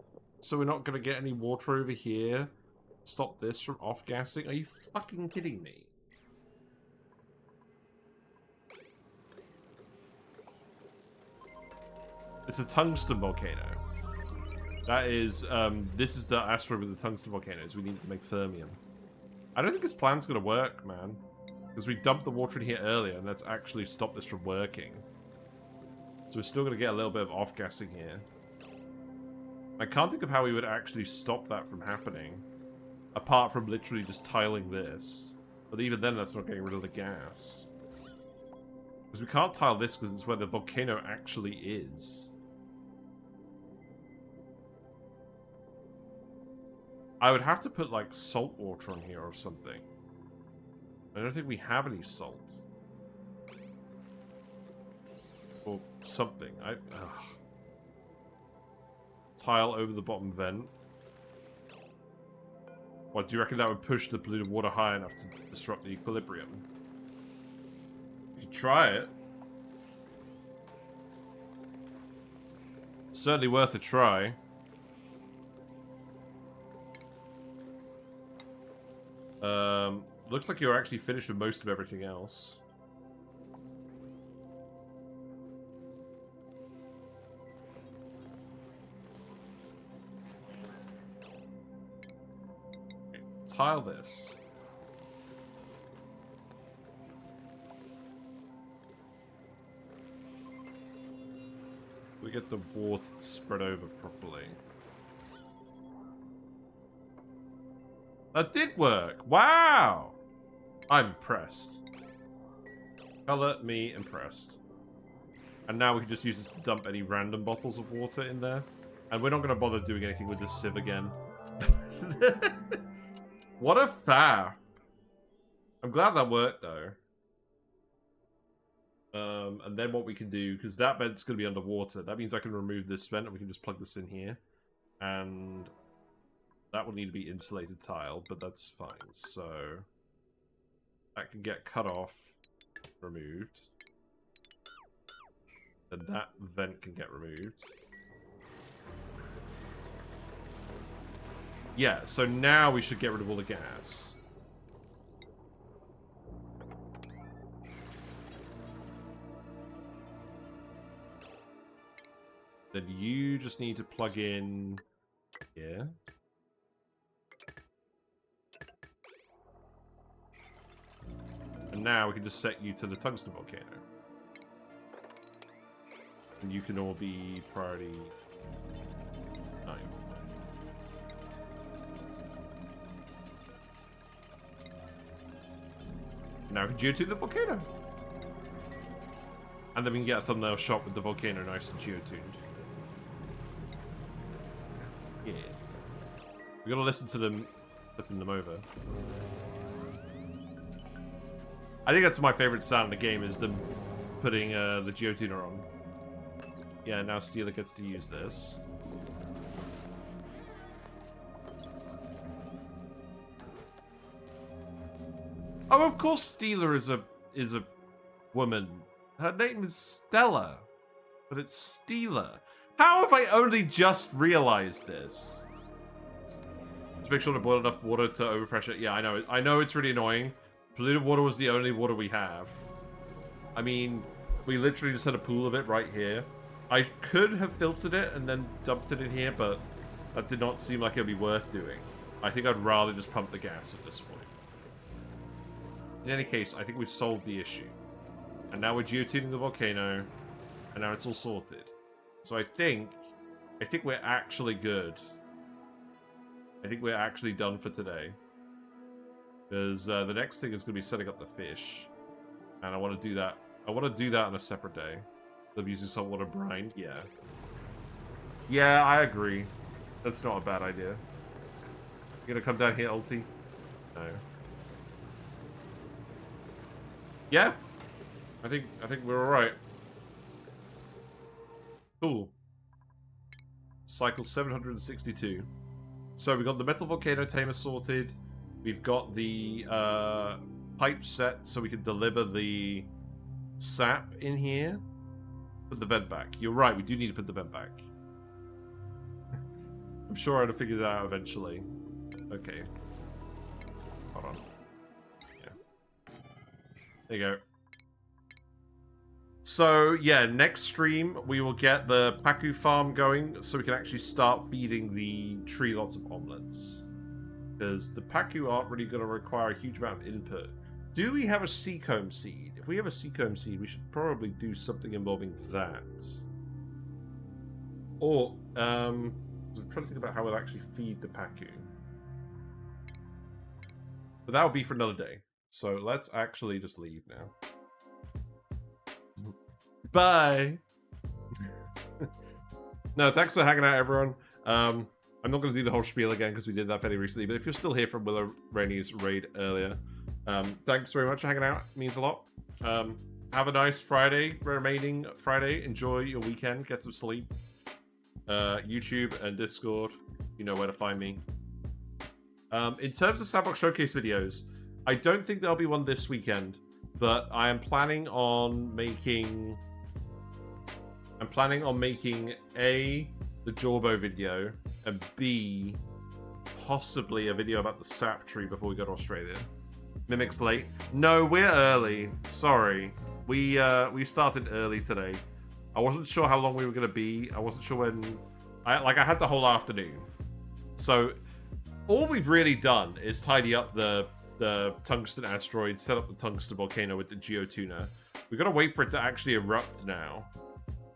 S1: So we're not going to get any water over here? Stop this from off-gassing? Are you fucking kidding me? It's a tungsten volcano. That is, this is the asteroid with the tungsten volcanoes. We need to make thermium. I don't think this plan's going to work, man. Because we dumped the water in here earlier, and that's actually stopped this from working. So we're still going to get a little bit of off-gassing here. I can't think of how we would actually stop that from happening. Apart from literally just tiling this. But even then, that's not getting rid of the gas. Because we can't tile this because it's where the volcano actually is. I would have to put, like, salt water on here or something. I don't think we have any salt. Or something. Tile over the bottom vent. What, do you reckon that would push the polluted water high enough to disrupt the equilibrium? You could try it. Certainly worth a try. Looks like you're actually finished with most of everything else. Okay, tile this. We get the water to spread over properly. That did work! Wow! I'm impressed. Color me impressed. And now we can just use this to dump any random bottles of water in there. And we're not going to bother doing anything with this sieve again. What a faff. I'm glad that worked, though. And then what we can do, because that vent's going to be underwater, that means I can remove this vent and we can just plug this in here. And that will need to be insulated tile, but that's fine. So that can get cut off, removed. Then that vent can get removed. Yeah, so now we should get rid of all the gas. Then you just need to plug in here. And now we can just set you to the Tungsten Volcano. And you can all be priority 9. Now we can geotune the volcano. And then we can get a thumbnail shot with the volcano nice and geotuned. Yeah. We gotta listen to them flipping them over. I think that's my favorite sound in the game, is them putting the geotuner on. Yeah, now Steeler gets to use this. Oh, of course Steeler is a woman. Her name is Stella, but it's Steeler. How have I only just realized this? Just make sure to boil enough water to overpressure. Yeah, I know. I know it's really annoying. Polluted water was the only water we have. I mean, we literally just had a pool of it right here. I could have filtered it and then dumped it in here, but that did not seem like it would be worth doing. I think I'd rather just pump the gas at this point. In any case, I think we've solved the issue. And now we're geotuning the volcano, and now it's all sorted. So I think we're actually good. I think we're actually done for today. Because the next thing is going to be setting up the fish. And I want to do that. I want to do that on a separate day. I'm using saltwater brine. Yeah. Yeah, I agree. That's not a bad idea. You gonna come down here, Ulti? No. Yeah. I think we're alright. Cool. Cycle 762. So we got the metal volcano tamer sorted. We've got the pipe set so we can deliver the sap in here. Put the vent back. You're right, we do need to put the vent back. I'm sure I'd have figured that out eventually. Okay. Hold on. Yeah. There you go. So, yeah, next stream we will get the Pacu farm going so we can actually start feeding the tree lots of omelets. Because the Pacu aren't really going to require a huge amount of input. Do we have a seacomb seed? If we have a seacomb seed, we should probably do something involving that. Or, I'm trying to think about how we'll actually feed the Pacu. But that will be for another day. So let's actually just leave now. Bye! No, thanks for hanging out, everyone. I'm not going to do the whole spiel again because we did that fairly recently, but if you're still here from Willow Rainey's raid earlier, thanks very much for hanging out. It means a lot. Have a nice Friday, remaining Friday. Enjoy your weekend. Get some sleep. YouTube and Discord, you know where to find me. In terms of Sandbox Showcase videos, I don't think there'll be one this weekend, but I am planning on making... A, the Jorbo video, and B, possibly a video about the sap tree before we go to Australia. Mimic's late. No, we're early. Sorry. We started early today. I wasn't sure how long we were going to be. I wasn't sure when... I had the whole afternoon. So, all we've really done is tidy up the tungsten asteroid, set up the tungsten volcano with the geotuner. We've got to wait for it to actually erupt now.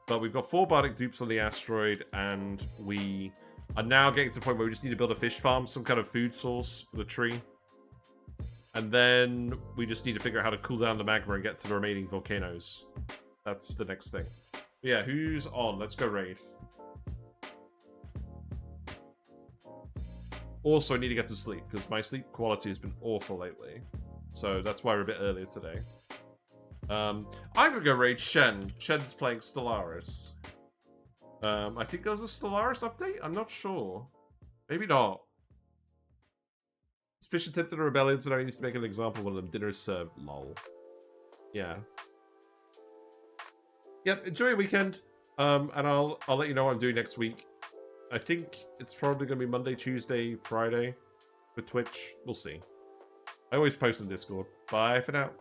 S1: But we've got 4 bardic dupes on the asteroid, and we are now getting to the point where we just need to build a fish farm, some kind of food source for the tree. And then we just need to figure out how to cool down the magma and get to the remaining volcanoes. That's the next thing. But yeah, who's on? Let's go raid. Also, I need to get some sleep, because my sleep quality has been awful lately. So that's why we're a bit earlier today. I'm gonna go raid Shen. Shen's playing Stellaris. I think there's a Stellaris update? I'm not sure. Maybe not. It's Fish attempted a rebellion, so now he needs to make an example of one of them. Dinner's served. Lol. Yeah. Yep, enjoy your weekend. And I'll let you know what I'm doing next week. I think it's probably gonna be Monday, Tuesday, Friday with Twitch. We'll see. I always post on Discord. Bye for now.